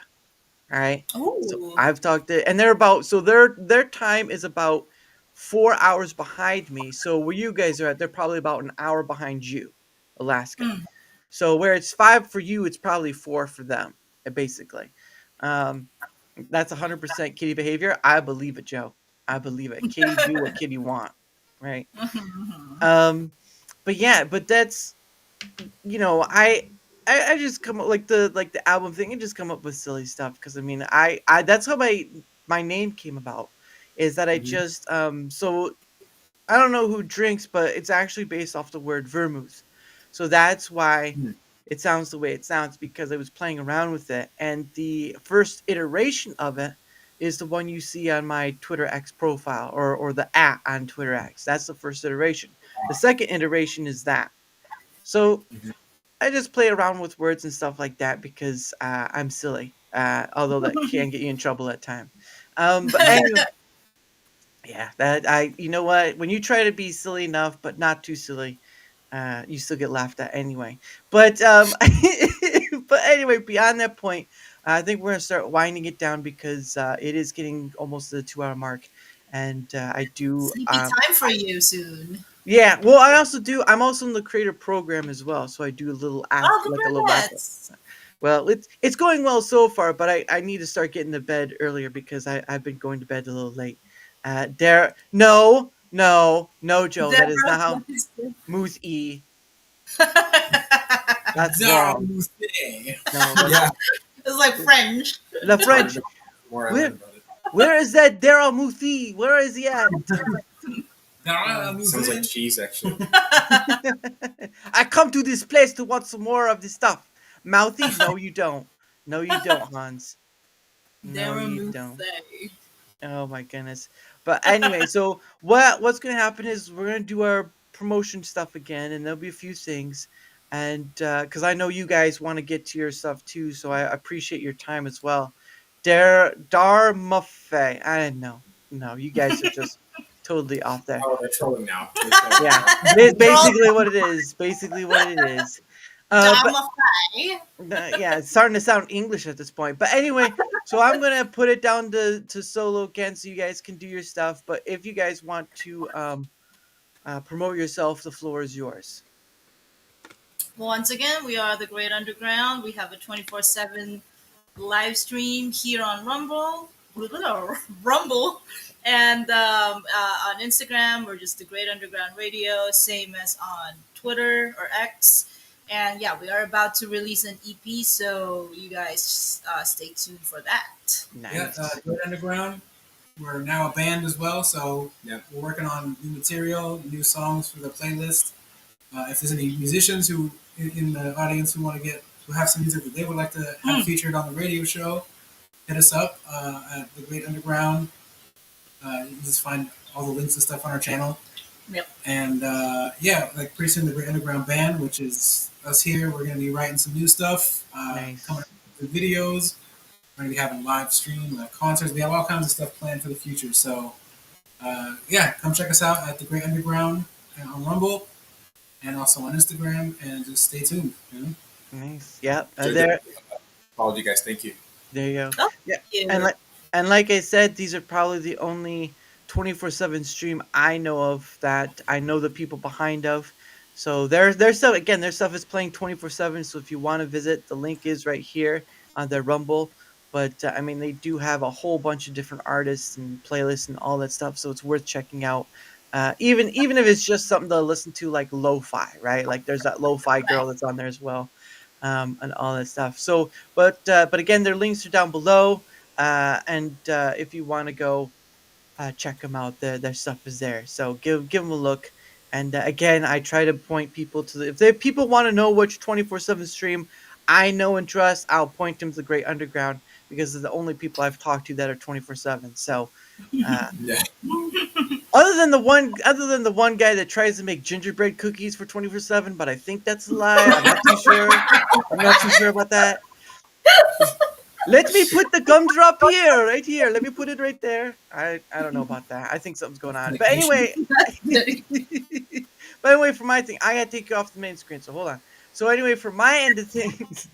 All right.
Ooh.
So I've talked to, and their time is about 4 hours behind me. So where you guys are at, they're probably about an hour behind you, Alaska.
Mm.
So where it's 5 for you, it's probably 4 for them, basically. That's 100% kitty behavior. I believe it, Joe. I believe it. Kitty do what kitty want, right? But that's, I just come up like the album thing and just come up with silly stuff because I mean I that's how my name came about, is that I just so I don't know who drinks, but it's actually based off the word vermouth, so that's why it sounds the way it sounds, because I was playing around with it, and the first iteration of it is the one you see on my Twitter X profile or the @ on Twitter X. That's the first iteration. The second iteration is that. So I just play around with words and stuff like that because I'm silly, although that can get you in trouble at times. But anyway, yeah, you know what? When you try to be silly enough but not too silly, you still get laughed at anyway. But but anyway, beyond that point, I think we're gonna start winding it down because it is getting almost to the 2-hour mark, and I do.
Sleepy time for you soon.
Yeah, well, I also do. I'm also in the creator program as well, so I do a little
Oh,
like a little wrap up.
congrats.
Well, it's going well so far, but I need to start getting to bed earlier because I've been going to bed a little late. Dare no, Joe, that is not how Moose E. That's wrong.
Daramouthe.
No, that's
Yeah,
It's like French.
the
it's hard
French.
to know the more I
Where
learn about it.
where is that Daramouthe? Where is he at?
Sounds like
Daramouthe.
cheese, actually.
I come to this place to want some more of this stuff. Mouthy? No, you don't. No, you don't, Hans. No, you
Daramouthe.
don't. Oh my goodness. But anyway, so what's gonna happen is we're gonna do our promotion stuff again, and there'll be a few things, and because I know you guys want to get to your stuff too, so I appreciate your time as well. Darmuffet. I know, no, you guys are just totally off there.
Oh, they're trolling now. They're trolling
Yeah,
now.
it's basically what it is. Basically what it is. But
Daramouthe.
yeah, it's starting to sound English at this point. But anyway, so I'm gonna put it down to solo again, so you guys can do your stuff. But if you guys want to promote yourself, the floor is yours.
Once again, we are the Great Underground. We have a 24/7 live stream here on Rumble, and on Instagram, we're just the Great Underground Radio, same as on Twitter or X. And yeah, we are about to release an EP, so you guys stay tuned for that.
Yeah,
Nice.
Great Underground. We're now a band as well, so
Yep.
we're working on new material, new songs for the playlist. If there's any musicians who in the audience who have some music that they would like to have featured on the radio show, hit us up at the Great Underground. You can just find all the links and stuff on our channel.
Yep.
And yeah, like pretty soon the Great Underground Band, which is us here, we're going to be writing some new stuff,
Nice.
coming up with videos. We're going to be having live stream, concerts. We have all kinds of stuff planned for the future. So yeah, come check us out at the Great Underground on Rumble and also on Instagram, and just stay tuned. You know?
Nice. Yeah.
Sure, followed you guys. Thank you.
There you go.
Oh,
Yeah.
thank you.
And like I said, these are probably the only 24/7 stream I know of that I know the people behind of. So their stuff again, their stuff is playing 24/7. So if you want to visit, the link is right here on their Rumble. But I mean, they do have a whole bunch of different artists and playlists and all that stuff. So it's worth checking out. Even if it's just something to listen to, like lo-fi, right? Like there's that lo-fi girl that's on there as well, and all that stuff. So, but again, their links are down below. And if you want to go check them out, their stuff is there. So give them a look. And again, I try to point people to if people want to know which 24/7 stream I know and trust, I'll point them to the Great Underground because they're the only people I've talked to that are 24/7. So.
Yeah.
Other than the one guy that tries to make gingerbread cookies for 24/7, but I think that's a lie. I'm not too sure. I'm not too sure about that. Let me put the gumdrop here, right here. Let me put it right there. I don't know about that. I think something's going on. But anyway, for my thing, I gotta take you off the main screen. So hold on. So anyway, for my end of things,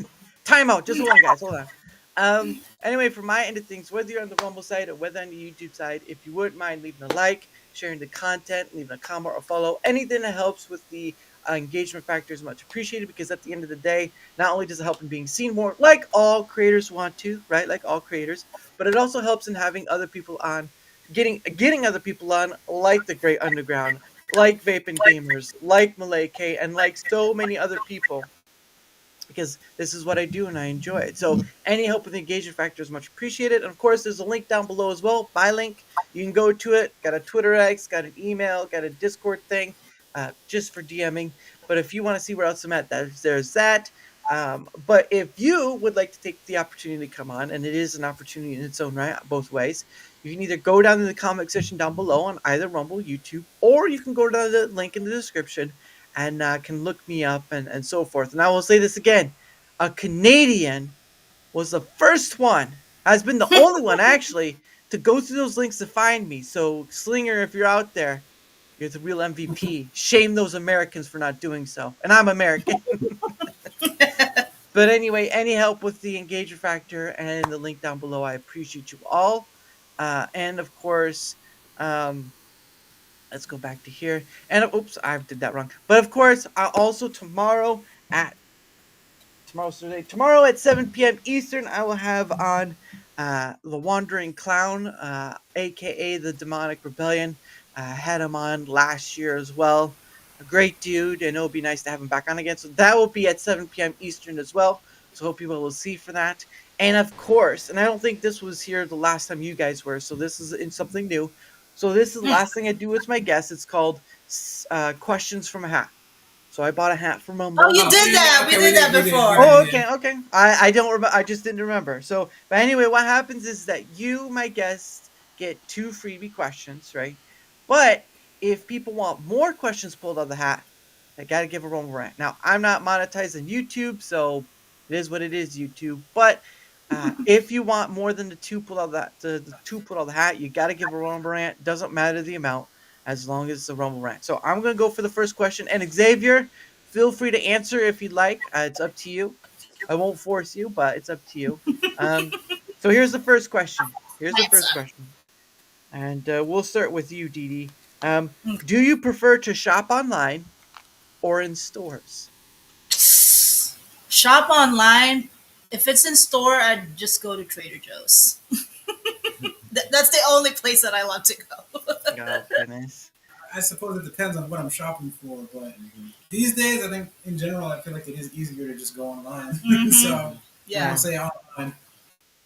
time out. Just hold on, guys. Hold on. Anyway, for my end of things, whether you're on the Rumble side or whether on the YouTube side, if you wouldn't mind leaving a like, sharing the content, leaving a comment or follow, anything that helps with the engagement factor is much appreciated because at the end of the day, not only does it help in being seen more, like all creators want to, right? Like all creators, but it also helps in having other people on, getting other people on, like the Great Underground, like Vaping Gamers, like Malay K, and like so many other people. Because this is what I do and I enjoy it. So any help with the engagement factor is much appreciated. And of course, there's a link down below as well. My link. You can go to it. Got a Twitter X, got an email, got a Discord thing, just for DMing. But if you want to see where else I'm at, there's that. But if you would like to take the opportunity to come on, and it is an opportunity in its own right, both ways, you can either go down to the comment section down below on either Rumble, YouTube, or you can go down to the link in the description and can look me up and so forth. And I will say this again. A Canadian was the first one, has been the only one actually, to go through those links to find me. So Slinger, if you're out there, you're the real MVP. Shame those Americans for not doing so. And I'm American. But anyway, any help with the engagement factor and the link down below, I appreciate you all. And of course, Um, let's go back to here. And oops, I did that wrong. But of course, also at tomorrow's Thursday. Tomorrow at 7 p.m. Eastern, I will have on the Wandering Clown, aka the Demonic Rebellion. I had him on last year as well. A great dude, and it'll be nice to have him back on again. So that will be at 7 p.m. Eastern as well. So hope people will see for that. And of course, and I don't think this was here the last time you guys were, so this is in something new. So this is the last thing I do with my guests. It's called Questions from a Hat. So I bought a hat from a
Oh, you did that. We did that before.
Oh, okay, okay. I don't remember. I just didn't remember. So, but anyway, what happens is that you, my guests, get 2 freebie questions, right? But if people want more questions pulled out of the hat, I got to give a Rumble rant. Now, I'm not monetized on YouTube, so it is what it is, YouTube. But if you want more than the 2 pulled out of the 2 pulled out of the hat, you got to give a Rumble rant. Doesn't matter the amount, as long as it's a Rumble rant. So I'm gonna go for the first question, and Xavier, feel free to answer if you'd like. It's up to you. I won't force you, but it's up to you. So here's the first question. And we'll start with you, Dee Dee. Do you prefer to shop online or in stores?
Shop online. If it's in store, I'd just go to Trader Joe's. That's the only place that I love to go.
Oh, goodness.
I suppose it depends on what I'm shopping for, but these days, I think in general, I feel like it is easier to just go online. So
Yeah.
I'll say online.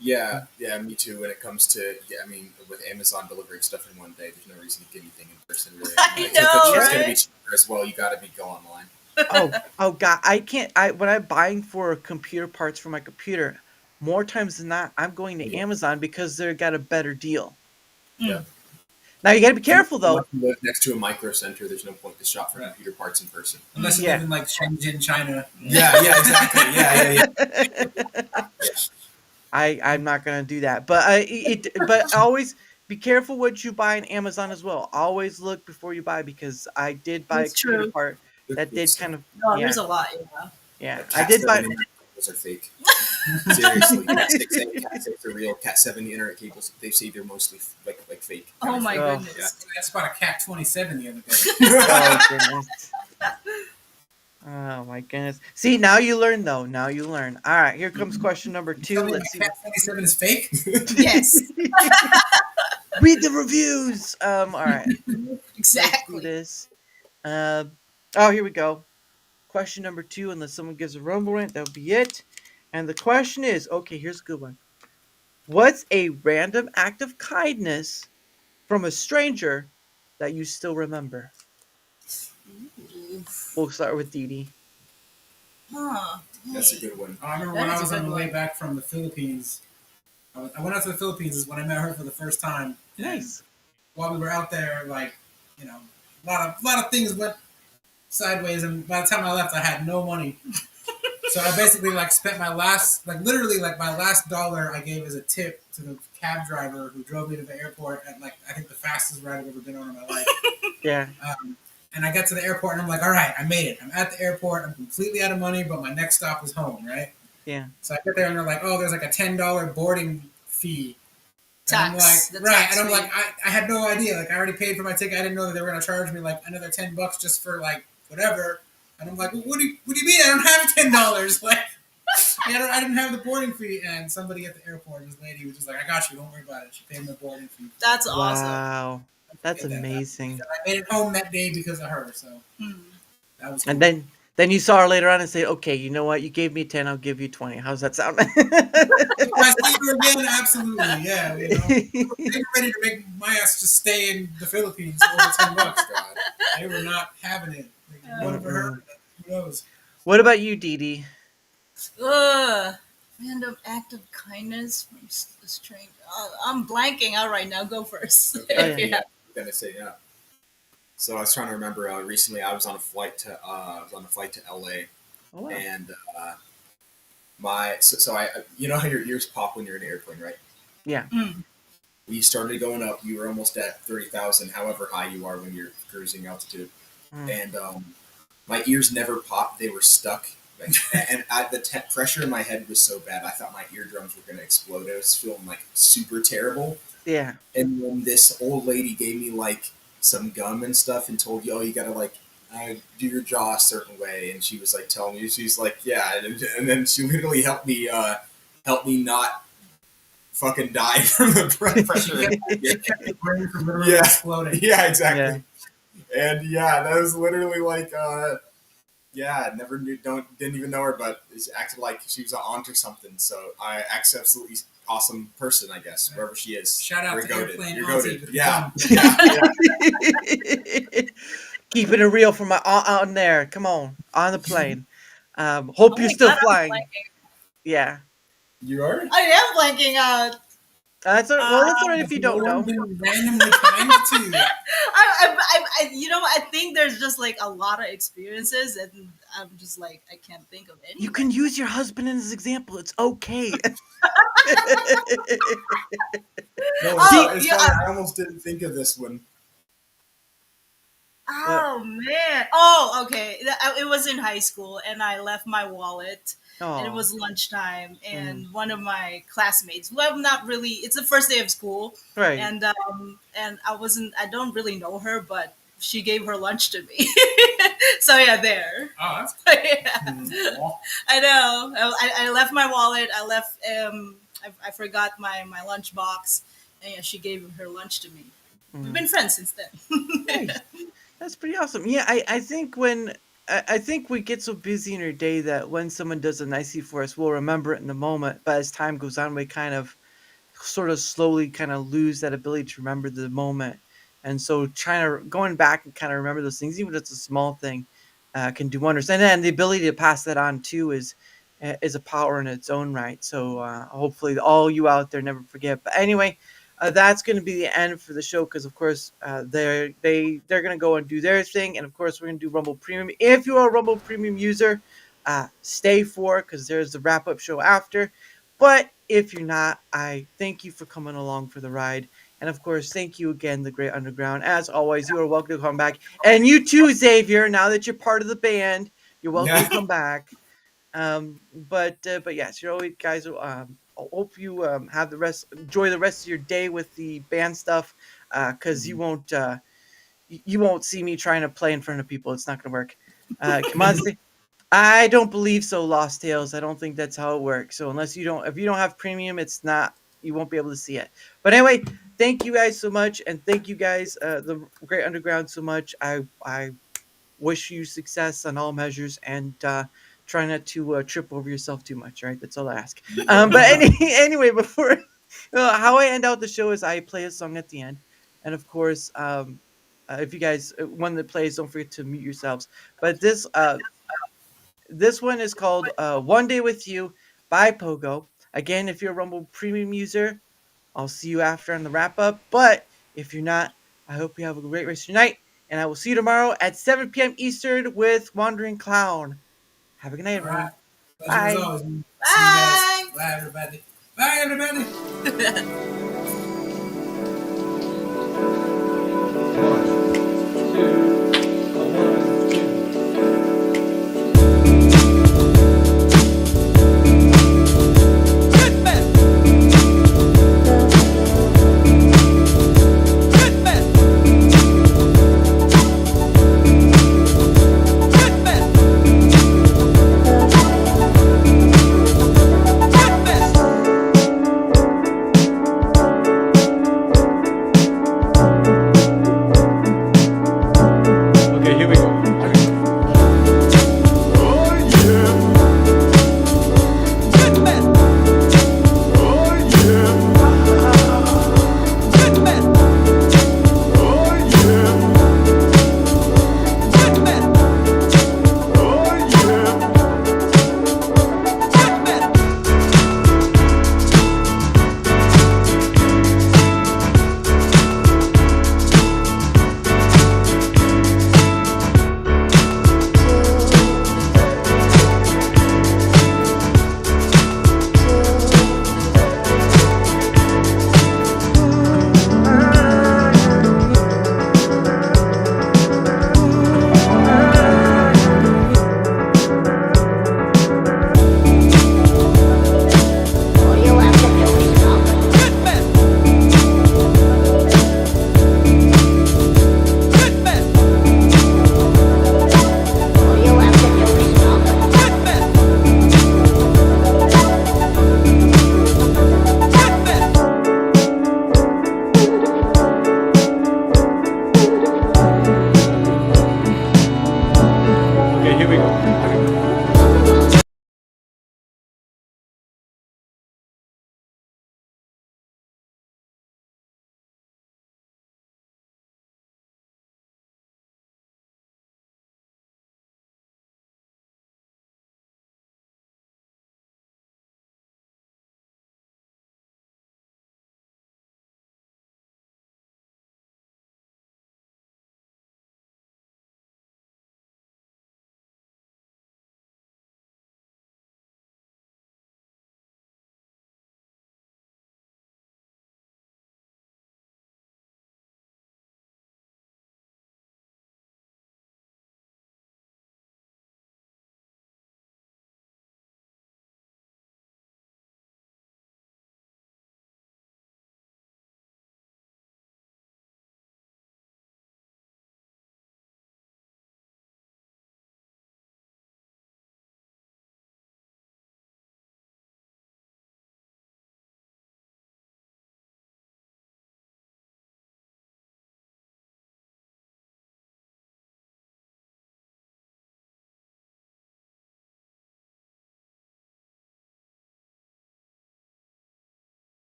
Yeah, me too. When it comes to I mean, with Amazon delivering stuff in one day, there's no reason to get anything in person. Really,
I
like,
know,
if it's
right?
going to be cheaper as well, you got to go online.
Oh God, I can't. When I'm buying for computer parts for my computer, more times than not, I'm going to Amazon because they got a better deal.
Yeah.
Now you got to be careful though.
Unless you live next to a micro center, there's no point to shop for computer parts in person.
Unless you live in like Shenzhen, China.
Yeah, exactly. Yeah.
I'm not gonna do that, but but always be careful what you buy on Amazon as well. Always look before you buy, because I did buy
That's
a computer
true.
part that did kind of
Oh, there's a lot, yeah.
yeah.
Like
I did buy.
Cables are fake. Seriously, Cat 6 and Cat 6 are real. Cat 7 internet cables, they say they're mostly like fake.
Oh my
Oh.
goodness.
I just bought a Cat 27 the other day.
Oh goodness. Oh my goodness. See, now you learn though. Now you learn. All right, here comes question number 2.
Tell me
Let's see.
my Cat 27 is fake?
Yes,
Read the reviews. All right. Let's do
exactly.
this. Oh, here we go. Question number 2, unless someone gives a rumble rant, that'll be it. And the question is, okay, here's a good one. What's a random act of kindness from a stranger that you still remember? We'll start with Dee Dee.
Huh.
That's a good one.
I remember
That
when
is
I
a
was on
good
the way
one.
back from the Philippines. I went out to the Philippines is when I met her for the first time. And
Nice.
while we were out there, like, you know, a lot of things went sideways, and by the time I left, I had no money. So I basically like spent my last, like literally like my last dollar I gave as a tip to the cab driver who drove me to the airport at like I think the fastest ride I've ever been on in my life.
Yeah.
And I got to the airport and I'm like, all right, I made it. I'm at the airport. I'm completely out of money, but my next stop is home, right?
Yeah.
So I get there and they're like, oh, there's like a $10 boarding fee. And I'm
Tax.
like,
The
right.
tax
And I'm
fee.
like, I had no idea. Like, I already paid for my ticket. I didn't know that they were going to charge me like another $10 just for like whatever. And I'm like, well, what do you mean? I don't have $10. Like, I didn't have the boarding fee. And somebody at the airport, this lady was just like, I got you. Don't worry about it. She paid my boarding fee.
That's awesome.
Wow. That's
Get that.
amazing.
I made it home that day because of her. So that was cool.
And then you saw her later on and say, okay, you know what? You gave me 10, I'll give you 20. How's that sound?
If I see her again, absolutely, yeah. You know, they were ready to make my ass just stay in the Philippines for over $10. God, they were not having it. Like, whatever her, who knows?
What about you, Dee Dee?
Random act of kindness from a stranger. I'm blanking out right now. Go first.
yeah.
Yeah.
I'm gonna say yeah. So I was trying to remember. Recently, I was on a flight to LA,
Oh, wow.
and so I you know how your ears pop when you're in an airplane, right?
Yeah.
We started going up. You were almost at 30,000, however high you are when you're cruising altitude, and my ears never popped. They were stuck. Like, and pressure in my head was so bad, I thought my eardrums were going to explode. I was feeling like super terrible.
Yeah.
And then this old lady gave me like some gum and stuff and told you, oh, you gotta like do your jaw a certain way. And she was like telling me, she's like, yeah, and then she literally helped me not fucking die from the pressure.
It kept the brain from literally
Yeah.
exploding.
Yeah, exactly. And yeah, that was literally like, never knew, didn't even know her, but it acted like she was an aunt or something. So I absolutely awesome person, I guess, wherever she is.
Shout out
You're
to
goated.
Airplane
You're
Auntie
goated.
with the
Yeah.
gum.
Keeping it real for my aunt out in there. Come on the plane. Hope
Oh
you're
my
still
God, I'm
flying.
blanking.
Yeah.
You are?
I am blanking out.
That's all right. Well, that's all right if you don't know.
Randomly kind to.
You know, I think there's just like a lot of experiences, and I'm just like, I can't think of any.
You can use your husband as an example. It's okay.
No,
Oh,
it's
yeah,
funny. I almost didn't think of this one.
Oh man. Oh, okay. It was in high school, and I left my wallet, and it
Aw.
was lunchtime, and one of my classmates, who I'm not really, it's the first day of school,
Right.
and I don't really know her, but she gave her lunch to me. So yeah, there.
Oh, that's
Yeah.
cool.
I know. I left my wallet. I left. I forgot my lunch box, and yeah, she gave her lunch to me. We've been friends since then.
Nice. That's pretty awesome. Yeah, I think I think we get so busy in our day that when someone does a nicety for us, we'll remember it in the moment. But as time goes on, we kind of sort of slowly kind of lose that ability to remember the moment. And so going back and kind of remember those things, even if it's a small thing, can do wonders. And then the ability to pass that on too is a power in its own right. So hopefully all you out there never forget. But anyway, that's going to be the end for the show because of course they're going to go and do their thing, and of course we're going to do Rumble Premium. If you are a Rumble Premium user, stay for it because there's the wrap up show after. But if you're not, I thank you for coming along for the ride. And of course, thank you again, The Great Underground. As always, you are welcome to come back. And you too, Xavier, now that you're part of the band, you're welcome to come back. But yes, you're always guys. I hope you enjoy the rest of your day with the band stuff. Because you won't see me trying to play in front of people. It's not gonna work. Come on, I don't believe so, Lost Tales. I don't think that's how it works. So if you don't have premium, you won't be able to see it. But anyway, thank you guys so much, and thank you guys, the Great Underground, so much. I wish you success on all measures, and try not to trip over yourself too much. Right, that's all I ask. But anyway, before how I end out the show is I play a song at the end, and of course, if you guys when it plays, don't forget to mute yourselves. But this one is called One Day With You by Pogo. Again, if you're a Rumble Premium user, I'll see you after on the wrap up. But if you're not, I hope you have a great rest of your night. And I will see you tomorrow at 7 p.m. Eastern with Wandering Clown. Have a good night, everyone.
Bye.
Bye.
See you guys. Bye, everybody. Bye, everybody.
Okay, here we go.